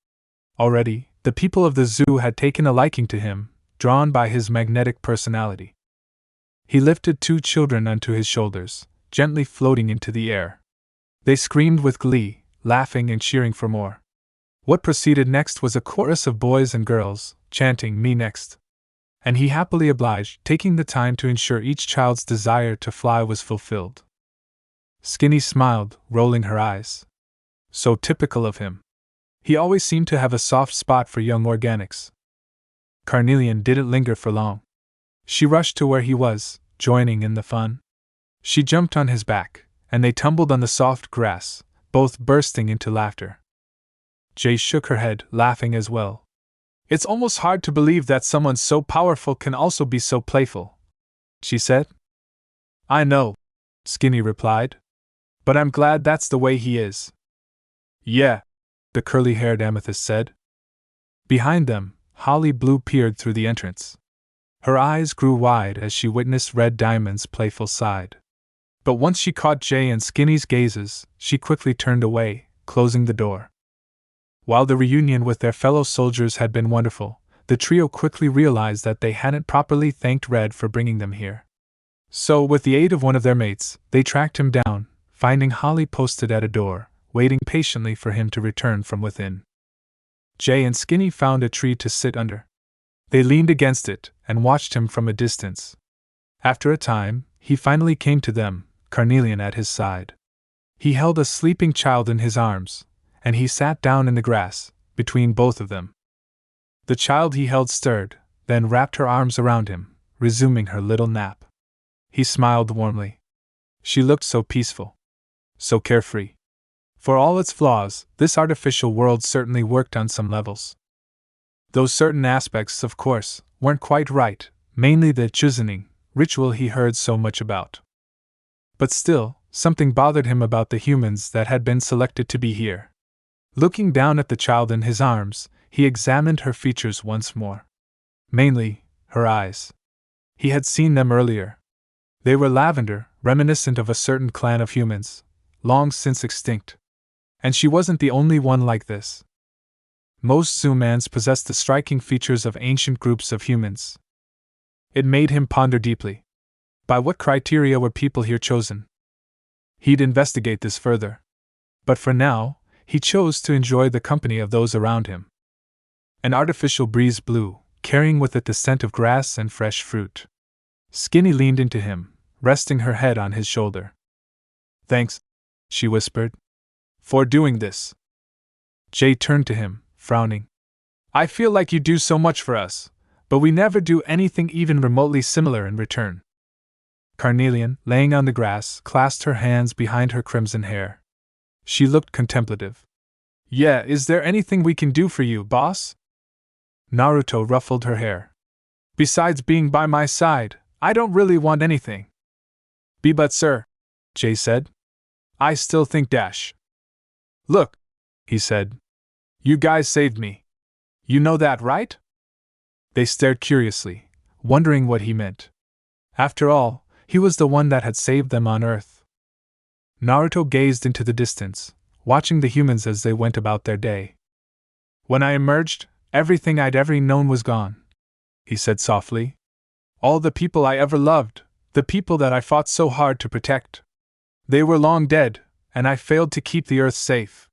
Already, the people of the zoo had taken a liking to him, drawn by his magnetic personality. He lifted 2 children onto his shoulders, gently floating into the air. They screamed with glee, laughing and cheering for more. What proceeded next was a chorus of boys and girls, chanting, "Me next." And he happily obliged, taking the time to ensure each child's desire to fly was fulfilled. Skinny smiled, rolling her eyes. So typical of him. He always seemed to have a soft spot for young organics. Carnelian didn't linger for long. She rushed to where he was, joining in the fun. She jumped on his back, and they tumbled on the soft grass, both bursting into laughter. Jay shook her head, laughing as well. It's almost hard to believe that someone so powerful can also be so playful, she said. I know, Skinny replied. But I'm glad that's the way he is. Yeah, the curly-haired amethyst said. Behind them, Holly Blue peered through the entrance. Her eyes grew wide as she witnessed Red Diamond's playful side. But once she caught Jay and Skinny's gazes, she quickly turned away, closing the door. While the reunion with their fellow soldiers had been wonderful, the trio quickly realized that they hadn't properly thanked Red for bringing them here. So, with the aid of one of their mates, they tracked him down, finding Holly posted at a door, waiting patiently for him to return from within. Jay and Skinny found a tree to sit under. They leaned against it and watched him from a distance. After a time, he finally came to them, Carnelian at his side. He held a sleeping child in his arms, and he sat down in the grass, between both of them. The child he held stirred, then wrapped her arms around him, resuming her little nap. He smiled warmly. She looked so peaceful. So carefree. For all its flaws, this artificial world certainly worked on some levels. Though certain aspects, of course, weren't quite right, mainly the chisening ritual he heard so much about. But still, something bothered him about the humans that had been selected to be here. Looking down at the child in his arms, he examined her features once more. Mainly, her eyes. He had seen them earlier. They were lavender, reminiscent of a certain clan of humans, long since extinct. And she wasn't the only one like this. Most Zoomans possessed the striking features of ancient groups of humans. It made him ponder deeply. By what criteria were people here chosen? He'd investigate this further. But for now, he chose to enjoy the company of those around him. An artificial breeze blew, carrying with it the scent of grass and fresh fruit. Skinny leaned into him, resting her head on his shoulder. Thanks, she whispered, for doing this. Jay turned to him, frowning. I feel like you do so much for us, but we never do anything even remotely similar in return. Carnelian, laying on the grass, clasped her hands behind her crimson hair. She looked contemplative. Yeah, is there anything we can do for you, boss? Naruto ruffled her hair. Besides being by my side, I don't really want anything. But sir, Jay said. I still think dash. Look, he said. You guys saved me. You know that, right? They stared curiously, wondering what he meant. After all, he was the one that had saved them on Earth. Naruto gazed into the distance, watching the humans as they went about their day. When I emerged, everything I'd ever known was gone, he said softly. All the people I ever loved, the people that I fought so hard to protect. They were long dead, and I failed to keep the Earth safe.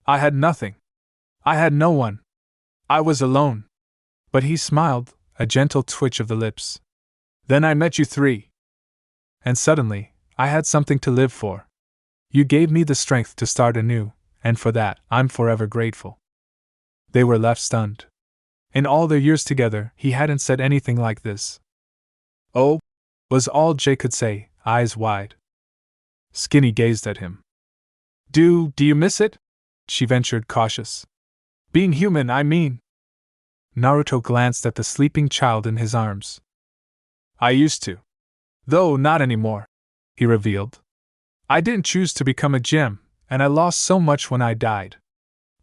I had nothing. I had no one. I was alone. But he smiled, a gentle twitch of the lips. Then I met you three. And suddenly, I had something to live for. You gave me the strength to start anew, and for that, I'm forever grateful. They were left stunned. In all their years together, he hadn't said anything like this. Oh, was all Jay could say, eyes wide. Skinny gazed at him. Do you miss it? She ventured, cautious. Being human, I mean. Naruto glanced at the sleeping child in his arms. I used to. Though not anymore, he revealed. I didn't choose to become a gem, and I lost so much when I died.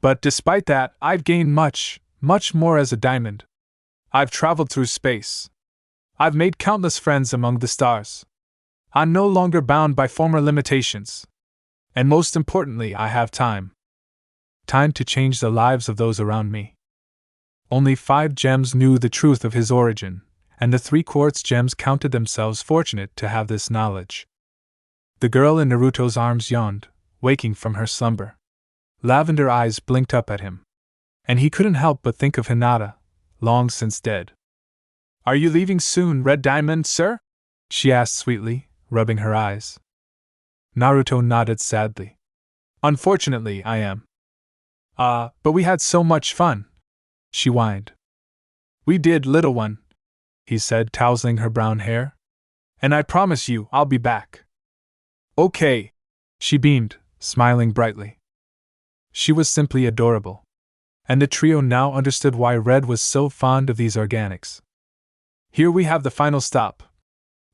But despite that, I've gained much, much more as a diamond. I've traveled through space. I've made countless friends among the stars. I'm no longer bound by former limitations. And most importantly, I have time. Time to change the lives of those around me. Only 5 gems knew the truth of his origin, and the 3 quartz gems counted themselves fortunate to have this knowledge. The girl in Naruto's arms yawned, waking from her slumber. Lavender eyes blinked up at him. And he couldn't help but think of Hinata, long since dead. Are you leaving soon, Red Diamond, sir? She asked sweetly, rubbing her eyes. Naruto nodded sadly. Unfortunately, I am. But we had so much fun, she whined. We did, little one, he said, tousling her brown hair. And I promise you, I'll be back. Okay, she beamed, smiling brightly. She was simply adorable. And the trio now understood why Red was so fond of these organics. Here we have the final stop,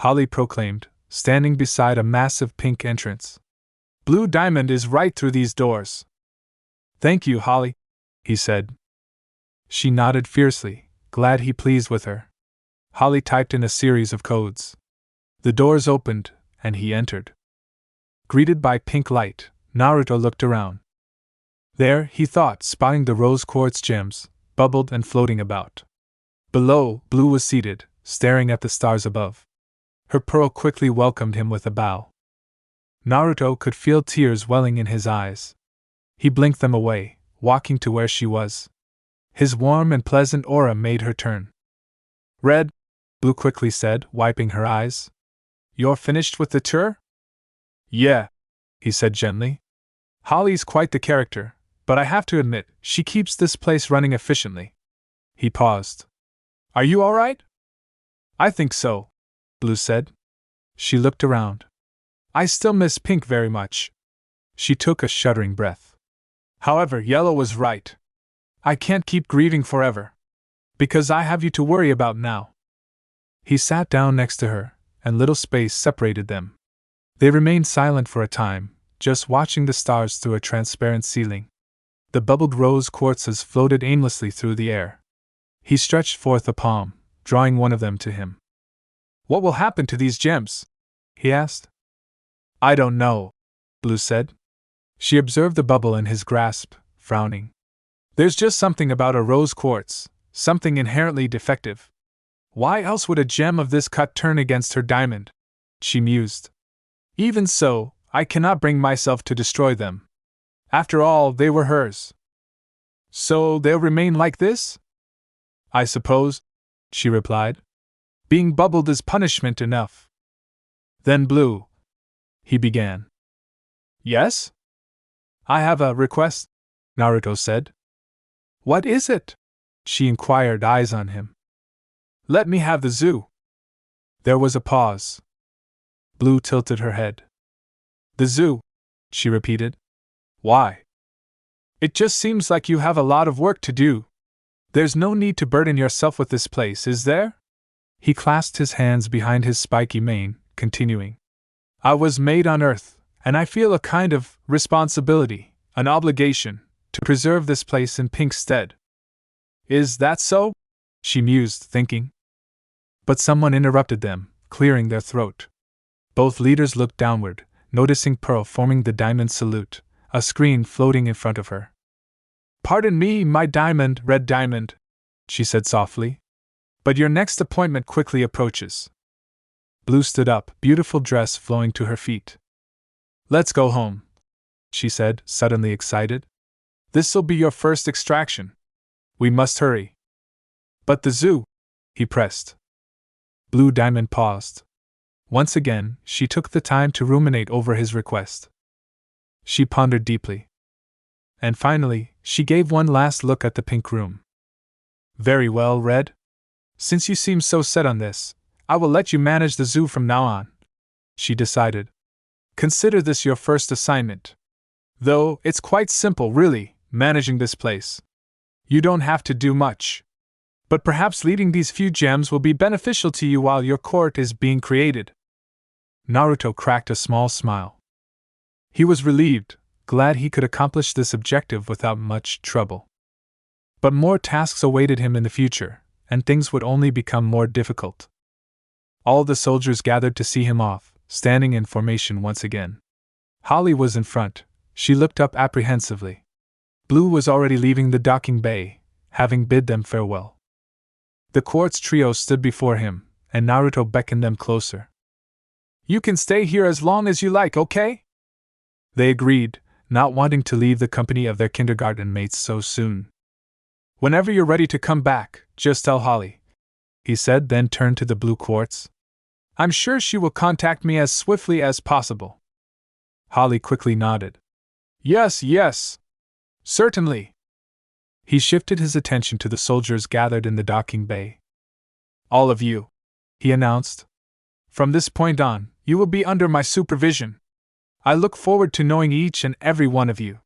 Holly proclaimed, standing beside a massive pink entrance. Blue Diamond is right through these doors. Thank you, Holly, he said. She nodded fiercely, glad he pleased with her. Holly typed in a series of codes. The doors opened, and he entered. Greeted by pink light, Naruto looked around. There, he thought, spotting the rose quartz gems, bubbled and floating about. Below, Blue was seated, staring at the stars above. Her pearl quickly welcomed him with a bow. Naruto could feel tears welling in his eyes. He blinked them away, walking to where she was. His warm and pleasant aura made her turn. Red, Blue quickly said, wiping her eyes. You're finished with the tour? Yeah, he said gently. Holly's quite the character, but I have to admit, she keeps this place running efficiently. He paused. Are you all right? I think so, Blue said. She looked around. I still miss Pink very much. She took a shuddering breath. However, Yellow was right. I can't keep grieving forever. Because I have you to worry about now. He sat down next to her, and little space separated them. They remained silent for a time, just watching the stars through a transparent ceiling. The bubbled rose quartzes floated aimlessly through the air. He stretched forth a palm, drawing one of them to him. What will happen to these gems? He asked. I don't know, Blue said. She observed the bubble in his grasp, frowning. There's just something about a rose quartz, something inherently defective. Why else would a gem of this cut turn against her diamond? She mused. Even so, I cannot bring myself to destroy them. After all, they were hers. So they'll remain like this? I suppose, she replied. Being bubbled is punishment enough. Then Blue, he began. Yes? I have a request, Naruto said. What is it? She inquired, eyes on him. Let me have the zoo. There was a pause. Blue tilted her head. The zoo, she repeated. Why? It just seems like you have a lot of work to do. There's no need to burden yourself with this place, is there? He clasped his hands behind his spiky mane, continuing. I was made on Earth, and I feel a kind of responsibility, an obligation, to preserve this place in Pink's stead. Is that so? She mused, thinking. But someone interrupted them, clearing their throat. Both leaders looked downward, noticing Pearl forming the diamond salute, a screen floating in front of her. Pardon me, my diamond, Red Diamond, she said softly. But your next appointment quickly approaches. Blue stood up, beautiful dress flowing to her feet. Let's go home, she said, suddenly excited. This'll be your first extraction. We must hurry. But the zoo, he pressed. Blue Diamond paused. Once again, she took the time to ruminate over his request. She pondered deeply. And finally, she gave one last look at the pink room. Very well, Red. Since you seem so set on this, I will let you manage the zoo from now on, she decided. Consider this your first assignment. Though, it's quite simple, really, managing this place. You don't have to do much. But perhaps leading these few gems will be beneficial to you while your court is being created. Naruto cracked a small smile. He was relieved, glad he could accomplish this objective without much trouble. But more tasks awaited him in the future, and things would only become more difficult. All the soldiers gathered to see him off, standing in formation once again. Holly was in front. She looked up apprehensively. Blue was already leaving the docking bay, having bid them farewell. The quartz trio stood before him, and Naruto beckoned them closer. You can stay here as long as you like, okay? They agreed, not wanting to leave the company of their kindergarten mates so soon. Whenever you're ready to come back, just tell Holly, he said, then turned to the blue quartz. I'm sure she will contact me as swiftly as possible. Holly quickly nodded. Yes. Certainly. He shifted his attention to the soldiers gathered in the docking bay. All of you, he announced. From this point on, you will be under my supervision. I look forward to knowing each and every one of you.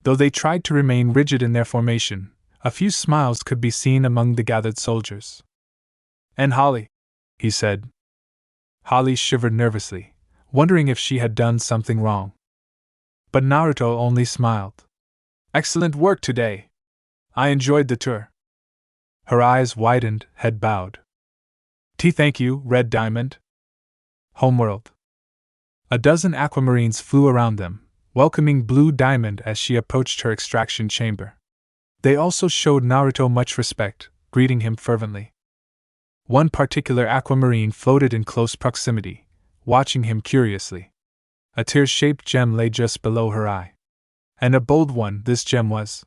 Though they tried to remain rigid in their formation, a few smiles could be seen among the gathered soldiers. And Holly, he said. Holly shivered nervously, wondering if she had done something wrong. But Naruto only smiled. Excellent work today. I enjoyed the tour. Her eyes widened, head bowed. Thank you, Red Diamond. Homeworld. A dozen aquamarines flew around them, welcoming Blue Diamond as she approached her extraction chamber. They also showed Naruto much respect, greeting him fervently. One particular aquamarine floated in close proximity, watching him curiously. A tear-shaped gem lay just below her eye. And a bold one this gem was.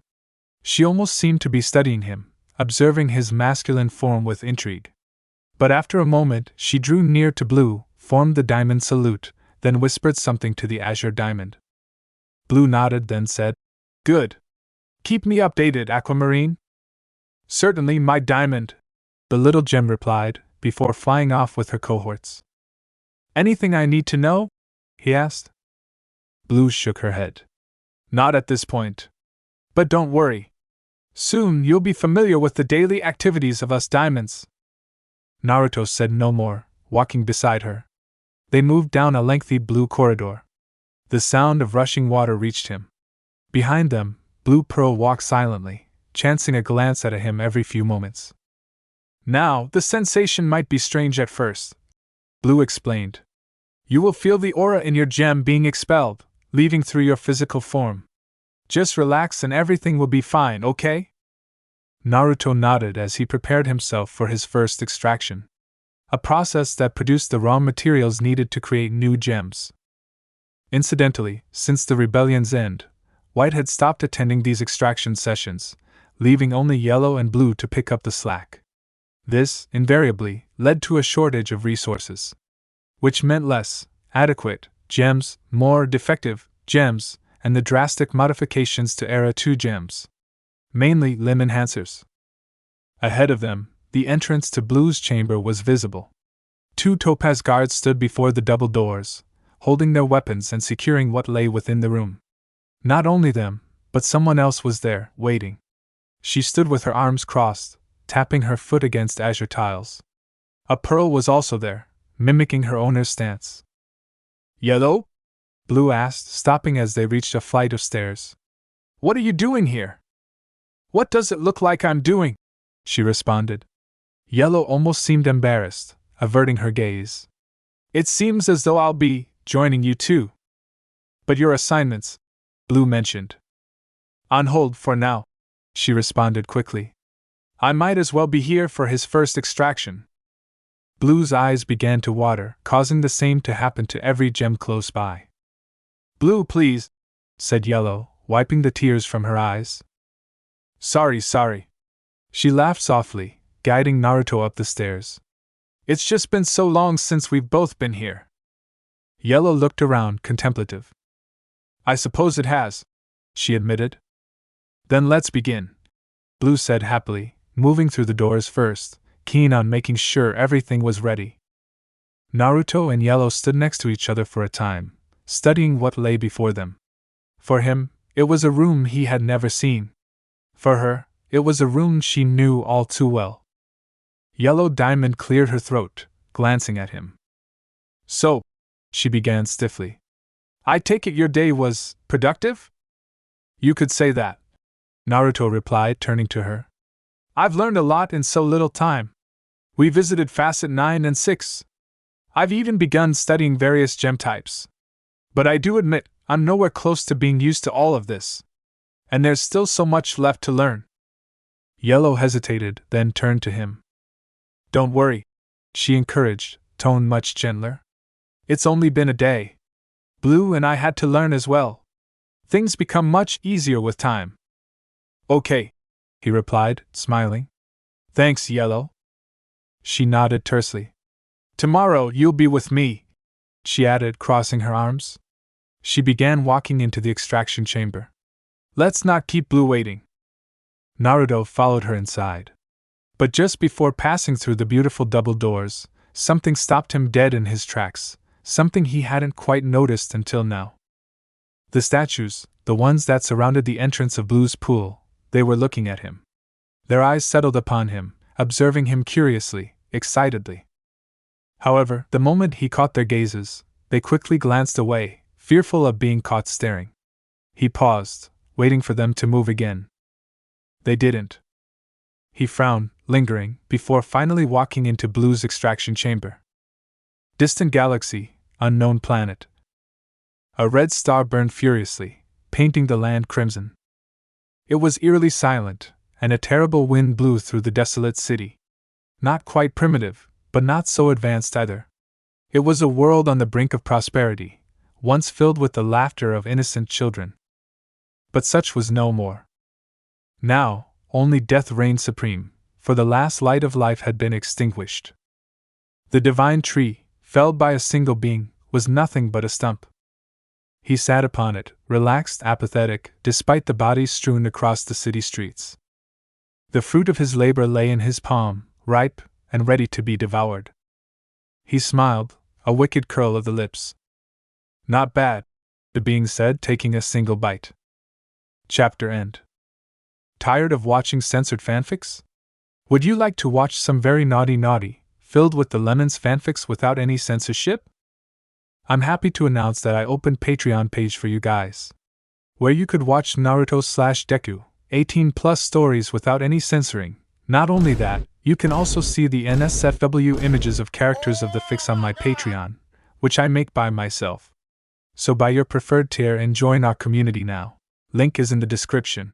She almost seemed to be studying him, observing his masculine form with intrigue. But after a moment, she drew near to Blue, formed the diamond salute, then whispered something to the azure diamond. Blue nodded, then said, Good. Keep me updated, Aquamarine. Certainly, my diamond, the little gem replied, before flying off with her cohorts. Anything I need to know? He asked. Blue shook her head. Not at this point. But don't worry. Soon you'll be familiar with the daily activities of us diamonds. Naruto said no more, walking beside her. They moved down a lengthy blue corridor. The sound of rushing water reached him. Behind them, Blue Pearl walked silently, chancing a glance at him every few moments. Now, the sensation might be strange at first, Blue explained. You will feel the aura in your gem being expelled, leaving through your physical form. Just relax and everything will be fine, okay? Naruto nodded as he prepared himself for his first extraction. A process that produced the raw materials needed to create new gems. Incidentally, since the rebellion's end, White had stopped attending these extraction sessions, leaving only Yellow and Blue to pick up the slack. This, invariably, led to a shortage of resources. Which meant less adequate gems, more defective gems, and the drastic modifications to Era 2 gems. Mainly limb enhancers. Ahead of them, the entrance to Blue's chamber was visible. Two topaz guards stood before the double doors, holding their weapons and securing what lay within the room. Not only them, but someone else was there, waiting. She stood with her arms crossed, tapping her foot against azure tiles. A pearl was also there, mimicking her owner's stance. "Yellow?" Blue asked, stopping as they reached a flight of stairs. "What are you doing here?" "What does it look like I'm doing?" she responded. Yellow almost seemed embarrassed, averting her gaze. "It seems as though I'll be joining you too." "But your assignments," Blue mentioned. "On hold for now," she responded quickly. "I might as well be here for his first extraction." Blue's eyes began to water, causing the same to happen to every gem close by. "Blue, please," said Yellow, wiping the tears from her eyes. Sorry. She laughed softly, guiding Naruto up the stairs. "It's just been so long since we've both been here." Yellow looked around, contemplative. "I suppose it has," she admitted. "Then let's begin," Blue said happily, moving through the doors first, keen on making sure everything was ready. Naruto and Yellow stood next to each other for a time, studying what lay before them. For him, it was a room he had never seen. For her, it was a room she knew all too well. Yellow Diamond cleared her throat, glancing at him. "So," she began stiffly, "I take it your day was productive?" "You could say that," Naruto replied, turning to her. "I've learned a lot in so little time. We visited Facet 9 and 6. I've even begun studying various gem types. But I do admit, I'm nowhere close to being used to all of this. And there's still so much left to learn." Yellow hesitated, then turned to him. "Don't worry," she encouraged, tone much gentler. "It's only been a day. Blue and I had to learn as well. Things become much easier with time." "Okay," he replied, smiling. "Thanks, Yellow." She nodded tersely. "Tomorrow you'll be with me," she added, crossing her arms. She began walking into the extraction chamber. "Let's not keep Blue waiting." Naruto followed her inside. But just before passing through the beautiful double doors, something stopped him dead in his tracks, something he hadn't quite noticed until now. The statues, the ones that surrounded the entrance of Blue's pool, they were looking at him. Their eyes settled upon him, observing him curiously, excitedly. However, the moment he caught their gazes, they quickly glanced away, fearful of being caught staring. He paused, waiting for them to move again. They didn't. He frowned, lingering, before finally walking into Blue's extraction chamber. Distant galaxy, unknown planet. A red star burned furiously, painting the land crimson. It was eerily silent, and a terrible wind blew through the desolate city. Not quite primitive, but not so advanced either. It was a world on the brink of prosperity, once filled with the laughter of innocent children. But such was no more. Now, only death reigned supreme, for the last light of life had been extinguished. The divine tree, felled by a single being, was nothing but a stump. He sat upon it, relaxed, apathetic, despite the bodies strewn across the city streets. The fruit of his labor lay in his palm, ripe and ready to be devoured. He smiled, a wicked curl of the lips. "Not bad," the being said, taking a single bite. Chapter end. Tired of watching censored fanfics? Would you like to watch some very naughty, filled with the lemons fanfics without any censorship? I'm happy to announce that I opened Patreon page for you guys, where you could watch Naruto/Deku, 18+ stories without any censoring. Not only that, you can also see the NSFW images of characters of the fics on my Patreon, which I make by myself. So buy your preferred tier and join our community now. Link is in the description.